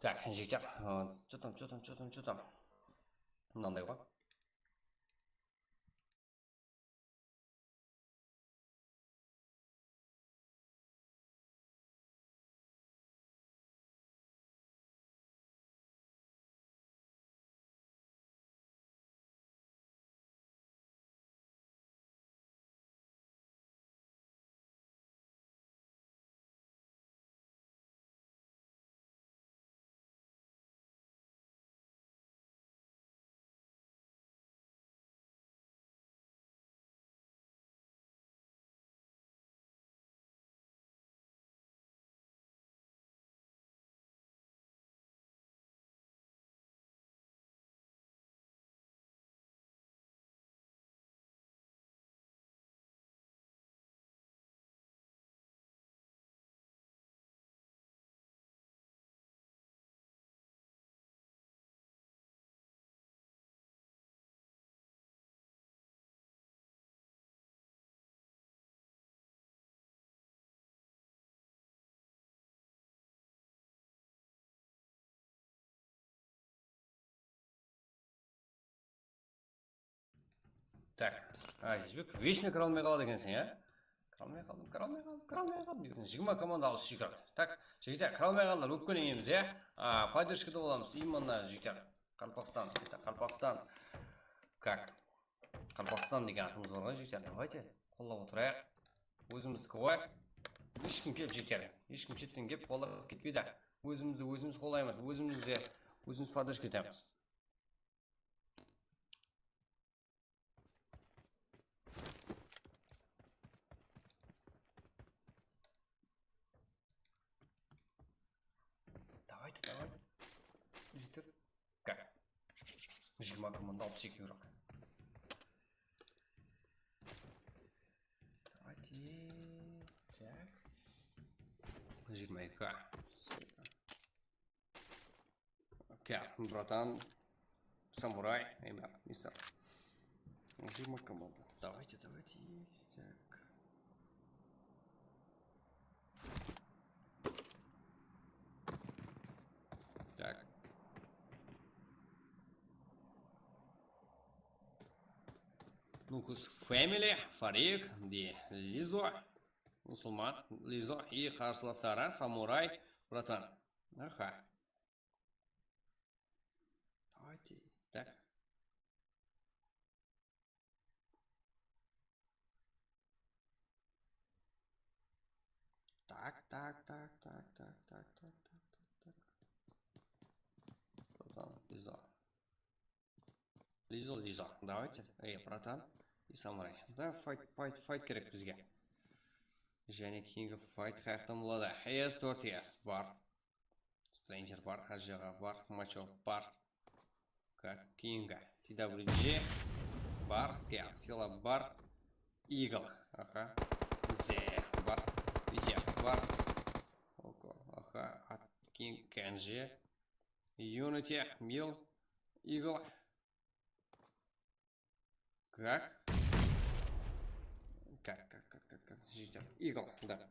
Так, жігіттер, что там? Мынандай ғой. Так, Азизбек, вечно кіре алмай қалады екенсің, иә? Кіре алмай қалдым деген 20 команда алып шекер. Так, жігіттер, кіре алмай қалдылар, өпкен еміз, иә? Поддержкада боламыз, именно жігіттер. Қалпақстан, Қалпақстан. Как? Қалпақстан деген атымыз бар ғой, жігіттер. Давайте, қолдап отырайық. Өзіміздікі ғой. Ешкім келіп жігіттер. Ешкім шеттен келіп қолдап кетпейді. Өзіміз қолдаймыз, өзіміз поддержка етеміз. Давайте. Жігіттер. Как? 20 команда 62 еуро. Давайте. Так. 22. Как, братан. Самурай. Мистер. 20 команда. Давайте. Так. Так. Нукус Family, Фарик, Лизо, Мусульман, Лизо и қарсыластары Самурай, братан. Аха. Давайте. Так. Братан, Лизо. Давайте. Братан. И Самурай. Да, файт керек бізге. Және кейінгі файт қаяқтан болады. ES4 бар. Стрэнджер бар, Ажаға бар, Мачо бар. Кейінгі TWG бар, Сила бар, Игл. Аха. Зе бар, Витев бар. Аха. Кейінгі Кенжи. Unity, Мил, Игл. Как? Житер. Игл, да.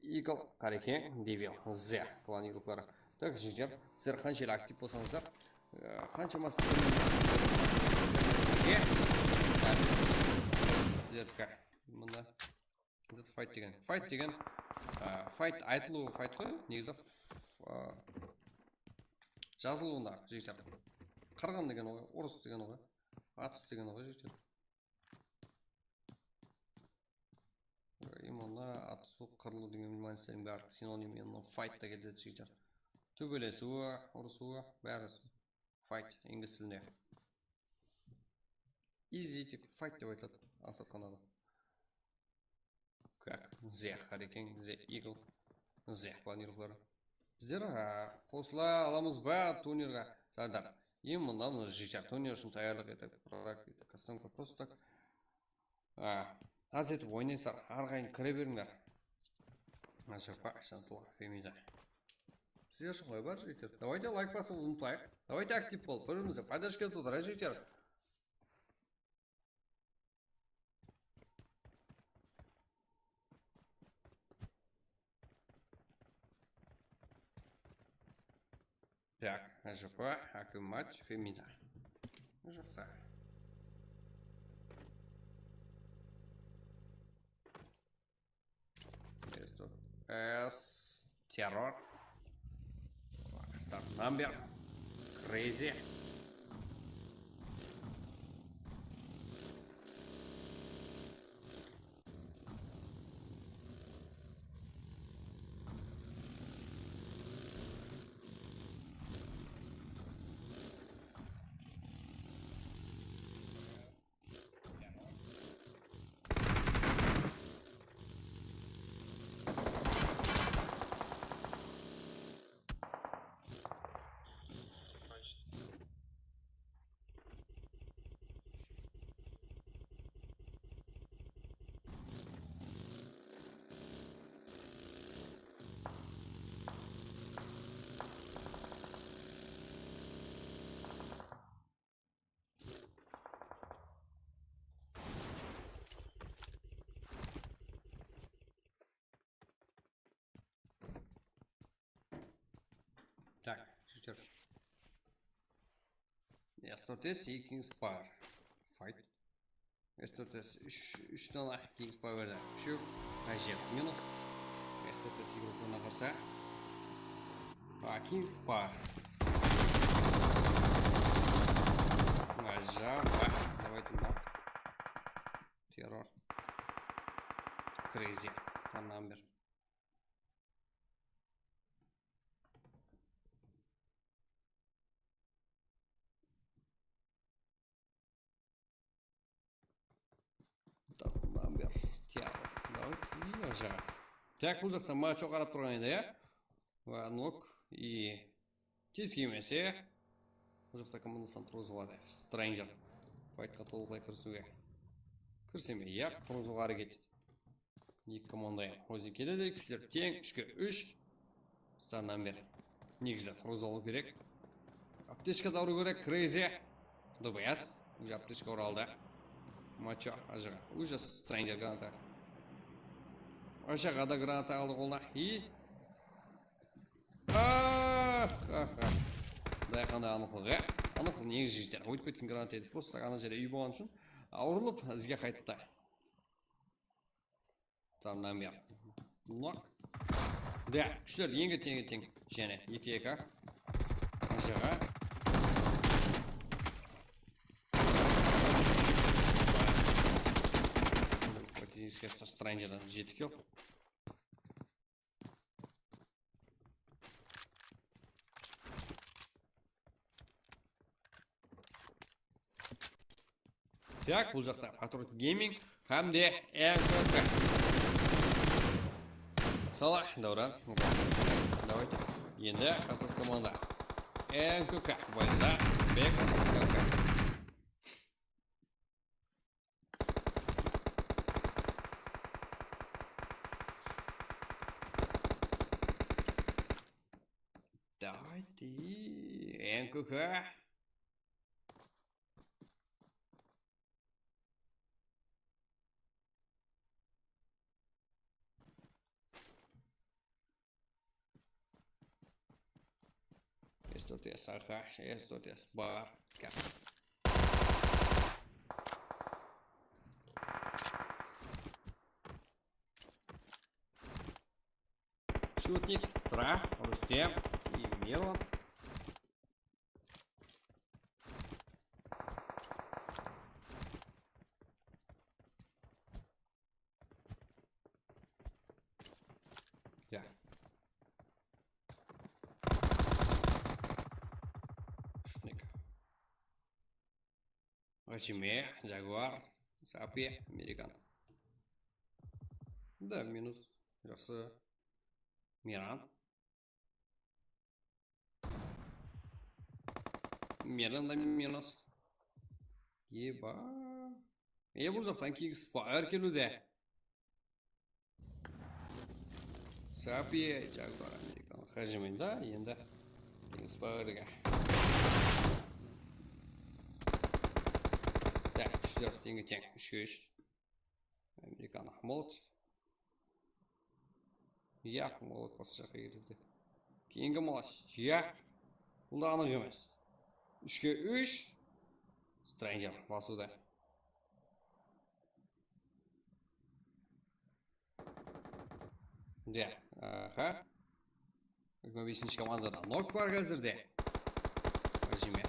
Игл, Кареке, Девил, Зе. Планируклары. Так, житер. Сіздер қанша актив болсаңыздар, қаншама сіздердікі. Мұнда файт деген. Файт айтылуы файт қой. Негізі жазылуында житер. Қырғын деген ғой, ұрыс деген ғой. Атыс деген ғой житер. Именно атысу, қырылу деген мәністердің бәрі синоним файт та келеді жігіттер. Төбелесуі, ұрысуы, бәрі файт инглиз тілінде. Easy тек файт деп айтылады ансатқанада. Как? Зе Харикен, Зе Игл, Зе планируклары. Біздер қосыла аламыз ба турнирға сардар. Ең мұнда жігіттер турнир үшін таярлық етіп, кастомка просто так. Аз етіп ойнайсар, арғайын кіре беріңдер. Ажырпа, шансыла, фемида. Сізге үшін қой бар, жігіттер. Давайте лайк басып ұмытпайық. Давайте актив бол, бірімізді поддержка етіп отыр, жігіттер. Так, АЖП, Акимат, Фемида. Жақсы. С. Террор. Start number. Crazy. Так, шутер. S4S и King's Power. Fight. S4S 3 tane King's Power'da. Şu Ajep minus. S4S gruplarına karşı. King's Power. Ajep. Давайте нок. Террор. Crazy. Сан номер. Номер. Террор. Давай. И Ажеп. Так, бұл жақта матч қарап тұрған еді, иә? Нок и тез келмесе, бұл жақта командасынан тұрғызуға Stranger. Файтқа толықтай кірісуге. Кірсеме, иә, тұрғызуға әрекет. Екі команда өзі келеді, күштер тең, 3-3. Старнан бер. Негізі тұрғыз алу керек. Аптешка дауру керек, Crazy. ДБС. Уже аптешка оралды. Матча, ажыға. Уже Stranger граната. Aşağıda granata aldı қолына. И... Дайқандай анықлығы. Анықлығы негіз жігіттер. Өйтіп кеткен граната еді. Просто ана жерде үй болған үшін. Ауырылып, ізге қайтты. Там намер. Нок. Да, күштер енге тең. Және, 2-2. Аşağı. Со Страйнджердан 7 килл. Так, бұл жақта Патруль Гейминг һәм де НКК. Сала, Дауран. Давайте. Енді қарсылас команда. НКК бойында Бек НКК. Давайте. НКК. S4S ага, S4S бар. Шутник, Страх, Рустем и Мирон. Так. Шутник. Ачиме, Джагуар, Сапи, Американ. Да, минус. Жақсы. Миран. Миран да минус. Еба. Бұл жақтан кейін спайр келуде. Сапи, Джагуар, Американ. Хажымен да, енді кейін спайрға. Так, 4 теңге тең. 3-3. Американ Ахмолот. Яқ, молот басы жаққа келеді. Кейінгі молас. Яқ. Bunda anıq емес. 3-ке 3. Stranger басуда. Де, аха. 25-ші командада нок бар қазірде. Режиме.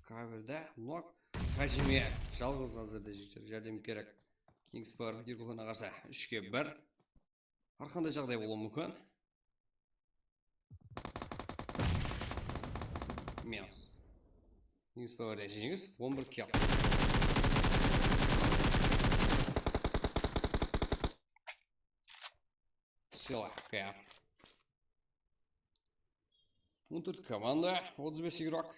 Кабелде нок Хажиме жалғыз әзірде жігіттер жәрдем керек. Кингспар Еркулханға қарсы 3-ке 1. Арқандай жағдай болуы мүмкін. Минус. Кингспарда жеңіс 11 килл. Сила кәр. 14 команда, 35 игрок.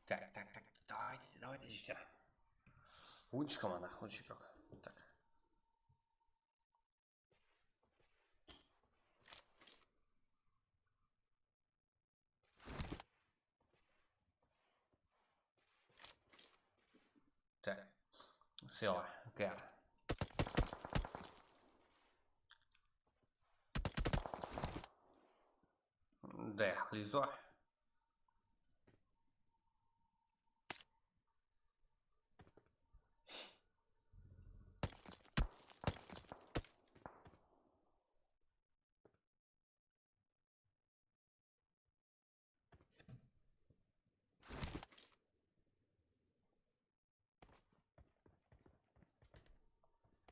Так. Давайте, ждите. Лучше команда, лучше игрок. Так. Так. Сила, кэр. Да, Лизо.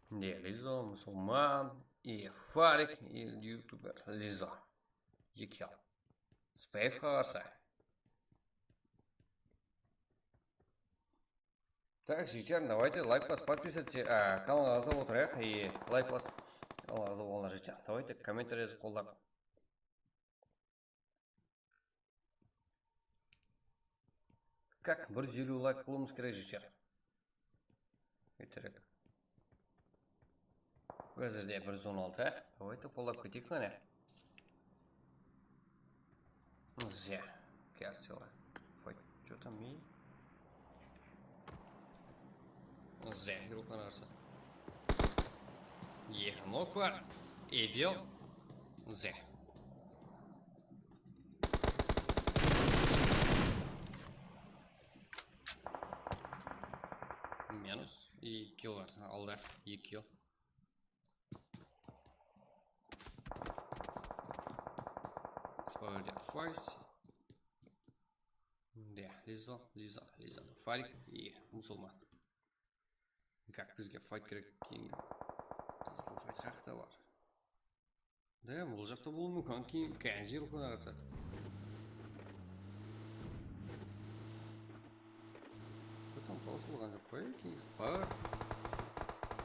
Не, Лизо, мусульман, и Фарик, и ютубер Лизо. Екел. Спейф қарсы. Так, жігіттер, давайте лайк бас, подписывайтесь, каналға отырайық, и лайк бас, каналға болғандар жігіттер. Давайте комментарий қолдап. Как 150 лайк қылымыз керек жігіттер. Өтерек. Қазірде 116. Давайте қолдап кетейік қане. Зе. Кәрсела. Файт. Что там есть? Зе. Группа нарса. Нок бар. Эвил. Зе. Минус. И килл алды. 2 килл. Спойлер файт. Да, Лизо. Фарик и мусульман. Как бізге файт керек кейін. Қызыл файт қақта бар. Да, бұл жақта болуы мүмкін кейін кәнжер оқына қатса. Потом таусылған жоқ қой, Кингспар.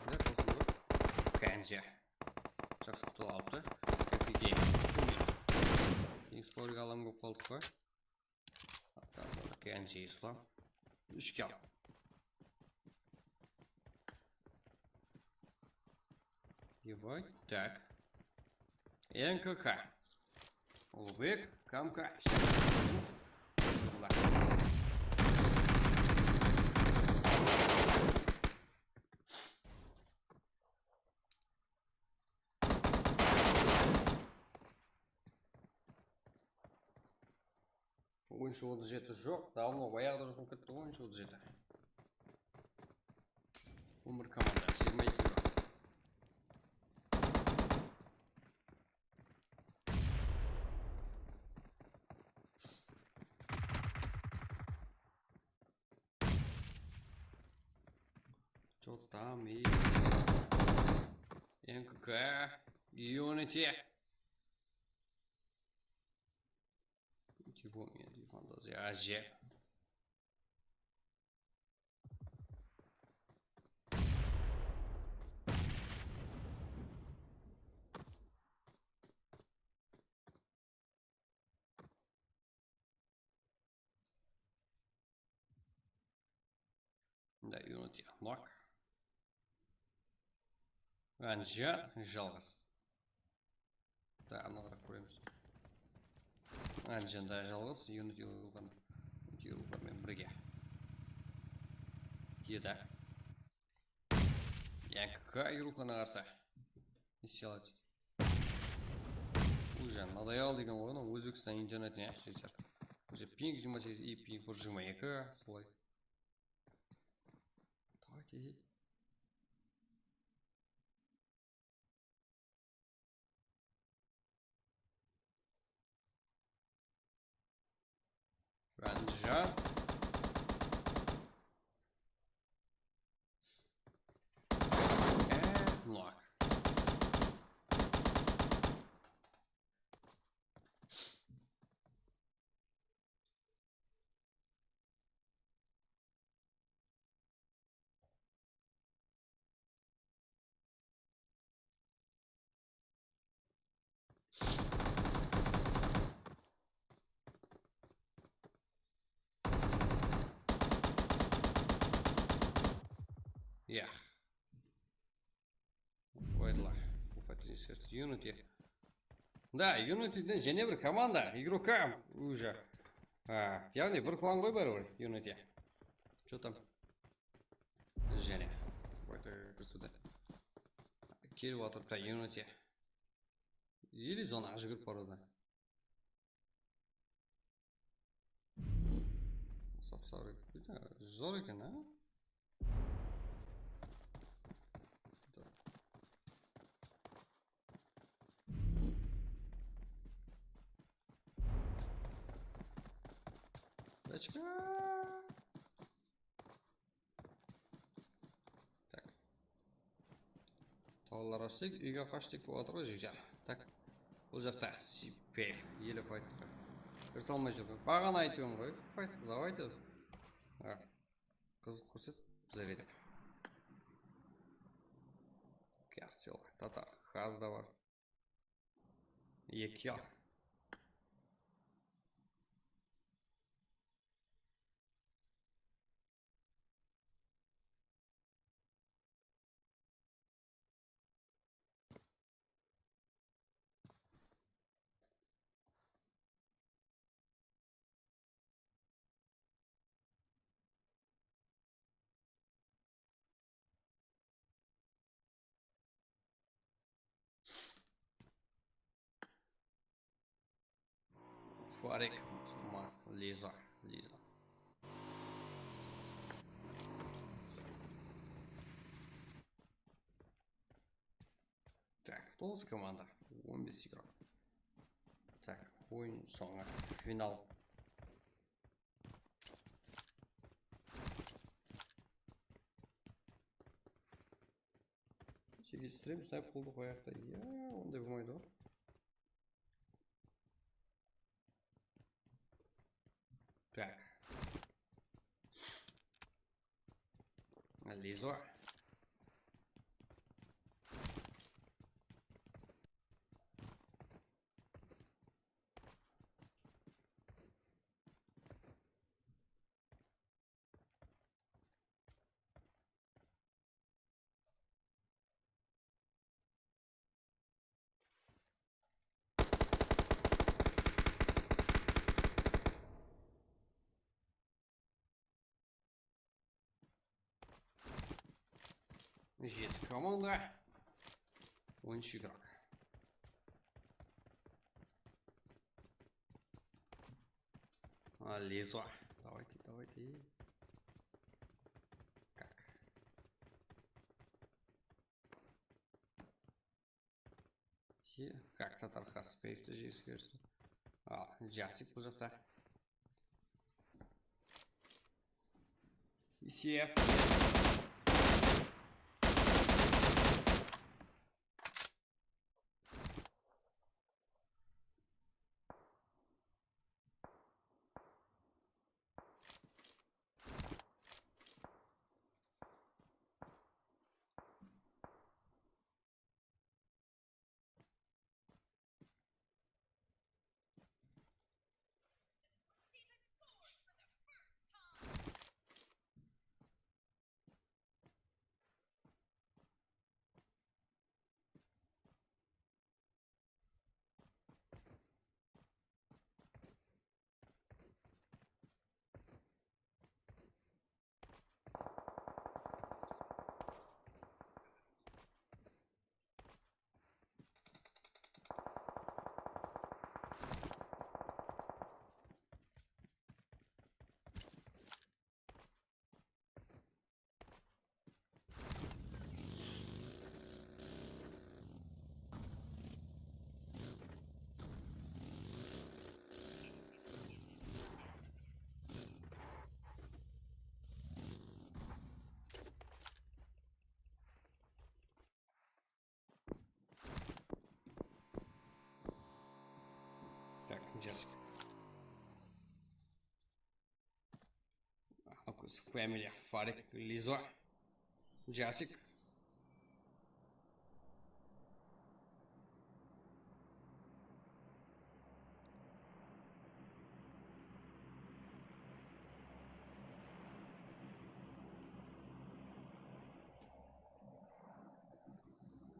Да, таусылған. Кәнжер. Жақсы құтыл алыпты. Кәпеге. Кингспарға алам көп қалдық қой. Кәнжер ислам. 3 килл. Ебать. Так. НКК. Улыбек. Камка. Ойыншы 37 жоқ. Давно баяғыда жоқ кетті ойыншы 37. Өмір команда. 22 кило. Что там и... МК, Unity. Типа у меня фантазия. Аже. Да, Unity. Лак. Анжа, жалғыз. Да, аналар көреміз. Анжанда жалғыз, Unity ұлғанмен бірге. Еді. МК ұлғана қарса. Не сделать? Уже надоел деген ғой, но Өзбекстан интернетіне жетер. Уже пинг 28 и пинг 22 солай. Давайте. Ранжа. Лак. Я. Ойдла. Unity. Да, Unity'den және бір команда, игрока уже. Яғни бір клан ғой бәрі Unity. Что там? Және. Қойды көрсетті. Келіп отыр да Unity. Или зонаға жүгіріп барады. Сапсары. Зор екен, а? Так. Таулар аштық, үйге қаштық болып отыр ғой жекжар. Так. Бұл жақта сипев, елі файт. Бір салмай жүрді. Бағана айтуым ғой. Файт, давайте. Қызық көрсет, біздер едік. Керсел, татар, хаз да бар. Екі яқ. Фарик, Лиза. Так, кто с команда? 15 игрок. Так, ойын соңы. Финал. Стрим снайп қолды қояқта. Ондай болмайды ғой. Так. Лизо. Жеті команда. 13 игрок. Лизо. Давайте. Как? Как татар хаспейфті жейсі көрсін. Жасик бұл жақта. CF. Just Focus Family Farik Liza Jessic.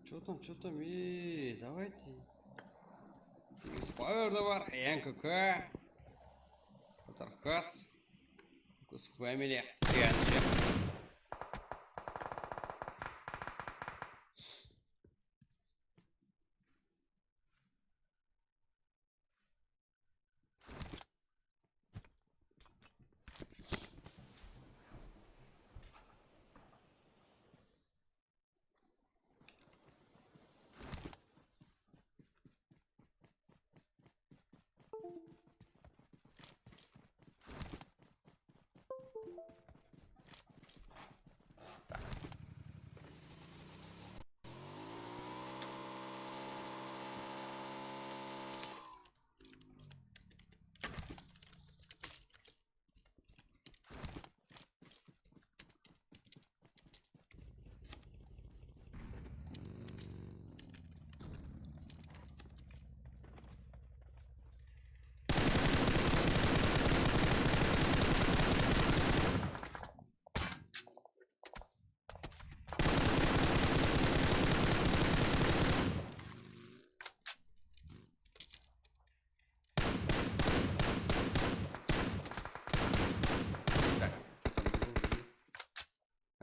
Что там, давайте. Inspire давай, НКК. Тархас. Focus Family. Кенши.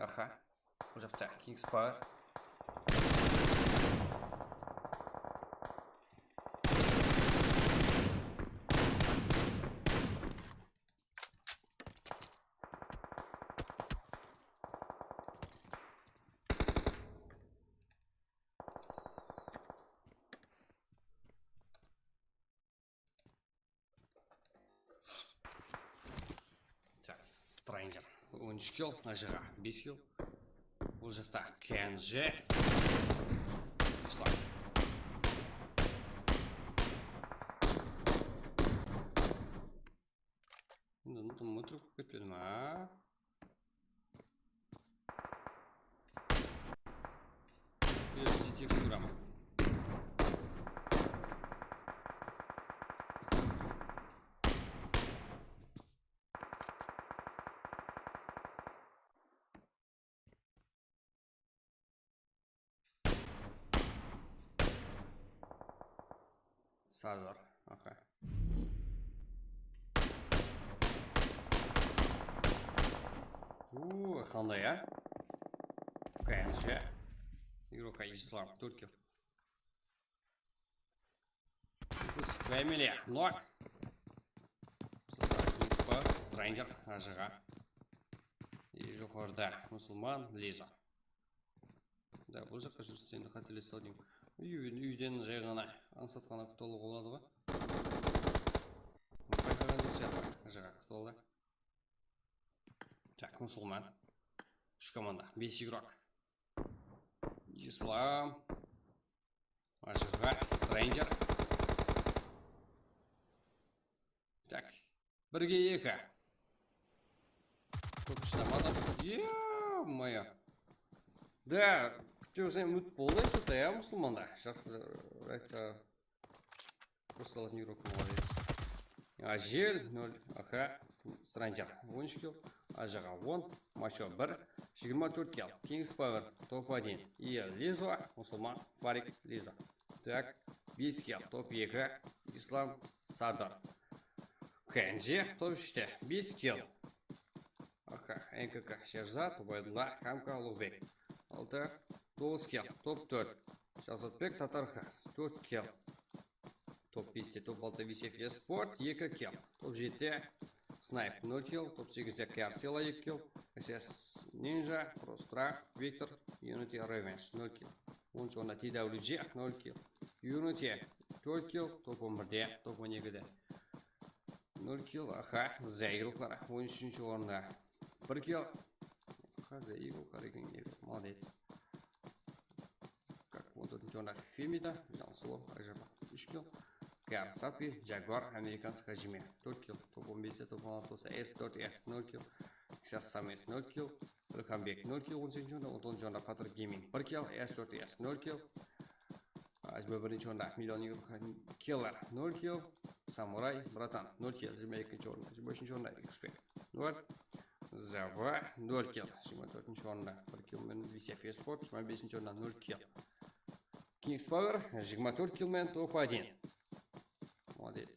Ага. Уже вторая. Kingspire. Так, Stranger. 13 килл, Ажира 5 килл. Уже так, Кенджи. Ислам. Ну там мутру какой-то, а? Сети грамм. Сазар, ага. Қандай, а? Кенши. Игрока Ислам, Туркия. Focus Family, но. Stranger, Ажыға. И жоғарыда мұсылман Лиза. Да, бұл жаққа жүрісті енді қателесті ау деймін. Үйден жай ғана аңсатқана күтолуға болады ғой. Байқаған жоқ сияқты Ажыға күтолды. Так, мұсылман. 3 команда, 5 игрок. Ислам. Ажыға, Stranger. Так, 1-2. Көп ұштамады. Е-мое. Да, күтеусен мүт болды что-то, я мұсылманда. Жақсы, айтса, просто алатын игрок молодец. Ажел 0, аха, Stranger 13 килл, Ажыға 10, Мачо 1, 24 килл, Kingspire топ-1, и Лиза, мұсылман, Фарик Лиза. Так, 5 килл, топ-2, Ислам Садар. Кенджи, топ-3, 5 килл. Аха, НКК Шерзат, Убайдулла, Хамка Лубек. 6, 9 килл, топ-4, Шазатбек Татархас, 4 килл. Топ-5, топ-6 Висефия Спорт, 2 килл. Топ-7 Снайп 0 килл, топ-8 Карсела 2 килл. СС Ninja, Прострак, Виктор, Unity Revenge 0 килл. 10 TWG 0 килл. Unity 4 килл, топ-11, топ-12 0 килл, аха, Зайгруклар 13 орында 1 килл. Аха, Зайгруклар екен, молодец. Как вот тут орында Фемида, Жансулов, Ажырма 3 килл. Kawasaki, Jaguar, американская жеме. 4 кил. Топ 15, топ 16, S4, S 0 кил. Xiaomi S 0 кил. Ilhambek 0 кил 18 o'rinda, 19 o'rinda Pator Gaming 1 kil, S4 S 0 kil. Ajba 1-chi o'rinda million euro Killer 0 kil. Samurai Bratan 0 kil, 22-chi o'rinda. 25-chi o'rinda XP 0. Zava 0 kil, 24-chi o'rinda 1 kil men VCF Sport, 25-chi o'rinda 0 kil. Kings Power 24 kil men top 1. Молодец.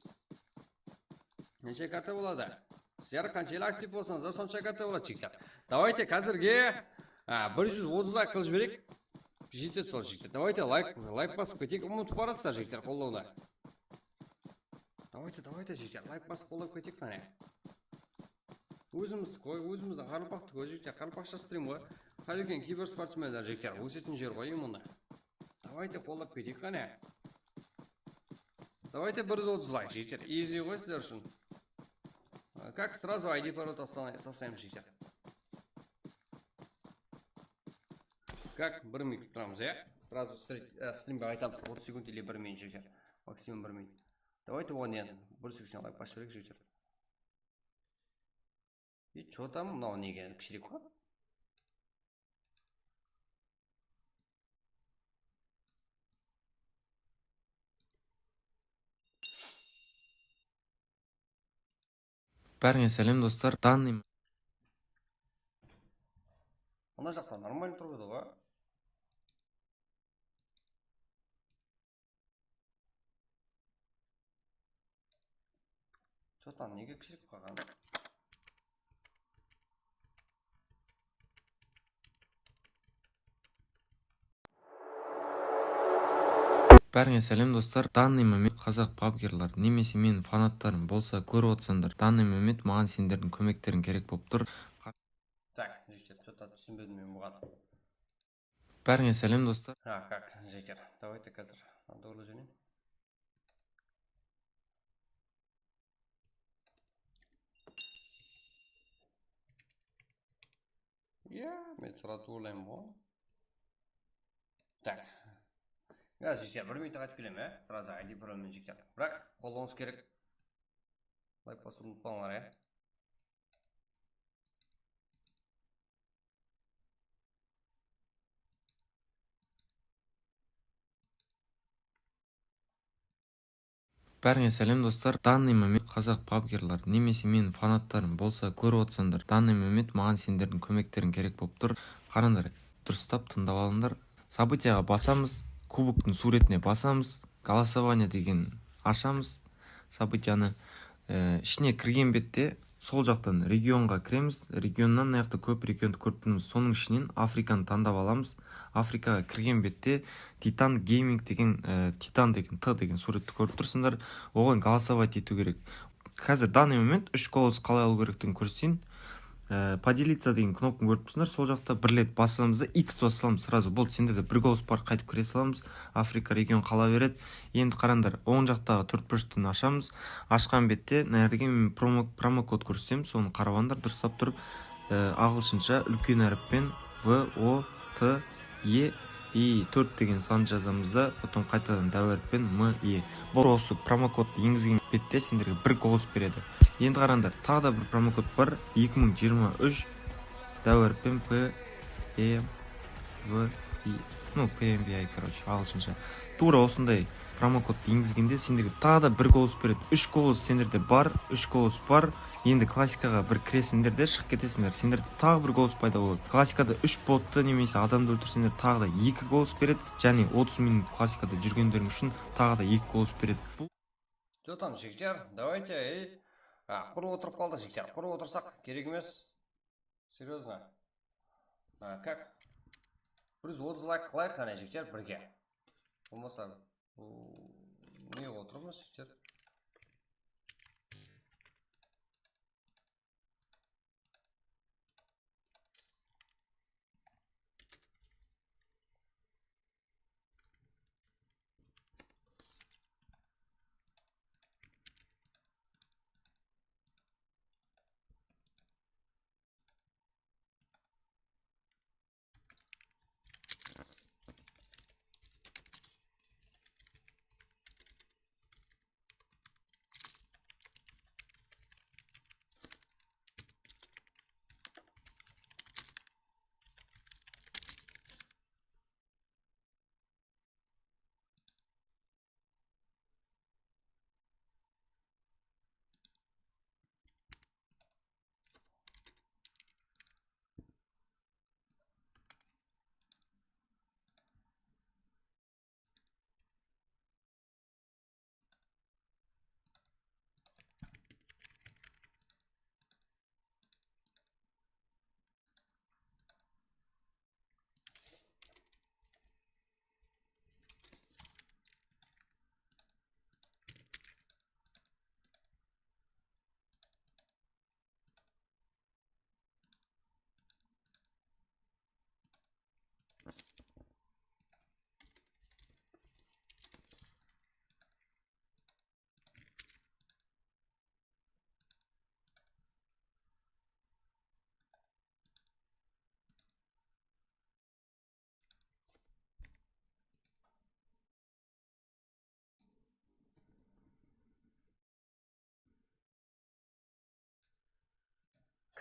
Нече карта bo'ladi. Sizlar qanchalik aktiv bo'lsangiz, shuncha katta bo'ladi cheklar. Давайте hozirga 130 like qilish kerak. Жетет сол жігіттер. Давайте лайк басып кетейік. Ұмытып баратсыздар жігіттер қолдауды. Давайте жігіттер, лайк басып қолдап кетейік қане. Өзімізді қарпақты қой жігіттер. Қарпақша стрим ғой. Қалекен киберспортсмендер жігіттер. Өсетін жер ғой мұны. Давайте қолдап кетейік қане. Давайте 130 лайк жігіттер. Изи ғой сіздер үшін. Как сразу ID пароль тастайым жігіттер. Как 1 минут тұрамыз, Сразу стримге айтамыз 30 секунд или 1 минут жігіттер. Максимум 1 минут. Давайте оған енді 180 лайк басып берейік жігіттер. И что там? Мынау неге кішірек қой? Бәріңе сәлем достар. Данный Ана жақта нормально тұрды ғой. Что-то неге кішірек қойған? Бәріңе сәлем достар. Данный момент қазақ пабгерлар немесе менің фанаттарым болса көріп отырсаңдар, данный момент маған сендердің көмектерің керек болып тұр. Так, жігіттер, что-то түсінбедім мен бұған. Бәріңе сәлем достар. Как, жігіттер, давайте қазір доғырлы жөнен. Мен сұраты ойлаймын ғой. Так. Жігіттер, 1 минут айтып келем, Сразу ID парольмен жігіттер. Бірақ қолдауыңыз керек. Лайк басып ұмытпаңдар, Бәріңе сәлем достар. Данный момент қазақ пабгерлар немесе менің фанаттарым болса көріп отырсаңдар, данный момент маған сендердің көмектерің керек болып тұр. Қараңдар, дұрыстап тыңдап алыңдар. Событияға басамыз, кубоктың суретіне басамыз, голосование деген ашамыз. Событияны ішіне кірген бетте сол жақтан регионға кіреміз. Регионнан аяқты көп регионды көріп тұрмыз. Соның ішінен Африканы таңдап аламыз. Африкаға кірген бетте Titan Gaming деген Titan деген Т деген суретті көріп тұрсыңдар. Оған голосовать ету керек. Қазір данный момент 3 голос қалай алу керектігін көрсетейін. Поделиться деген кнопканы көріп тұрсыңдар. Сол жақта бір рет басамыз да X басып саламыз. Сразу болды, сендерде бір голос бар, қайтып кіре саламыз. Африка регион қала береді. Енді қараңдар, оң жақтағы төртбұрыштан ашамыз. Ашқан бетте нәрге мен промокод көрсетемін. Соны қарап алыңдар, дұрыстап тұрып, ағылшынша үлкен әріппен В О Т Е И 4 деген сан жазамыз да, потом қайтадан дәу әріппен М Е. Бұл осы промокодты енгізген бетте сендерге бір голос береді. Енді қараңдар, тағы да бір промокод бар, 2023 дәу әріппен П М В И. PMVI, ағылшынша. Тура осындай промокодты енгізгенде сендерге тағы да бір голос береді. 3 голос сендерде бар, 3 голос бар. Енді классикаға бір кіресіңдер де шығып кетесіңдер. Сендерде тағы бір голос пайда болады. Классикада 3 ботты немесе адамды өлтірсеңдер тағы да 2 голос береді. Және 30 минут классикада жүргендерің үшін тағы да 2 голос береді. Что там, жігіттер? Давайте, құрып отырып қалды жігіттер. Құрып отырсақ керек емес. Серьезно. Как? 130 лайк қылайық қане жігіттер бірге. Болмаса, не отырмыз жігіттер?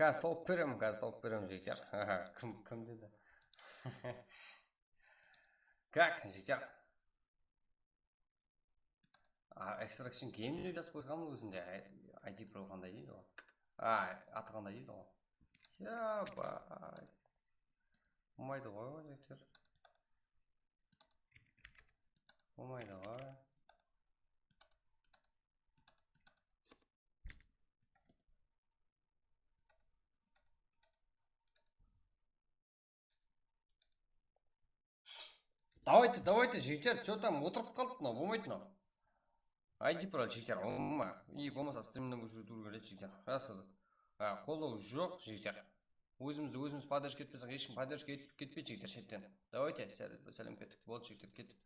қазір тауып беремін жігіттер. Кім деді? Как, жігіттер? Extraction game деп жазып қойғанмын өзінде. ID Pro қандай дейді ғой? Аты қандай дейді ғой? Бай. Болмайды ғой, жігіттер. Болмайды ғой. Давайте, жігіттер, что там отырып қалдық мынау, болмайды мынау. ID Pro жігіттер, болмаса стримнен көшіру керек жігіттер. Расыз. Қолдау жоқ жігіттер. Өзіміз поддержка етпесек, ешкім поддержка кетпейді жігіттер шеттен. Давайте, сәлем кеттік. Болды жігіттер, кеттік.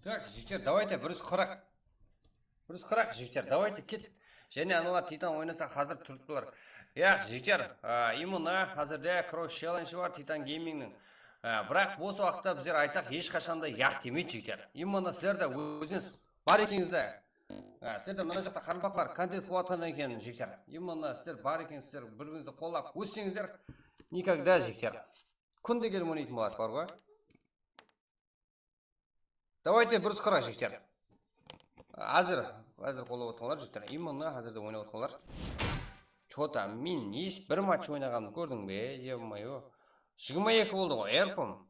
Так, жігіттер, давайте 140 жігіттер, давайте кеттік. Және аналар Титан ойнаса қазір түртпілер. Жігіттер, именно қазірде кросс челлендж бар Титан геймингнің. Бірақ бос уақытта біздер айтсақ ешқашанда яқ демейді жігіттер. Именно сіздерді өзіңіз бар екенсіздер. Сіздер мына жақта қарымпақлар контент қуатқаннан екен жігіттер. Именно сіздер бар екенсіздер, бір-біріңізді қолдап өссеңіздер, никогда жігіттер. Күнде келіп ойнайтын болады бар ғой. Давайте 140 жігіттер. Әзір қолдап отырғандар жігіттер. Именно әзірде ойнап отырғандар. Чота, мен еш бір матч ойнағанымды көрдің бе? Е-мое. 22 болды ғой, Эрпом.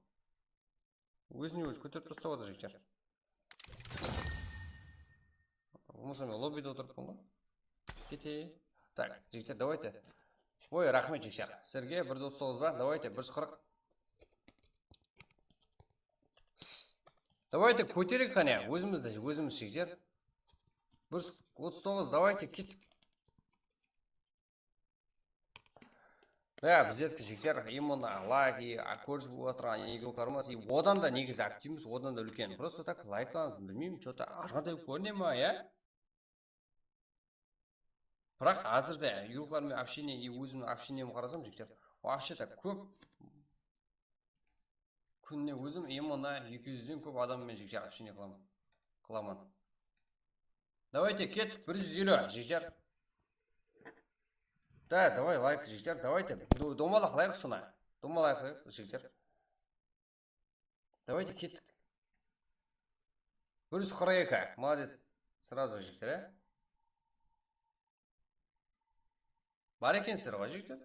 Өзіне өзі көтеріп тастап отыр жігіттер. Болмаса мен лоббиде отырыппын ғой. Кетейін. Так, жігіттер, давайте. Ой, рахмет жігіттер. Сіздерге 139 ба? Давайте 140. Давайте көтерейік қане, өзіміз жігіттер. 139, давайте кеттік. Біздерді жігіттер, именно лайк, көрсіп отырған игрокарымыз, одан да негізі активіміз, одан да үлкен. Просто так лайктан, білмеймін, что-то азғандай көріне ма, Бірақ әзірде игрокармен общение, өзімнің общением қарасам жігіттер, вообще-то көп. Күнне өзім именно 200-ден көп адаммен жігіттер общение қыламын. Давайте кеттік 150 жігіттер. Да, давай лайк жігіттер, давайте. Домалақ лайк сұна. Домалақ лайк жігіттер. Давайте кеттік. 142. Молодец. Сразу жігіттер, Бар екенсіздер ғой жігіттер.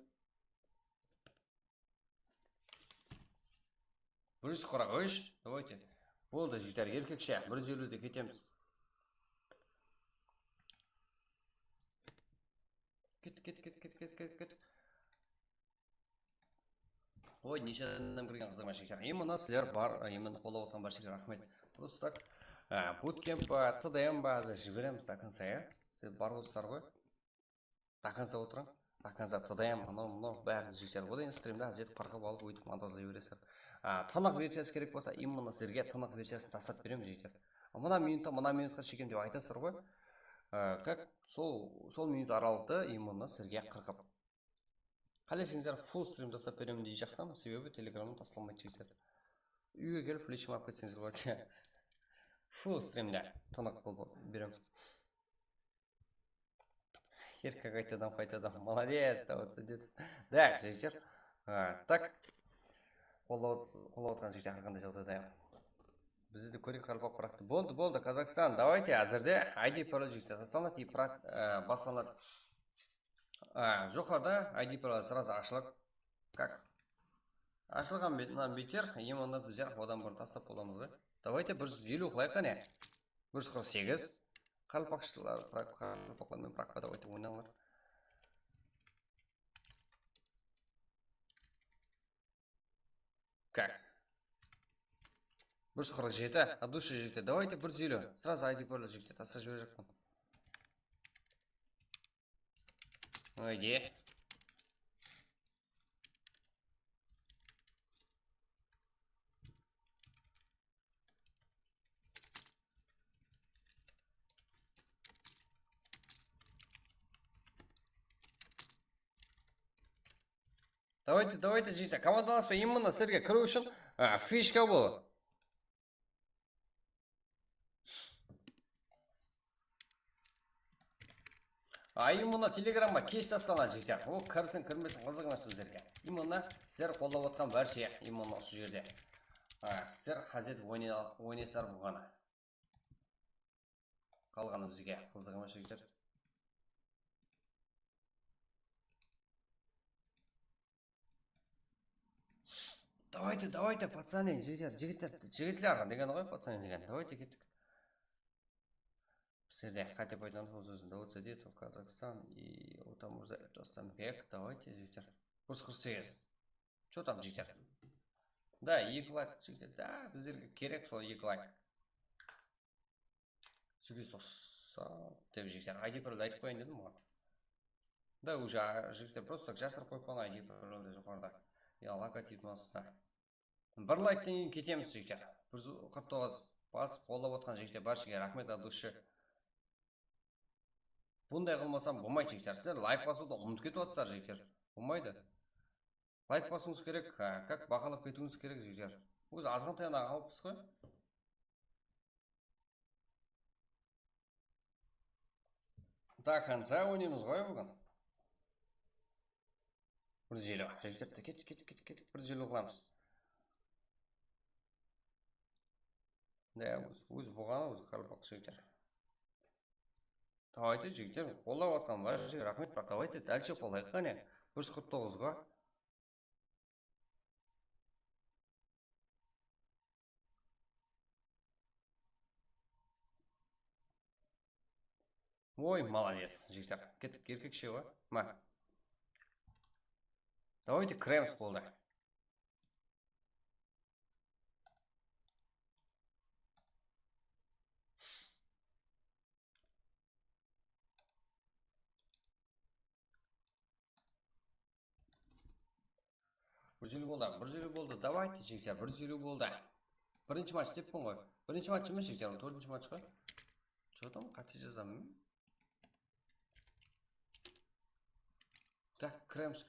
143. Давайте. Болды жігіттер, еркекше. 150-де кетеміз. Кет. Ой, неше адам кірген қызығыма жігіттер. Именно сіздер бар, именно қолдап отырған бар жігіттер, рахмет. Просто так, буткемп ба, ТДМ ба, жібереміз до конца, Сіз бар отырсыздар ғой. До конца отырың. До конца ТДМ, мынау бәрі жігіттер. Одан стримді әзет қарқып алып өйтіп монтаждай бересіздер. Тынық версиясы керек болса, именно сіздерге тынық версиясын тастап беремін жігіттер. Мына минутқа шекем деп айтасыздар ғой. Как сол минут аралықты именно сіздерге қырқып. Қалайсыңыздар, фулл стрим тастап беремін дей жақсам, себебі телеграмнан тасталмайды жігіттер. Үйге келіп флешім алып кетсеңіздер болады. Full stream'de tınık kılıp birim. Ерка қайтадан молодец деп отса деді. Да, жігіттер. Так. Қолдап отқан жігіттер қандай жағдайда. Бізді де көрейік қарпақ прақты. Болды, Казахстан. Давайте әзірде ID пароль жігіттер. Тасталады и басалады. Жоғарда ID пароль сразу ашылады. Как? Ашылған бетер, емонда біздер одан бұрын тастап боламыз ғой. Давайте 150 қылайық қане. 148. Қалпақшылар, қалпақлармен пракқа давайте ойналар. Как? 147, от души жігіттер. Давайте 150. Сразу ID пароль жігіттер. Таста жібер жақпын. Ойде. Давайте жігіттер. Командаласпен именно сіздерге кіру үшін фишка бұл. Именно телеграмма кеш тасталады жігіттер. Ол кірсін кірмесін қызығына сөздерге. Именно сіздер қолдап отқан бар шей именно осы жерде. Сіздер хазет ойнайсыздар бұғана. Қалғаны бізге қызығына жігіттер. Давайте, пацаны, жігіттер деген ғой, пацаны деген. Давайте кеттік. Сіздер хотя бы айтқан сөзін да деді, Казахстан и там уже достан век. Давайте, жігіттер. 148. Что там, жігіттер? Да, 2 лайк, жігіттер. Да, біздерге керек сол 2 лайк. 890 деп жігіттер. ID пароль айтып қойын дедім ғой. Да, уже жігіттер просто жасырып қойып қойған ID пароль жоғарыда. Логотип астына. Бір лайктен кейін кетеміз жігіттер. 149 бас қолдап отқан жігіттер баршаға рахмет от души. Бұндай қылмасам болмайды жігіттер. Сіздер лайк басуды ұмытып кетіп жатсыздар жігіттер. Болмайды. Лайк басуыңыз керек, как бағалап кетуіңіз керек жігіттер. Өзі азғантайына қалыппыз ғой. До конца ойнаймыз ғой бүгін. 150. Жігіттер, кеттік. 150 қыламыз. Да, өз бұғаны, өз қарбақ жігіттер. Давайте жігіттер, қолдап атқан бар жігіттер, рахмет, бірақ давайте дәлше қолайық қане. 149-ға. Ой, молодец, жігіттер. Кеттік, еркекше ғой. Ма. Давайте кремс болды. Bir жүйелі болды. Давайте жігіттер, 150 болды. Бірінші матч деппін ғой. Бірінші матч емес жігіттер, 4-ші матч қой. Что там, қате жазамын? Так, кремс.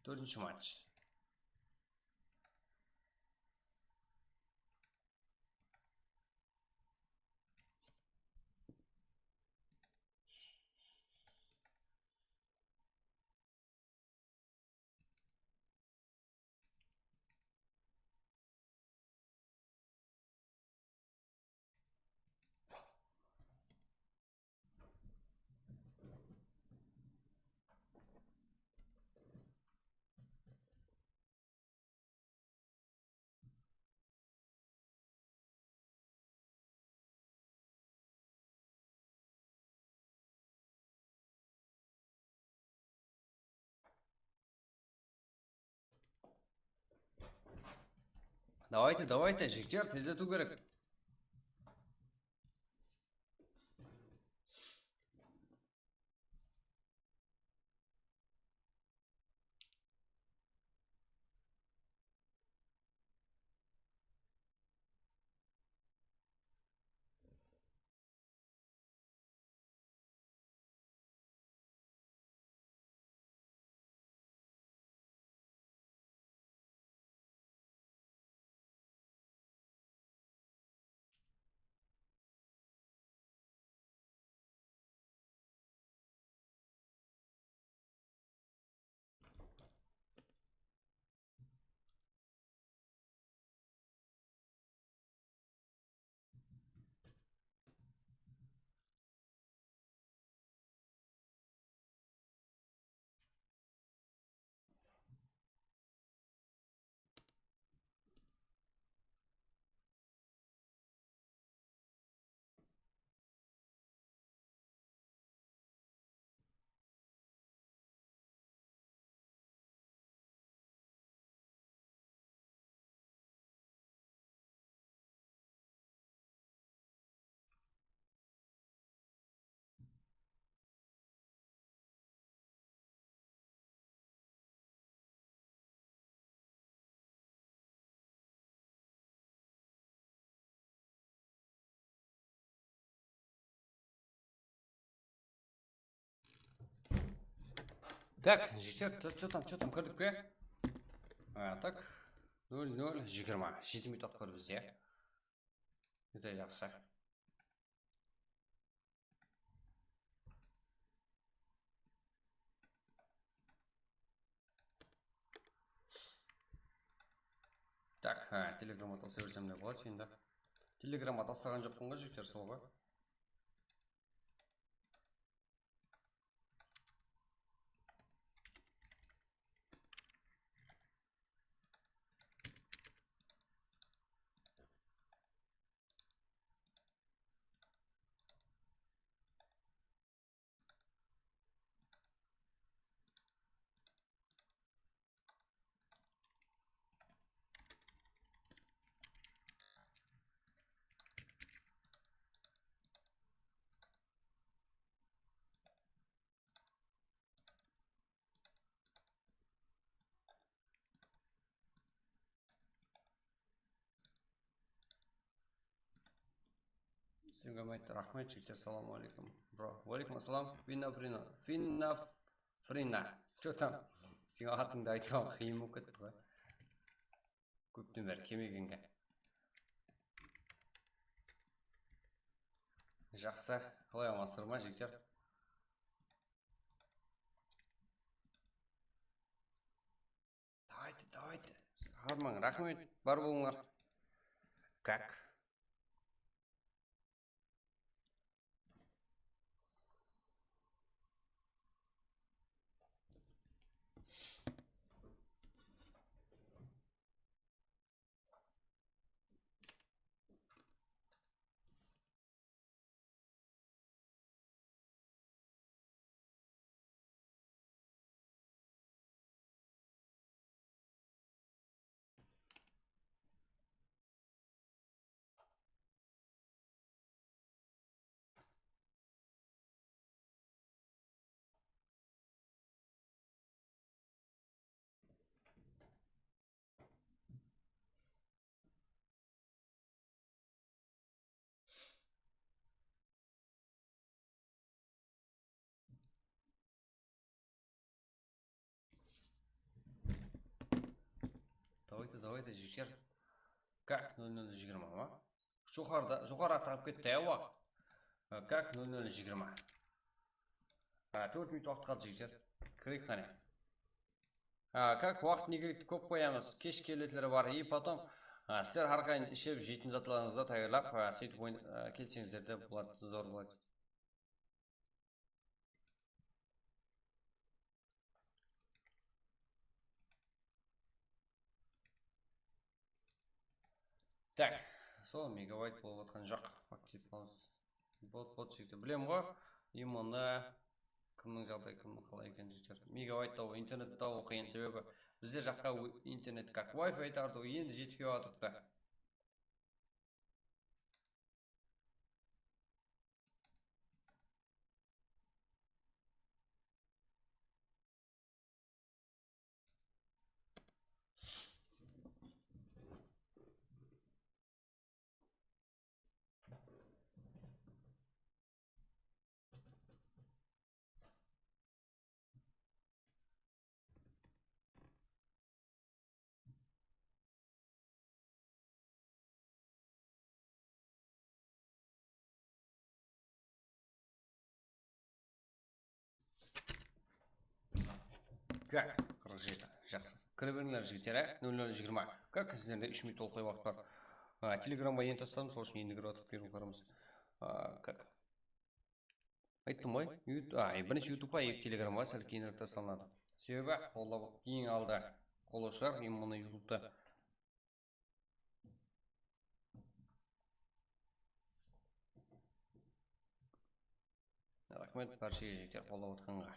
4-ші матч. Давайте, жігіттер, тездету керек. Так, жігіттер, что там кірдік пе? Так, 00:20. 7 минут отқыр бізде. Өте жақсы. Так, телеграмма тастай берсем де болады енді. Телеграмма тастаған жоқпын ғой жігіттер, сол ғой. Сәлем, рахмет жігіттер, салам алейкум. Бро, уалейкум ассалам. Фрина. Что там? Сен атыңды айтуға қиын болып кетті ғой. Көптен бері келмегенге. Жақсы, қалай амансыздар ма жігіттер? Давайте. Арман, рахмет, бар болыңдар. Как? Давайте, жігіттер. Как 00:20 ма? Жоғары тағып кетті уақыт. Как 00:20. 4 минут уақыт қалды жігіттер. Кірейік қане. Как уақыт неге көп қоямыз? Кеш келетілері бар. И потом сіздер әрқайын ішіп жейтін затларыңызды тағырлап, сөйтіп келсеңіздер де болады, зор болады. Так, сол мегабайт болып отқан жоқ. Актив болды жігіттер. Білем ғой, именно кімнің жағдай, кімнің қалай екен жігіттер. Мегабайт тауы, интернет тауы қиын, себебі бізде жаққа интернет как Wi-Fi тарту енді жетпей жатыпты. Как? 47. Жақсы. Кіре беріңдер жігіттер, 00:20. Как сіздерде 3 минут толықтай уақыт бар. Телеграмға енді тастадым, сол үшін енді кіріп атып беріңіздерміз. Как? Айттым ғой. Бірінші ютубқа, екі телеграмға сәл кейінірек тасталынады. Себебі қолдап ең алды қолдаушылар именно ютубта. Рахмет барша жігіттер қолдап отқанға.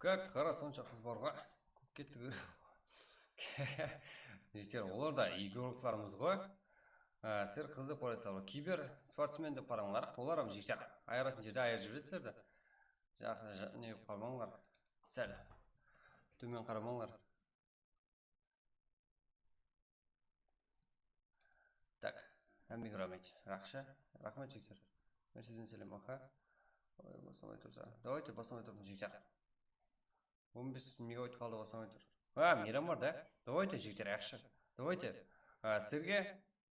Как қара сонша қыз бар ғой. Кетті. Жігіттер, олар да игрокlarımız ғой. Сіздер қызды қойсаңыздар, кибер спортсмен деп қараңдар. Олар жігіттер айыратын жерде айырып жібереді сіздерді. Жақын не қарамаңдар. Сәл төмен қарамаңдар. Так, әмбек рахмет жігіттер. Мерседен сәлем аха. Басамай тұрса. Давайте басамай тұрдың жігіттер. 15 мегабайт қалды басамай тұр. Мейрам бар да? Давайте жігіттер ақшы. Давайте. Сізге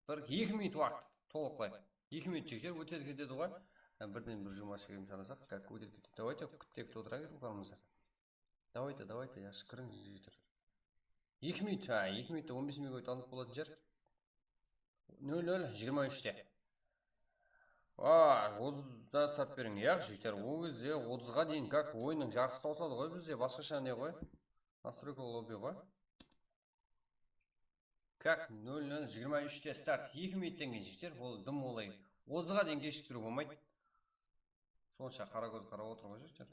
бір 2 минут уақыт толықлай. 2 минут жігіттер өтеді кетеді ғой. Бірден бір жұмас шегем санасақ, как өтеді кетеді. Давайте күттек отыра кетіп қалмыздар. Давайте, яшы кіріңіз жігіттер. 2 минут, 2 минутта 15 мегабайт алынып болатын жер. 00:23-те. 30-да сап берің. Жігіттер, ол кезде 30-ға дейін как ойынның жарысы таусады ғой бізде, басқаша не ғой? Настройка лобби ғой. Как 00:23-те старт 2 минуттен кейін жігіттер, ол дым олай 30-ға дейін кешіктіру болмайды. Сонша қара көз қарап отыр ғой жігіттер.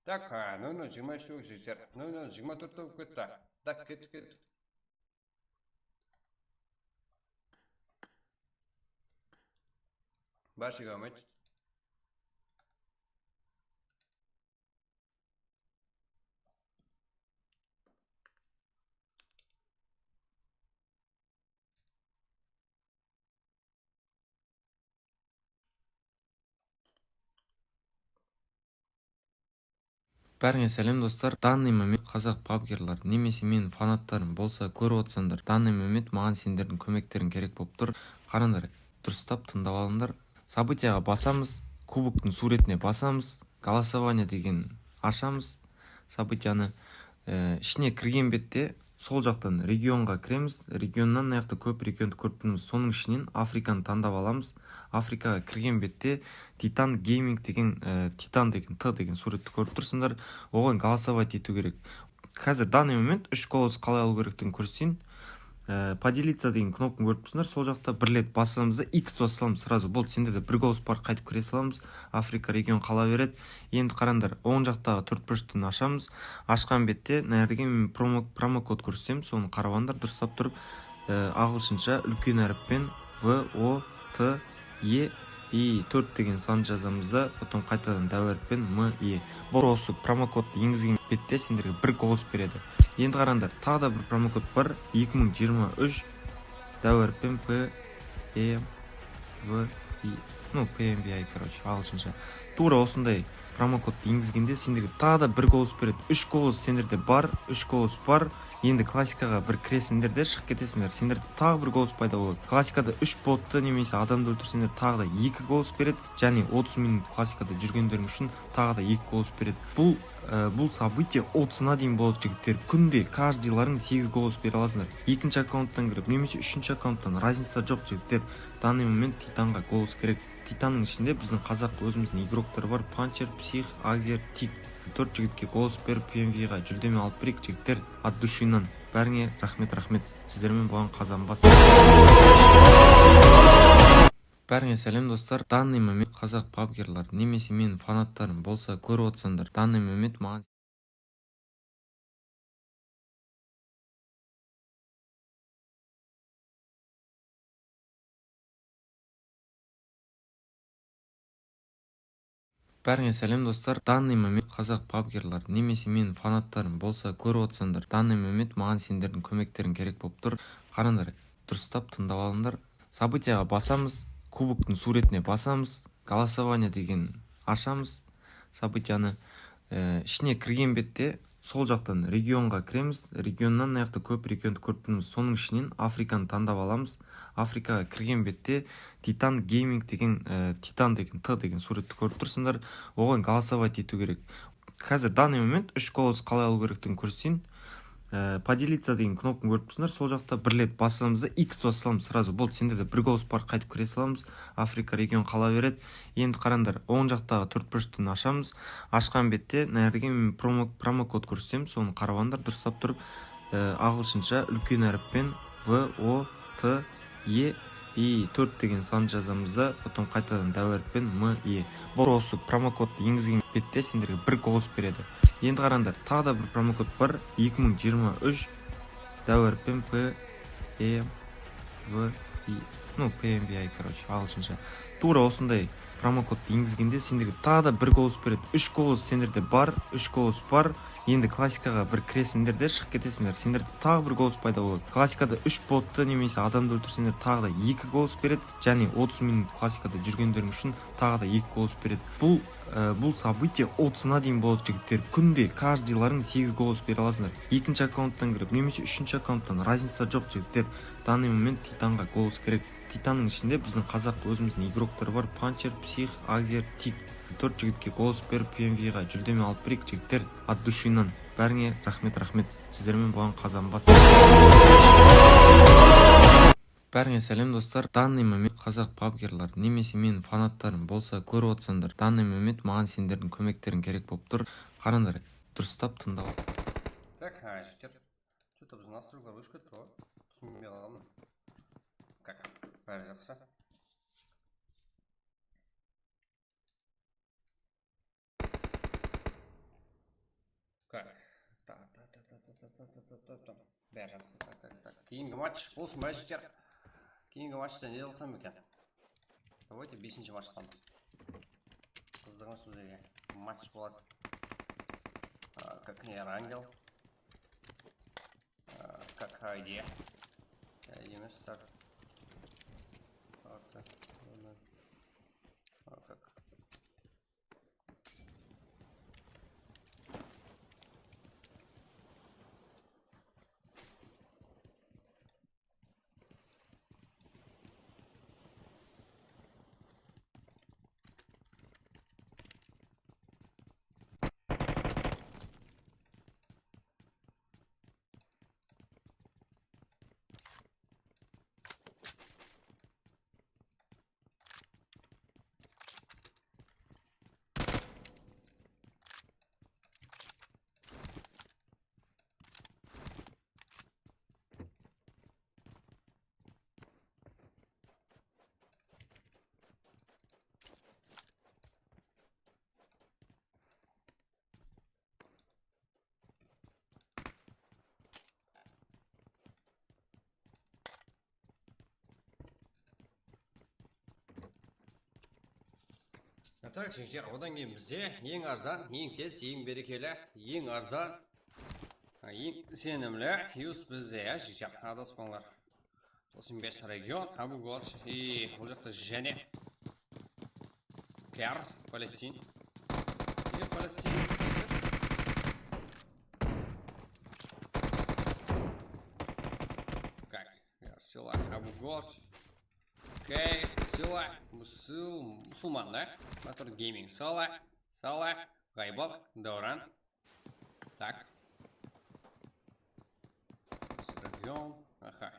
Так, 00:23 жігіттер. 00:24 болып кетті. Так, кетті. Башыға өмет. Бәріңе сәлем достар. Данный момент қазақ пабгерлар немесе менің фанаттарым болса көріп отырсаңдар, данный момент маған сендердің көмектерің керек болып тұр. Қараңдар, дұрыстап тыңдап алыңдар. Событияға басамыз, кубоктың суретіне басамыз, голосование деген ашамыз событияны. Ішіне кірген бетте сол жақтан регионға кіреміз. Регионнан аяқты көп регионды көріп тұрмыз. Соның ішінен Африканы таңдап аламыз. Африкаға кірген бетте Титан Гейминг деген Титан деген Т деген суретті көріп тұрсыңдар. Оған голосовать ету керек. Қазір данный момент 3 голос қалай алу керектігін көрсетейін. Поделиться деген кнопканы көріп тұрсыңдар. Сол жақта бір рет басамыз да X басып саламыз. Сразу болды, сендерде бір голос бар, қайтып кіре саламыз. Африка регион қала береді. Енді қараңдар, оң жақтағы төртбұрыштың ашамыз. Ашқан бетте нәрген промокод көрсетемін. Соны қарағандар дұрыстап тұрып, ағылшынша үлкен әріппен VOTE и 4 деген сан жазамыз да, потом қайтадан дәу әріппен ME. Бұл осы промокодты енгізген бетте сендерге бір голос береді. Енді қараңдар, тағы да бір промокод бар, 2023 дәу әріппен PMVI, PMVI, ағылшынша. Тура осындай промокодты енгізгенде сендерге тағы да бір голос береді. 3 голос сендерде бар, 3 голос бар. енді классикаға бір кіресіңдер де шығып кетесіңдер, сендерде тағы бір голос пайда болады. Классикада 3 ботты немесе адамды өлтірсеңдер тағы да 2 голос береді, және 30 минут классикада жүргендерің үшін тағы да 2 голос береді. Бұл событие 30-на дейін болады, жігіттер. Күнде каждыйларың 8 голос бере аласыңдар. Екінші аккаунттан кіріп немесе үшінші аккаунттан разница жоқ, жігіттер. Данный момент Титанға голос керек. Титанның ішінде біздің қазақ өзіміздің игроктар бар: Панчер, Псих, Агзер, Тик. 4 жігітке голос беріп PMV-ға жүлдеме алып берейік, жігіттер. От душинан бәріңе рахмет. Сіздермен болған Қазанбас. Бәріңе сәлем, достар. Данный момент қазақ пабгерлар немесе менің фанаттарым болса көріп отырсаңдар, данный момент маған Бәріңе сәлем, достар. Данный момент қазақ пабгерлар немесе менің фанаттарым болса көріп отырсаңдар, данный момент маған сендердің көмектерің керек болып тұр. Қараңдар, дұрыстап тыңдап алыңдар. Событияға басамыз, кубоктың суретіне басамыз, голосование деген ашамыз. Событияны ішіне кірген бетте сол жақтан регионға кіреміз. Регионнан аяқты көп регионды көріп тұрмыз. Соның ішінен Африканы таңдап аламыз. Африкаға кірген бетте Титан Гейминг деген Титан деген Т деген суретті көріп тұрсыңдар. Оған голосовать ету керек. Қазір данный момент 3 голос қалай алу керектігін көрсетейін. Поделиться деген кнопканы көріп тұрсыңдар. Сол жақта бір рет басамыз да X басамыз, сразу болды. Сендерде бір голос бар, қайтып кіре саламыз. Африка регион қала береді. Енді қараңдар, оң жақтағы 4 бұрыштың ашамыз. Ашқан бетте нәрге промокод көрсетемін. Соны қаравандар дұрыстап тұрып, ағылшынша үлкен әріппен VOTE 4 деген сан жазамыз да, потом қайтадан дәу әріппен ME. Бұл осы промокодты енгізген бетте сендерге бір голос береді. Енді қараңдар, тағы да бір промокод бар: 2023 дәу әріппен PMVI, короче, ағылшынша. Тура осындай промокодты енгізгенде сендерге тағы да бір голос береді. 3 голос сендерде бар, 3 голос бар. Енді классикаға бір кіресіңдер де шығып кетесіңдер, сендерде тағы бір голос пайда болады. Классикада 3 ботты немесе адамды өлтірсеңдер тағы да 2 голос береді, және 30 минут классикада жүргендерің үшін тағы да 2 голос береді. Бұл событие 30-на дейін болады, жігіттер. Күнде каждыйларың 8 голос бере аласыңдар. Екінші аккаунттан кіріп немесе үшінші аккаунттан разница жоқ, жігіттер. Данный момент Титанға голос керек. Титанның ішінде біздің қазақ өзіміздің игроктар бар: Панчер, Псих, Агзер, Тик. 4 жігітке голос беріп PMV-ға жүлдеме алып берейік, жігіттер. От душинан бәріңе рахмет. Сіздермен болған Қазанбас. Бәріңе сәлем, достар. Данный момент қазақ пабгерлар немесе менің фанаттарым болса көріп отырсаңдар, данный момент маған сендердің көмектерің керек болып тұр. Қараңдар, дұрыстап тыңдап. Так, жігіттер, что-то біз настройкалар өшіп кетті ғой. Түсінбей қалғанмын. Как? Бәрі жақсы. Как? Бәрі жақсы. Так. Кейінгі матч болсын ба, жігіттер? Кейінгі матчта не қылсам екен? Давайте 5-ші матч қыламыз. Қызығын сөзге матч болады. Как Нейрангел. Как Хайди. Емес так. Как? Так, жігіттер, одан кейін бізде ең арзан, ең тез, ең берекелі, ең арзан, ең сенімлі юз бізде, жігіттер, адаспаңдар. 95 регион, Абу-Гор, и бұл жақта және Кәр, Палестин. Палестин. сила, Абугот. Окей, сила, мусулман, да? Батыр гейминг, сала, Гайбал, Дауран. Так. Регион, ага.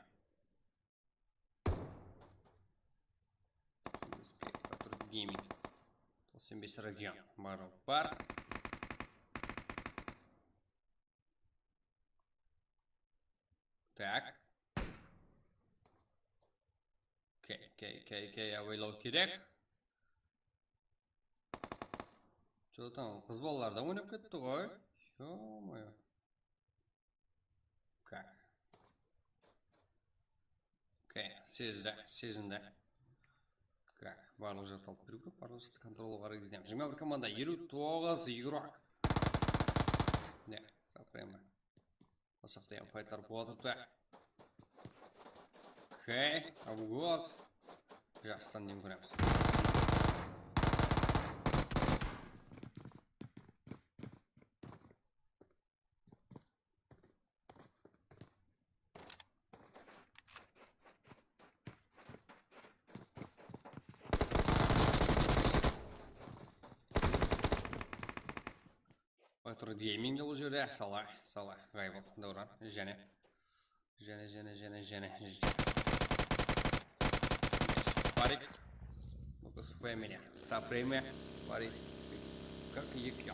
Батыр гейминг. 95 регион, Мару бар. Так. Окей, ойлау керек. Что там, қыз балалардан ойнап кетті ғой. Ё-моё. Как? Окей, сезінді. Как? Барлық жақты алып беру керек, барлық жақты контролы бар едем. 21 команда, 29 игрок. Не, сапрема. Осақтайын файтлар болатыпты. Окей, Абугот. Жастан нем көреміз. Батыр гейминг бұл жерде. Сала, Гайбал, Дауран, және. Фарик. Лукас Фэмили. Сапреме. Фарик. Как екя.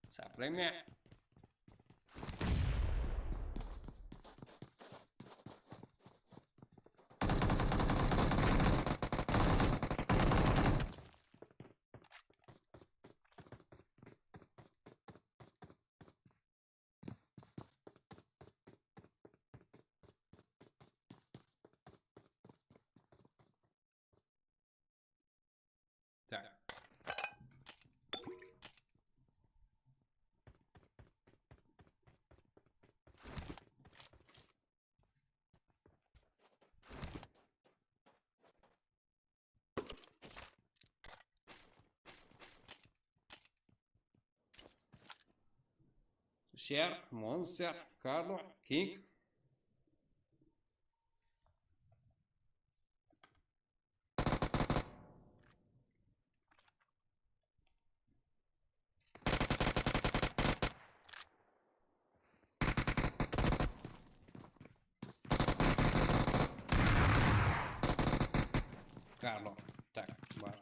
Сапреме. Так. Шер, Монстер, Карло, Кинг. Карло. Так, бар.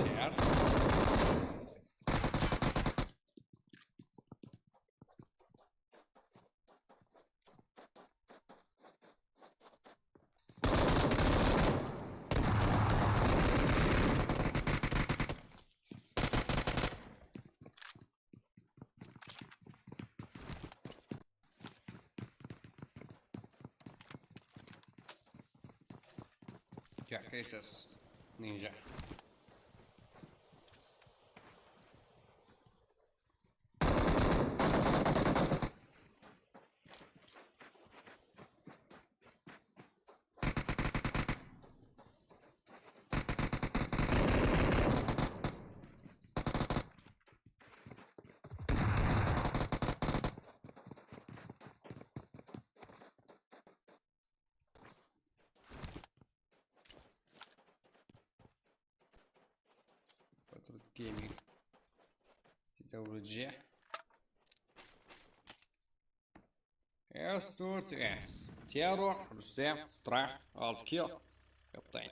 Шер. Как SS Ninja. Гейминг. WG. S4S. Террор, Рустем, Страх, Алтскилл. Капитан.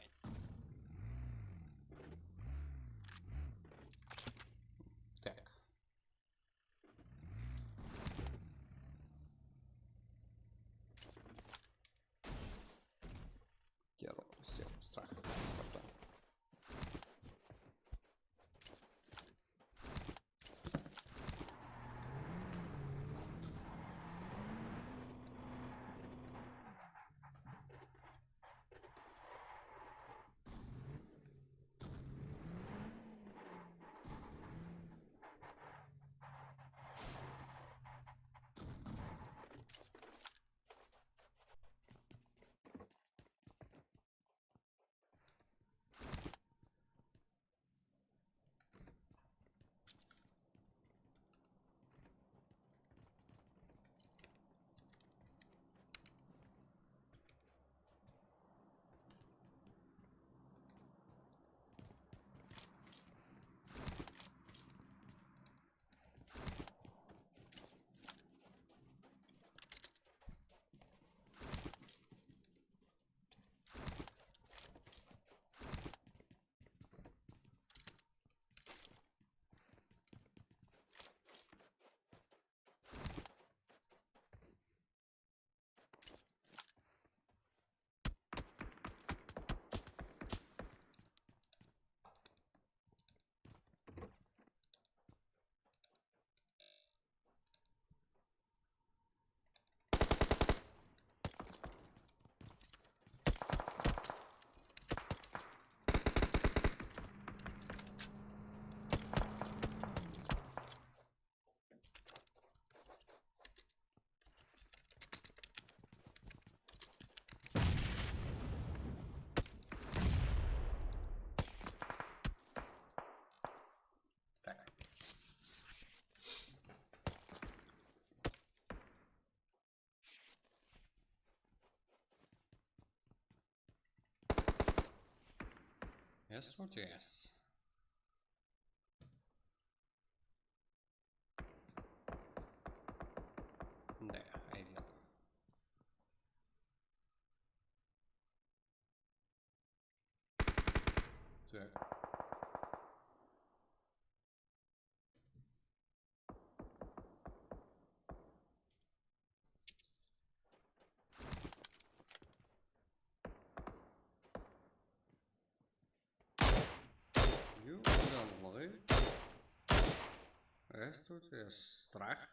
S40S. Да, Эвил. Так. Юданлығы. S40S. Страх.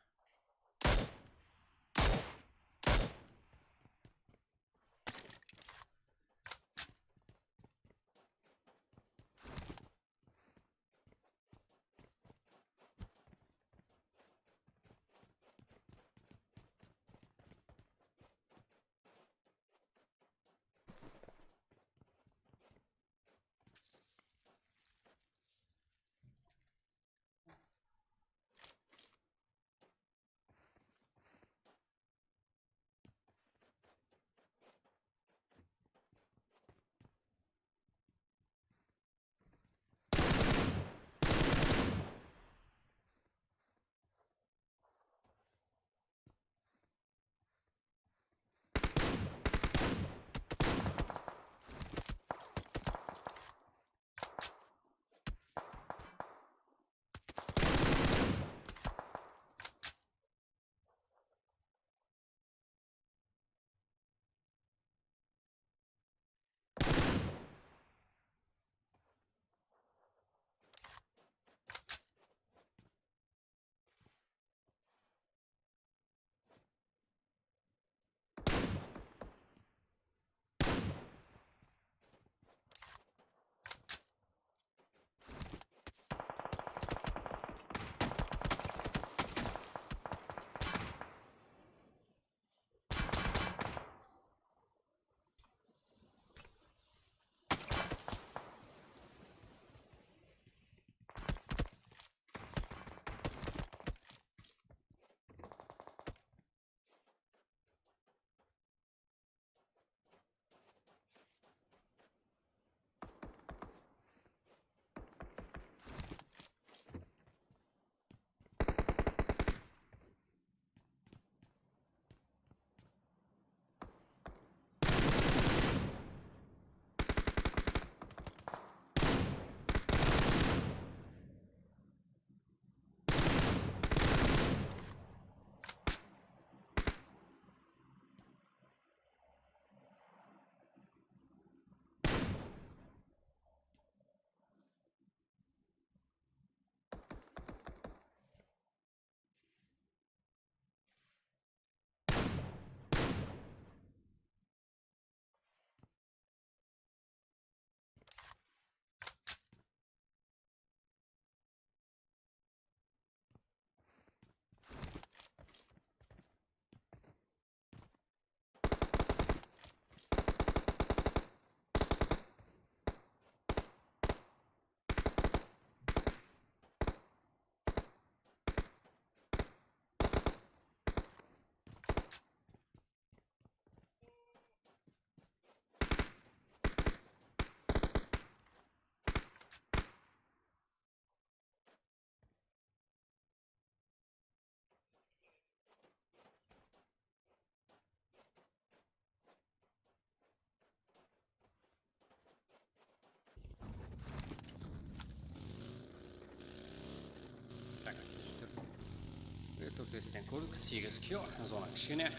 Стен көрдік 8 кило зона кішкене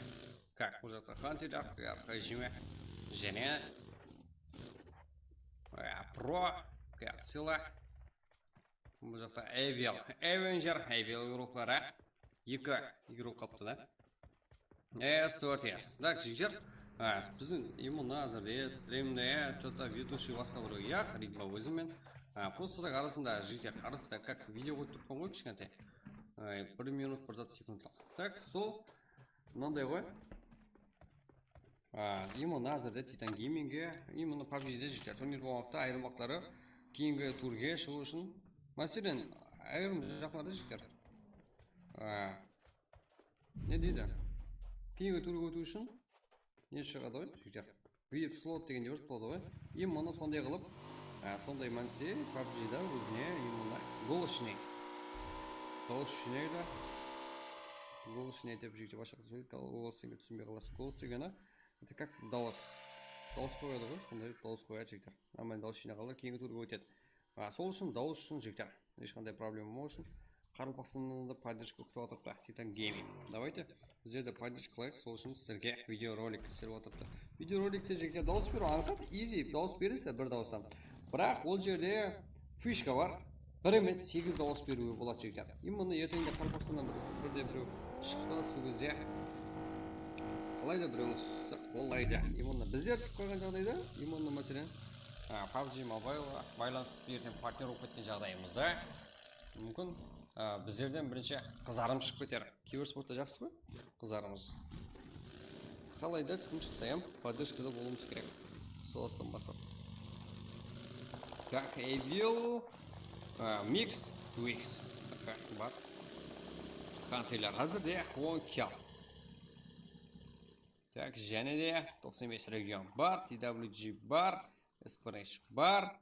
как бұл жақта хантер режимі және про сила бұл жақта эвил эвенджер эвил игроклары екі игрок қапты да S4S так жігер біздің именно әзірде стримде что-то ведущий басқа бір яқ ритма өзімен просто так арасында жігер арасында как видео қойып тұрған ғой кішкентай 1 минут 30 секунд. Так, сол мынандай ғой. Именно әзірде Titan Gaming-ге, именно PUBG-де жігер турнир болмақта айырмақтары кейінгі турге шығу үшін. Мәселен, айырым жақларды жігер. Не дейді? Кейінгі турге өту үшін не шығады ғой жігер? VIP слот деген де өрт болады ғой. Именно сондай қылып Сондай мәністе PUBG-да өзіне именно голышный да голышный деп жігітте башқа сөйлейді, голос деген түсінбей қаласың. Голос дегені это как дауыс қояды ғой, сондай дауыс қояды жігіттер. Нормально дауыс жинағалы кейінгі турға өтеді. Сол үшін дауыс үшін жігіттер ешқандай проблема болмау үшін қарым-қасымды поддержка күтіп отырыпты Titan Gaming. Давайте біздерді поддержка қылайық, сол үшін сіздерге видеоролик істеп отырыпты. Видеороликте жігіттер дауыс беру аңсат, easy дауыс бересіздер бір дауыстан. Бірақ ол жерде фишка бар. Бір емес 8 дауыс беруге болады жігіттер. Именно ертеңде қарым-қасымнан бірде біреу шықпады сол кезде қалайда біреуіңіз қолдайды. Именно біздер шығып қойған жағдайда, именно мәселен PUBG Mobile байланысып ертең партнер болып кеткен жағдайымызда мүмкін біздерден бірінші қызарым шығып кетер. Киберспортта жақсы ғой қызарымыз. Қалайда кім шықса ем поддержкада болуымыз керек. Сосын басып. Так, Evil Mix Twix бар. Қантайлар қазірде 10 килл. Так, және де 95 регион бар, TWG бар, SPRH бар,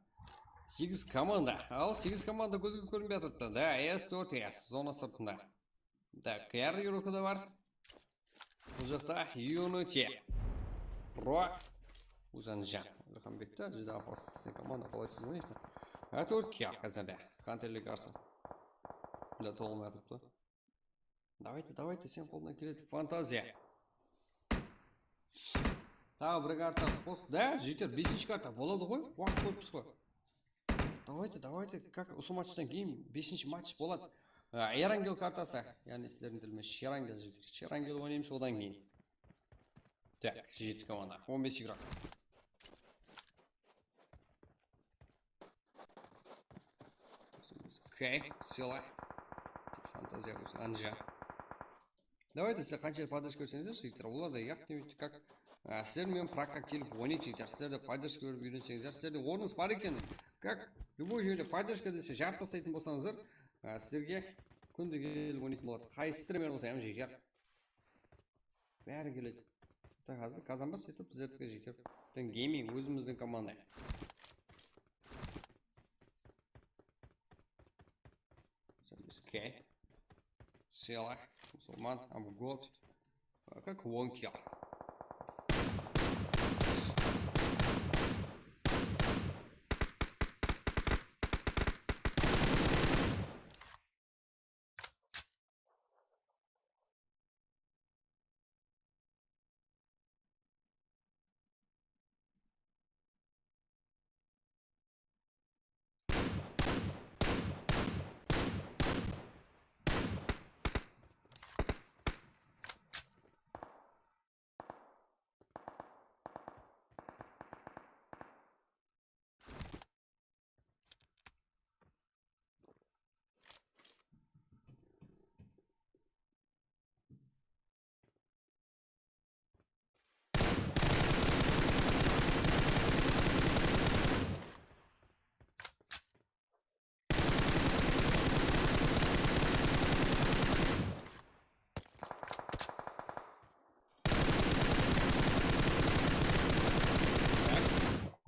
8 команда. Ал 8 команда көзге көрінбей тұрыпты. Да, S4S зона сыртында. Так, R Euro'да бар. Бұл жақта Unity Pro Ужанжан. Рахамбекті, жида апасы команда қалайсыз ғой? 4 килл қазірде. Қантайлы қарсы. Да, толмай тұрыпты. Давайте, сен қолына келеді фантазия. Тағы бір карта қос. Да, жігіттер 5-ші карта болады ғой. Уақыт көріппіз ғой. Давайте, как осы матчтан кейін 5-ші матч болады. Эрангел картасы, яғни сіздердің тілімен Шерангел жігіттер. Шерангел ойнаймыз одан кейін. Так, 7 команда, 15 игрок. Окей, сила. Фантазия осы анжа. Давайте сіздер қанша поддержка көрсеңіздер жігіттер, олар да яғни как сіздер мен пракқа келіп ойнайды жігіттер, сіздерді поддержка беріп үйренсеңіздер, сіздерде орныңыз бар екен, как любой жерде поддержка десе жарып тастайтын болсаңыздар, сіздерге күнде келіп ойнайтын болады. Қайсыстырмен болса ем жігіттер. Бәрі келеді. Қазір қазанба сөйтіп біздердікі жігіттер. Titan Gaming өзіміздің команда. Окей. Села. Мусульман, Амгот. Как Вонкил.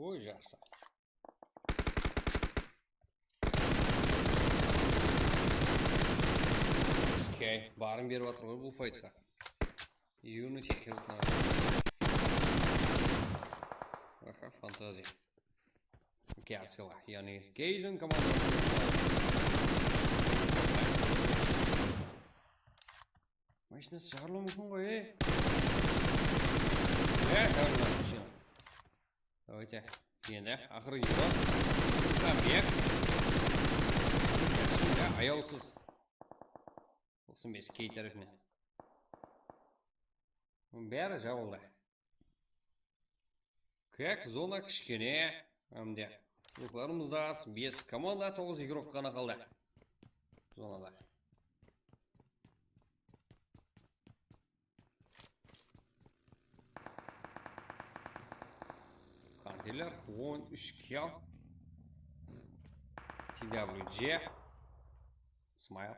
Ой, жақсы. Окей, барын беріп атыр ғой бұл файтқа. Unity хилтна. Аха, фантазия. Окей, сила. Яғни Кейзен команда. Машинасы шығарылуы мүмкін ғой, шығарылуы машина. Давайте. Енді, ақыры его. Қамбек. Аяусыз. 95 кей тарифіне. Бәрі жабылды. Как зона кішкене. Әмде. Ұлықларымызда 5 команда 9 игрок қана қалды. Зонада. Кантилер 13 килл. TWG. Смайл.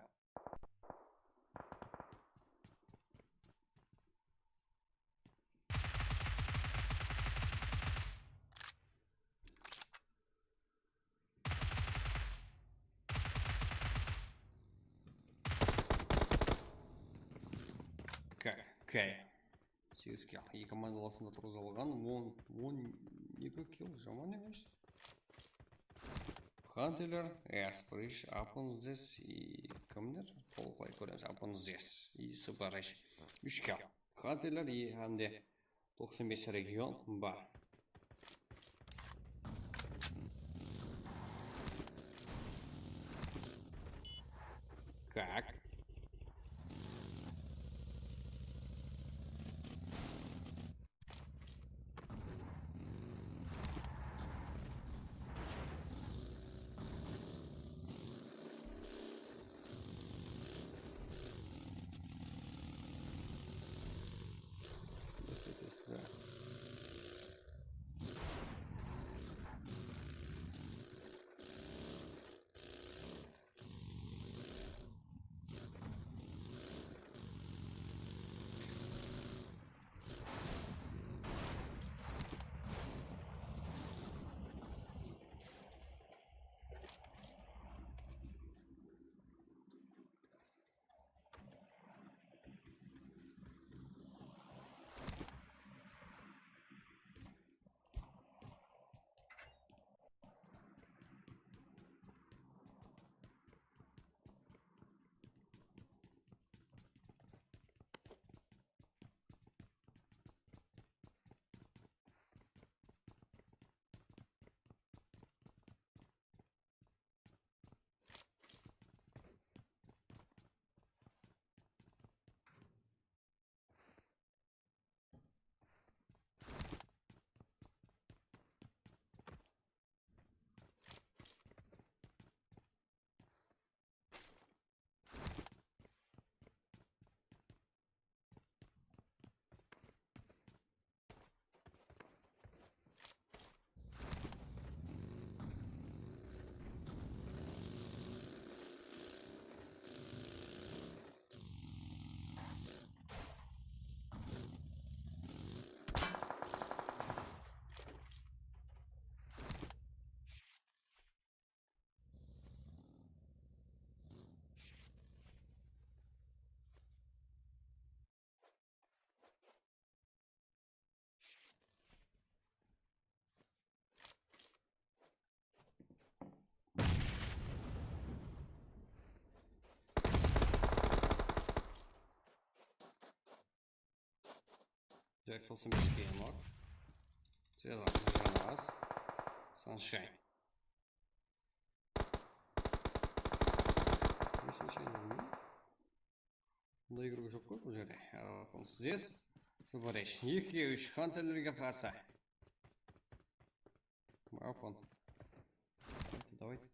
Окей. 8 kill. Екі командаласында тұрғызылған 12 kill. Жаман емес. Хантелер, Эсприш, Апонздес и кімдер? Толықлай көреміз. Апонздес и Сыпараш. 3 kill. Хантелер и әмде 95 регион бар. Как? Direkt tot zijn bescherm ook. Twee zaken was. Sunshine. Бұндай игру жоқ қой бұл жерде. Здесь Сыпараш. 2-3 хантерлерге қарсы. Марафон. Давайте.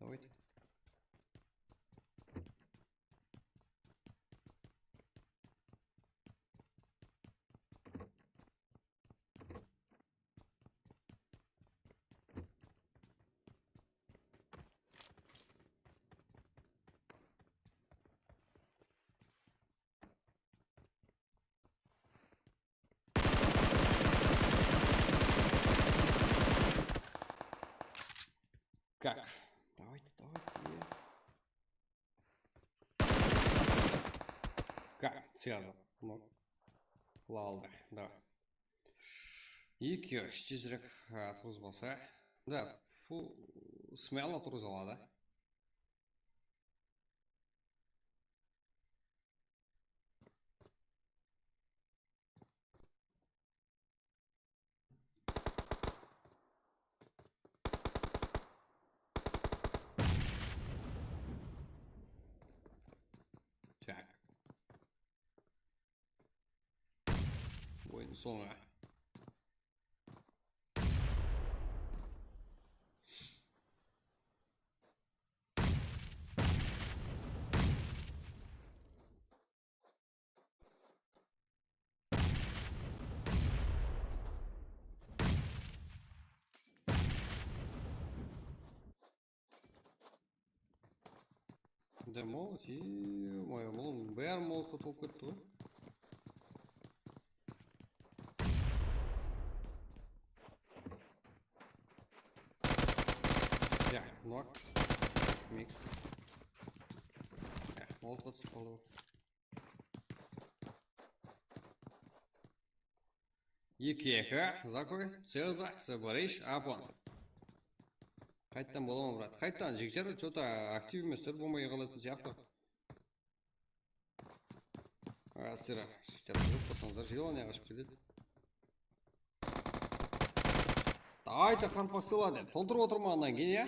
Как? Давайте. Как? Связан. Ну, лалды, да. 2-3 тезірек тұрыз болса. Да, смело тұрыз алады. Oyun sonra. Демолт и моя молот, бер молот толку етті ғой. Ja, knock. Mix. Ja, molot түсіп қалды ғой. 2-2. Закой. Цеза. Собориш. Апон. Қайттан бола ма, брат? Қайттан, жігіттер, что-то актив еместер болмай қалатын сияқты. Сыра, жігіттер, жүріп болсаңыздар, желание қашып кетеді. Давайте қан посылады. Толтырып отырмағаннан кейін, иә?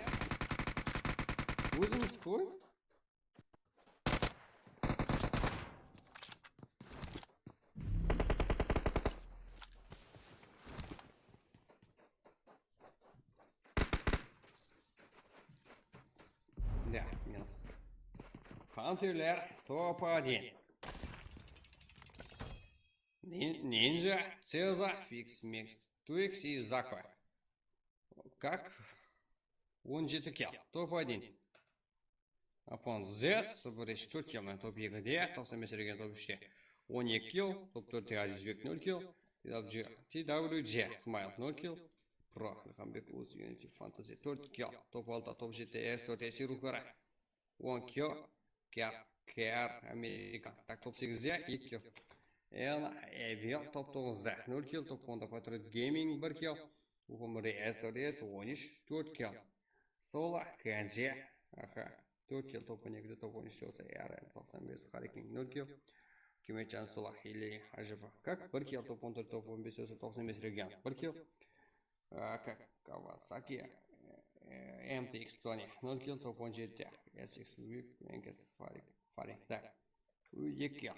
Өзіміз қой. Да, минус. Хантерлер топ-1. Нинджа, Цеза, Фикс, Микс, Твикс и Заква. Как? 17 килл. Топ-1. Апон Зес, Собориш 4 килл мен топ-2-де, 95 реген топ-3-те. 12 килл, топ-4-те Азизбек 0 килл. TWG, Смайл 0 килл. Про, Хамбек Уз, Unity Fantasy 4 килл. Топ-6, топ-7-те S4-те Сирухара. 10 килл. Кер, Америка. Так, топ-8-де 2 килл. Эвил топ-9-да 0 килл. Топ-10-да Patriot Gaming 1 килл. Ухомри S4S 13 4 килл. Сола, Кенже, 4 килл. Топ-12-де топ-13-те болса RN 95 Харикинг 0 килл. Кимечан Сола, Хили, Ажива. Как? 1 килл. Топ-14, топ-15 болса 95 реген 1 килл. Как? Кавасаки, MTX Tony 0 килл. Топ-17-де SX Вик, Энкес, Фарик. Так. 2 килл.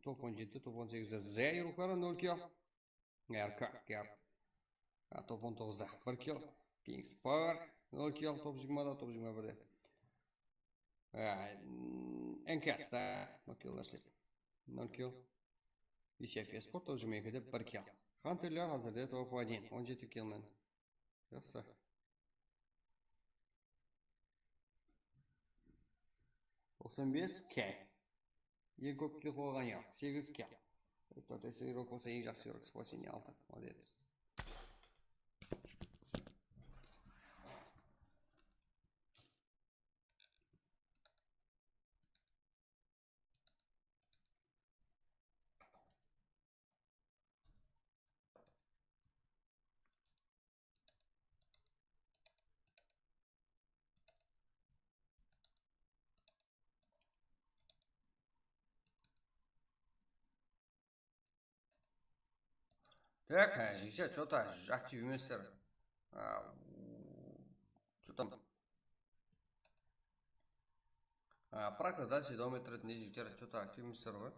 Топ-17-де топ-18-де Зей Рухара 0 килл. РК, Кер. Топ-19-да 1 килл. Kings Power 0 килл. Топ-20-да, топ-21-де. Энкес, да. 0 килл нәрсеп. 0 килл. ICF Sport топ-22-де 1 килл. Хантерлер қазірде топ-1. 17 килл мен. Жақсы. 95 К. Ең көп килл қойған ең. 8 килл. Төртесі ирок болса ең жақсы ирок спасение алды. Молодец. Так, жігіттер, что-то актив еместер. Что там? Практа дальше давам еттеретін жігіттер, что-то актив еместер ғой.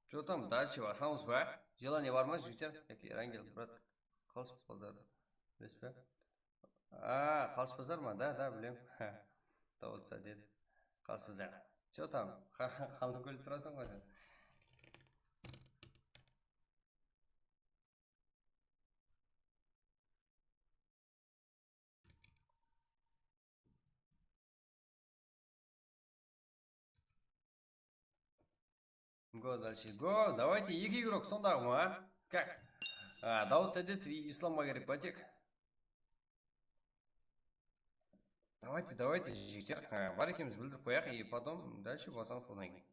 Что там? Дальше басамыз ба? Желание бар ма, жігіттер? Яки рангел, брат. Қалыс базар. Білесіз бе? Қалыс базар ма? Да, білем. Тауытса деді. Қалыс базар. Что там? Қалды көліп тұрасың ба сен? Го дальше. Го, давайте 2 игрок сондағы ма? Как? Дауд Сәдет и Ислам Магерib Батек. Давайте, жігіттер. Бар екеміз білдіріп қояқ, и потом дальше басамыз одан кейін.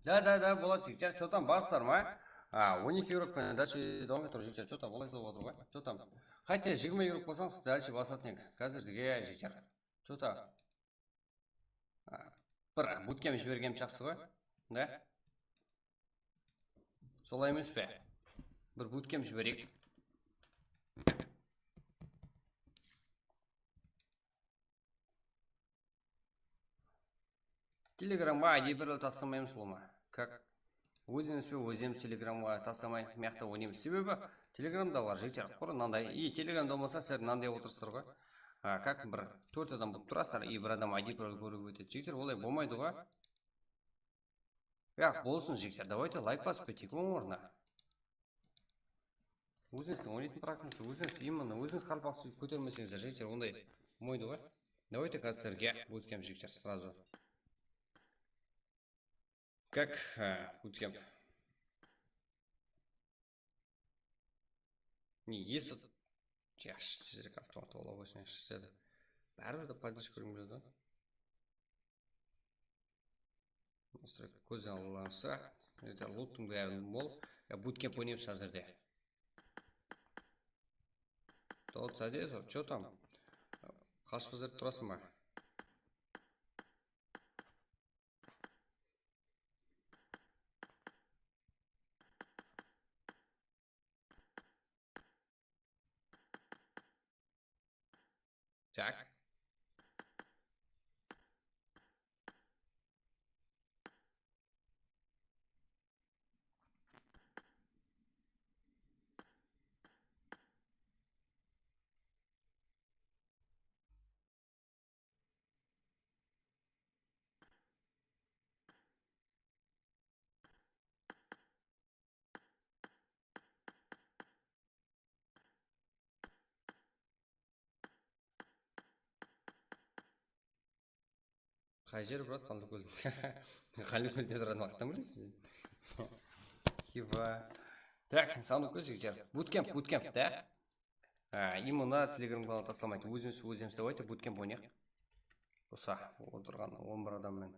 Да, болады жігіттер. Что там барсыздар ма? 12 еуропен дальше давай тұр жігіттер. Что там, олай болып отыр ғой. Что там? Хотя 20 еуро болсаңыз дальше басатын ек. Қазірге жігіттер. Что там? Бір буткем жібергем жақсы ғой. Да? Солай емес пе? Бір буткем жіберейік. Телеграмға ID бір тастамаймыз ол ма? Как? Өзіңіз бе өзіміз телеграмға тастамай мияқта ойнаймыз. Себебі телеграмда бар жігіттер. Құр мынандай. И телеграмда болмаса сіздер мынандай отырсыздар ғой. Как бір 4 адам болып тұрасыздар, и бір адам ID бір көріп өтеді. Жігіттер, олай болмайды ғой. Болсын жігіттер. Давайте лайк басып кетейік орнына. Өзіңіздің ойнайтын практикасы, өзіңіз именно өзіңіз қарпақ сөйтіп көтермесеңіздер, жігіттер, ондай болмайды ғой. Давайте қазірге буткемп жігіттер сразу. Как буткемп? Не, если... Жақсы, тезірек автомат ола қойсын, шістеді. Бәрі де поддержка көрім біледі, да? Настройка көз алынса, луттың бәрін бол. Буткемп ойнаймыз әзірде. Толып сәдез, что там? Қашқызып тұрасың ба? Так. Қай жер брат, Қалдыкөл? Қалдыкөлде тұратын уақыттан білесіз? Хиба. Так, Сандыкөл жігіттер. Буткемп, да? Именно телеграм каналына тастамайды. Өзіміз давайте буткемп ойнайық. Осы отырған 11 адаммен.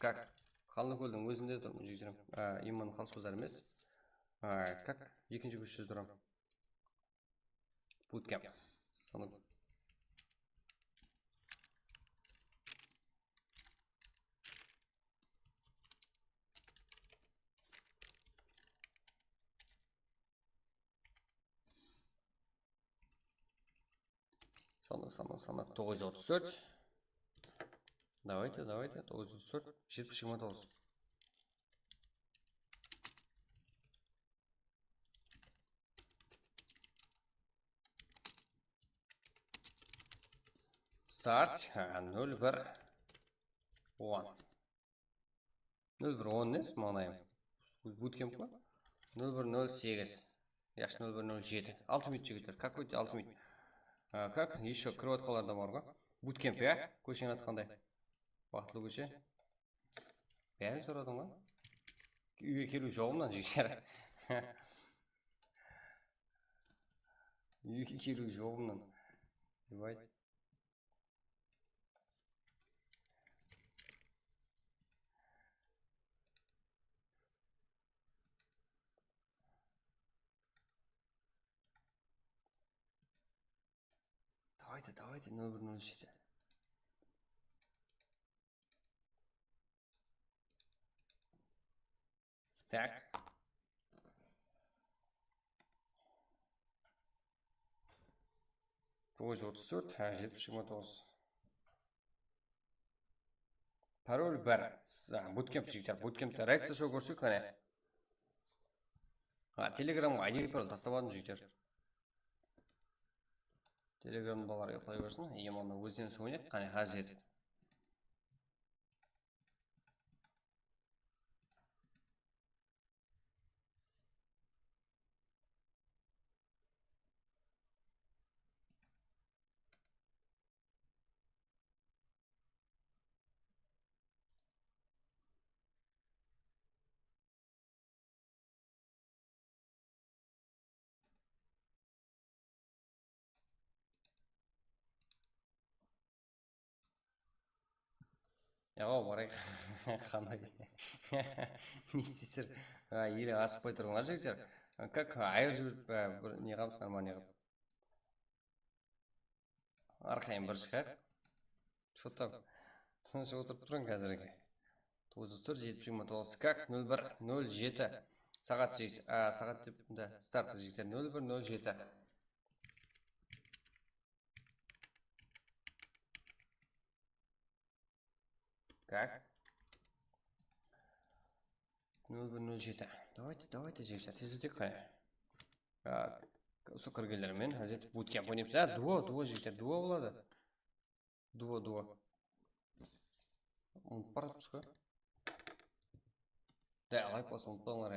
Как? Қалдыкөлдің өзінде тұрмын жігіттерім. Именно қалыспыздар емес. Как? Екінші көшеде тұрам. Буткемп. Сандыкөл. Санақ 934. Давайте, 934. 729. Старт. 01 10. 01 10 нес маңайым. Буткемп па? 0108. Яш 0107. 6 минут жігіттер. Как өте 6 минут? Как? Еще кіріватқаларда бар ғой. Буткемп, көшең атқандай. Уақытлы көше. Бәрін сұрадың ғой. Үйге келу жоғымнан жігіттер. Үйге келу жоғымнан. Дебайт. Давайте 0107. Так. Тоғыз 34, 729. Пароль бар. Буткемп жігіттер. Буткемпте реакция шоу көрсек қане. Телеграмға ID пароль тастабадым жігіттер. Телеграм балар ұйықлай берсін. Емонда өзден сөйнек. Қане қазір. Яға барайық. қандай не істейсіздер еле асықпай тұрғандар жігіттер как айыр жіберіп бір не қыламыз нормальный қылып арқайын бір шығайық че там тыныш отырып тұрың қазірге 94-729 как 01-07 сағат сағат деп да старт жігіттер 01-07 как 01-07 давайте жігіттер тездетейік қай осы кіргендермен әзет буткемп ойнаймыз дуо жігіттер дуо болады дуо ұмытып баратырмыз ғой да лайк болса ұмытпаңдар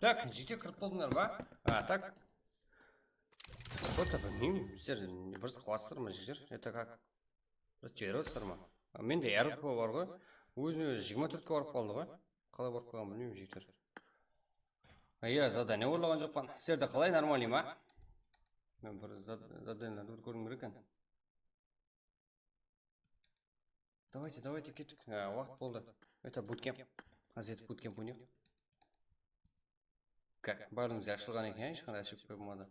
Так, жеке кіріп болдыңдар ма? Так. Вот білмеймін, сіздер біраз қуасыздар ма жігер? Это как? Біраз жіберіп отырсыздар ма? Менде РП бар ғой. Өзіне 24-ке барып қалды ғой. Қалай барып қалған білмеймін жігер. Иә, задание ойлаған жоқпын. Сіздерді қалай нормали ма? Мен бір заданияларды көргім керек екен. Давайте кеттік. Уақыт болды. Это буткемп. Азет буткемп ойнайық. Как? Барлығыңыз ашылған екен, ешқандай ошибка болмады.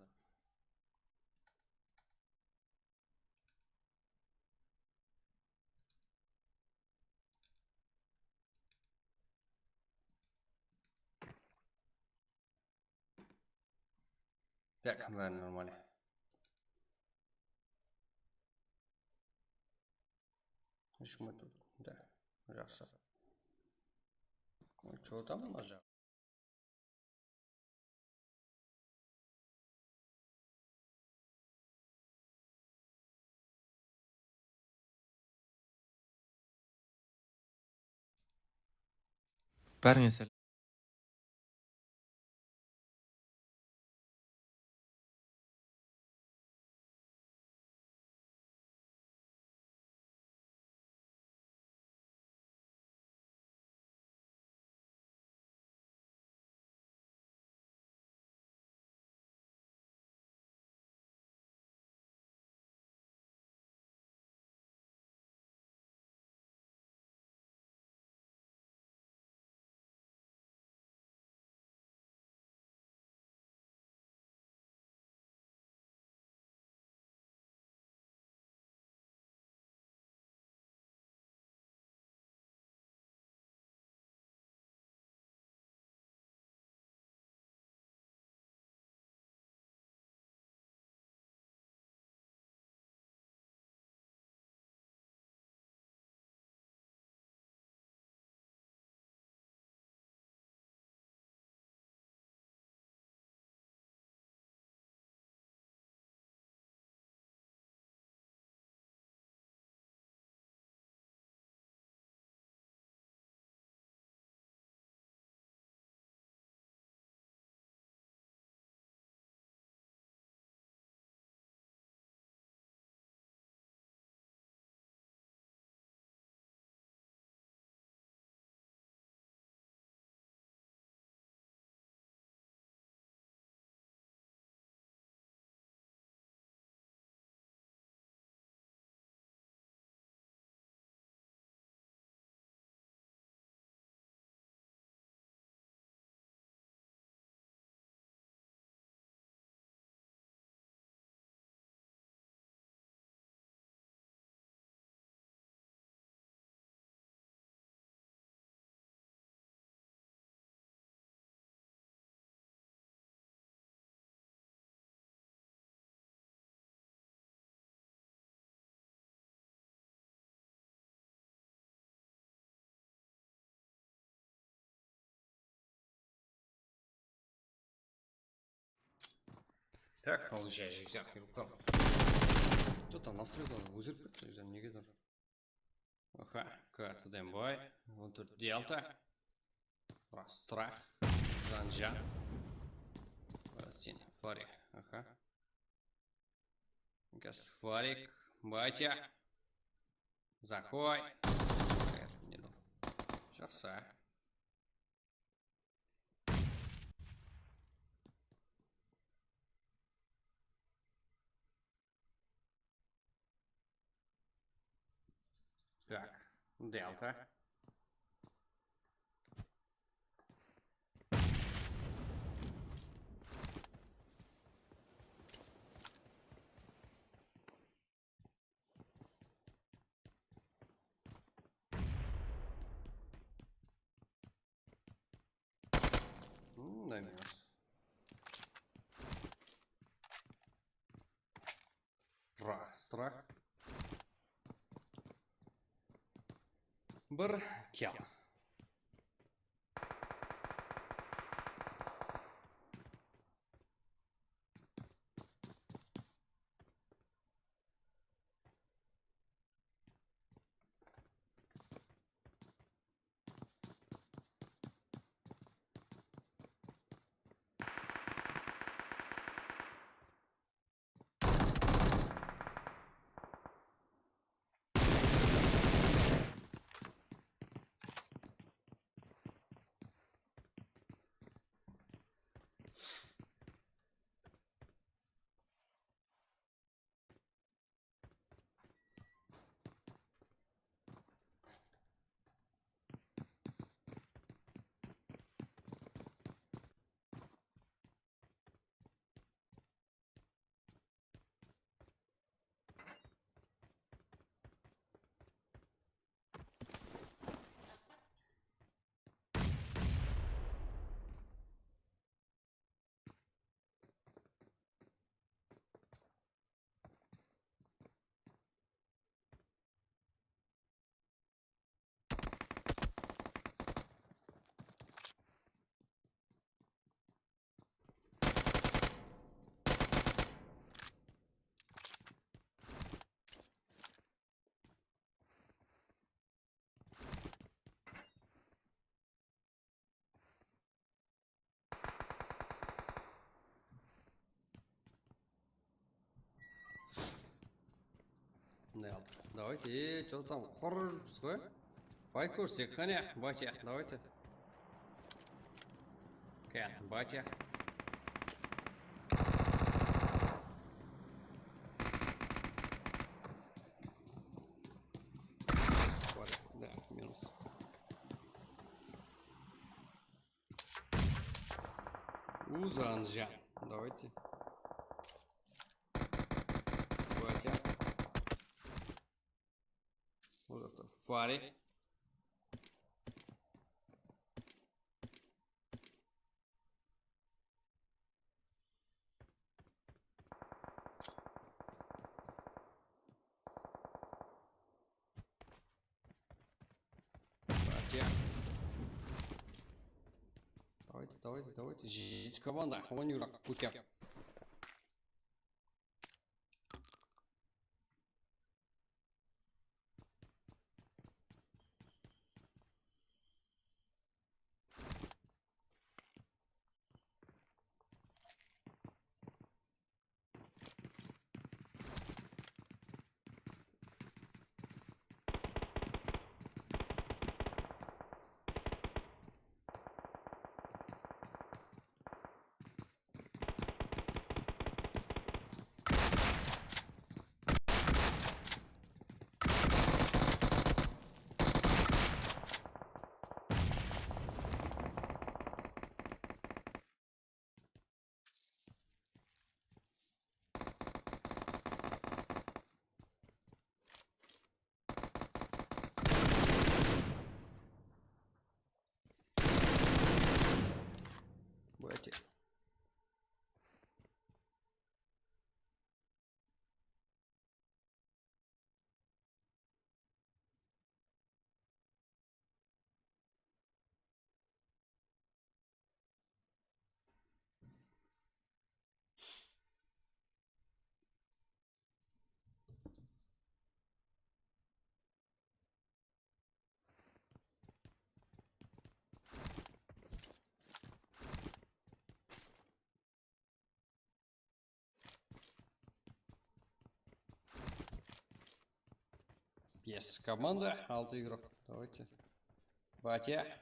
Так, бәрі нормально. Ешкім өтіп. Да, жақсы. Что там у нас жақ? бәріңе сәлем. Так, получается, всякий рукав. Что там настройка өзгеріп кетті, жаңа неге тұр? Аха, катыден бай, 14 делта. Растрах, жанжан. Сен, фарик, аха. Газ фарик, батя. Захой. Жақсы. Так, делта. Дай минус. Страх. Бір кел. командный алды. Давайте, что там, хоррор, сколько? Файкурсик, коня, батя, давайте. Кен, батя. Да, минус. Узанжан. Давайте. Батя. Вот это фари. Батя. Давайте. Жить команда. Он не урок. Путя. Батя. Yes, команда, 6 игрок. Давайте. Батя.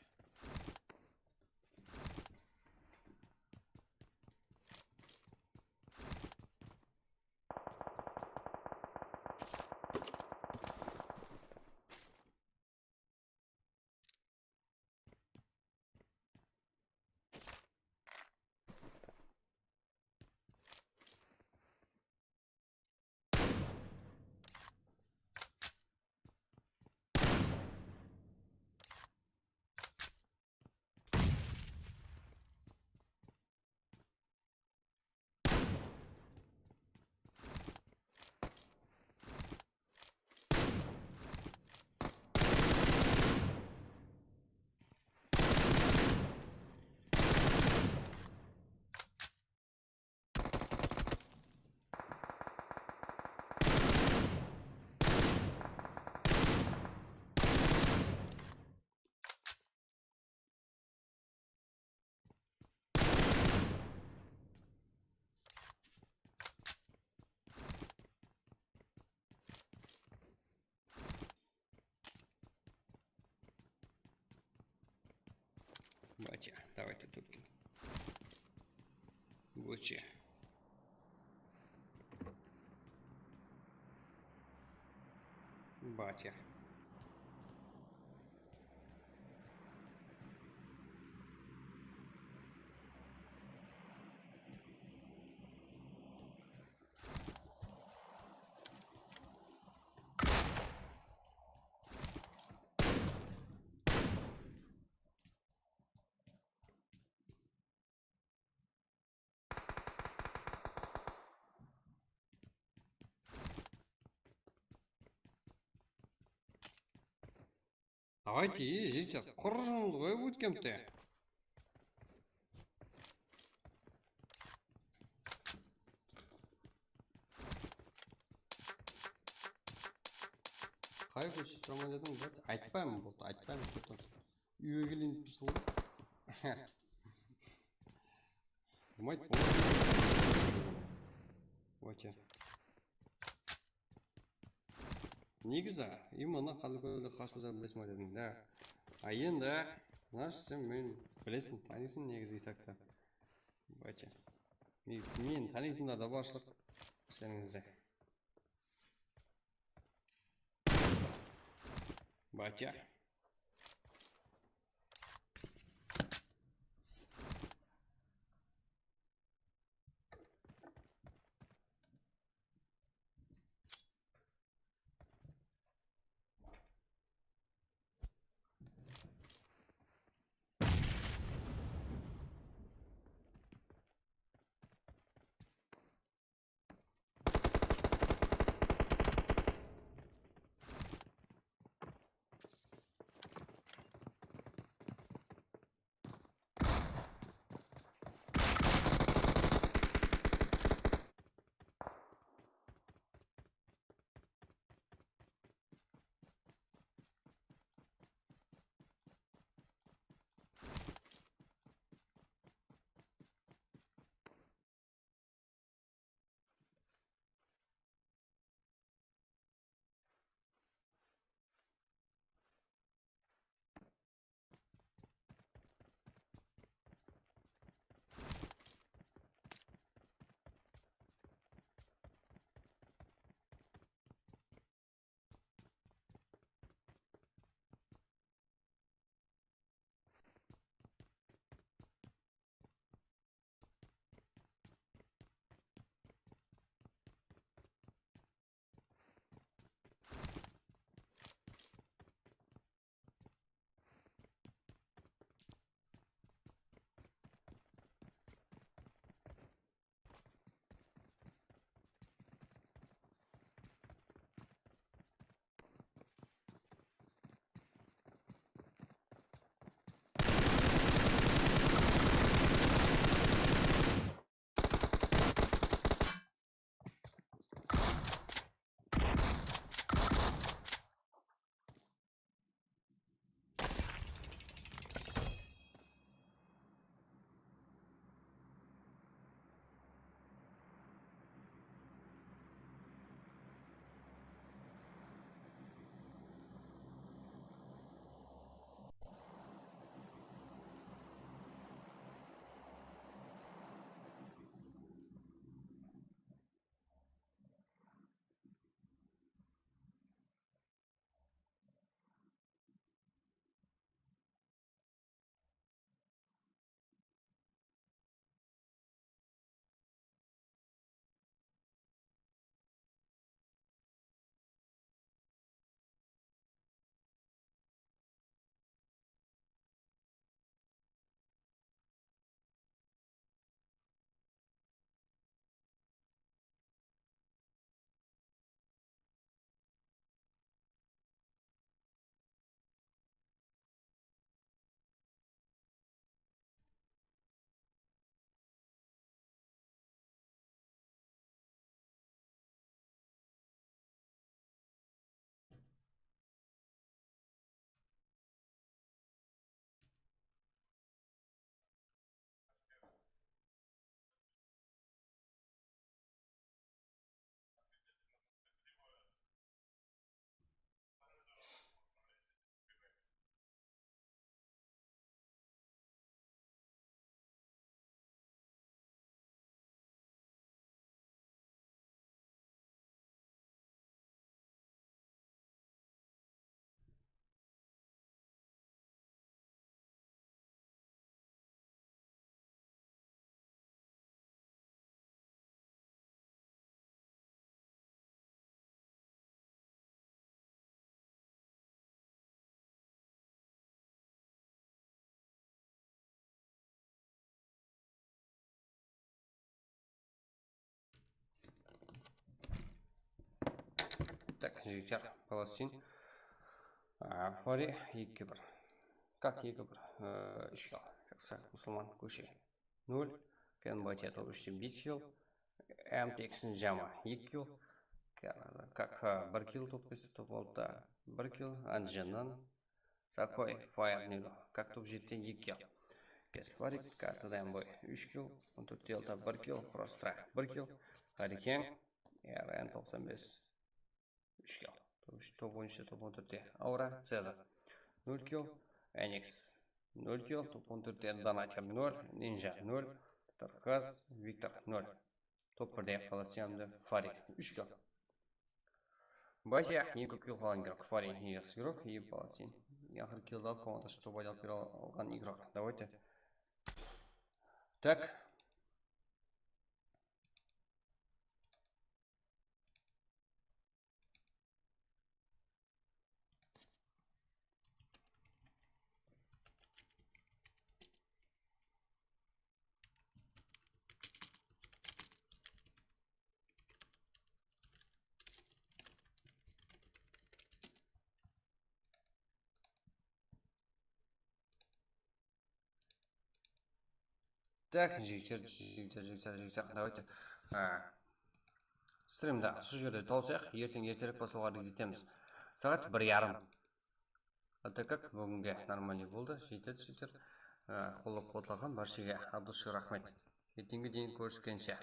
Батя, давайте тут. Гуччи. Батя. Давайте, сейчас құржыңыз ғой өткемте. Қай көше жаман дедің, айтпаймын болды, айтпаймын. Үйге келейін деп тұрсың ғой. Болмайды, болмайды. Батя. Негізі, именно Қалдыкөлді қашпызар білесің ба дедің да. А енді, знаешь, сен мен білесің, танисың негізі итакта. Бача. Мен танитындар да баршылық сеніңізде. Бача. Так, жігіттер, Палестин. Фари, 2-1. Как 2-1? 3 кал. Жақсы, мұсылман көше. 0. Кен батия топ 3-те 5 кил. МТХ'ін жама 2 кил. Как 1 кил топ 5 топ 6-та 1 кил. Анджаннан. Сакой, Файр, Нило. Как топ 7-те 2 кил. Кесфарик, картадан бой 3 кил. 14-те 1 кил. Прострах 1 кил. Харикен. РН 95. 3 кил. топ 3, топ 13, топ 14-те Аура, Цезарь 0 килл, Эникс 0 килл, топ 14-те Донатер 0, Нинжа 0, Тарказ, Виктор 0. Топ 1-де қаласыямды Фарик 3 килл. Бася, ең көп килл қалған игрок. Фарик негіз игрок, и Паласин. Яқыр килл алып, командасы топ айдалып бере алған игрок. Давайте. Так. Так, жігіттер, давайте. Стримді осы жерде толсақ, ертең ертерек басуға кетеміз. Сағат 1:30. Так как бүгінге нормальный болды, жетеді жігіттер. Қолдап қотылған баршаға рахмет. Ертеңге дейін көріскенше.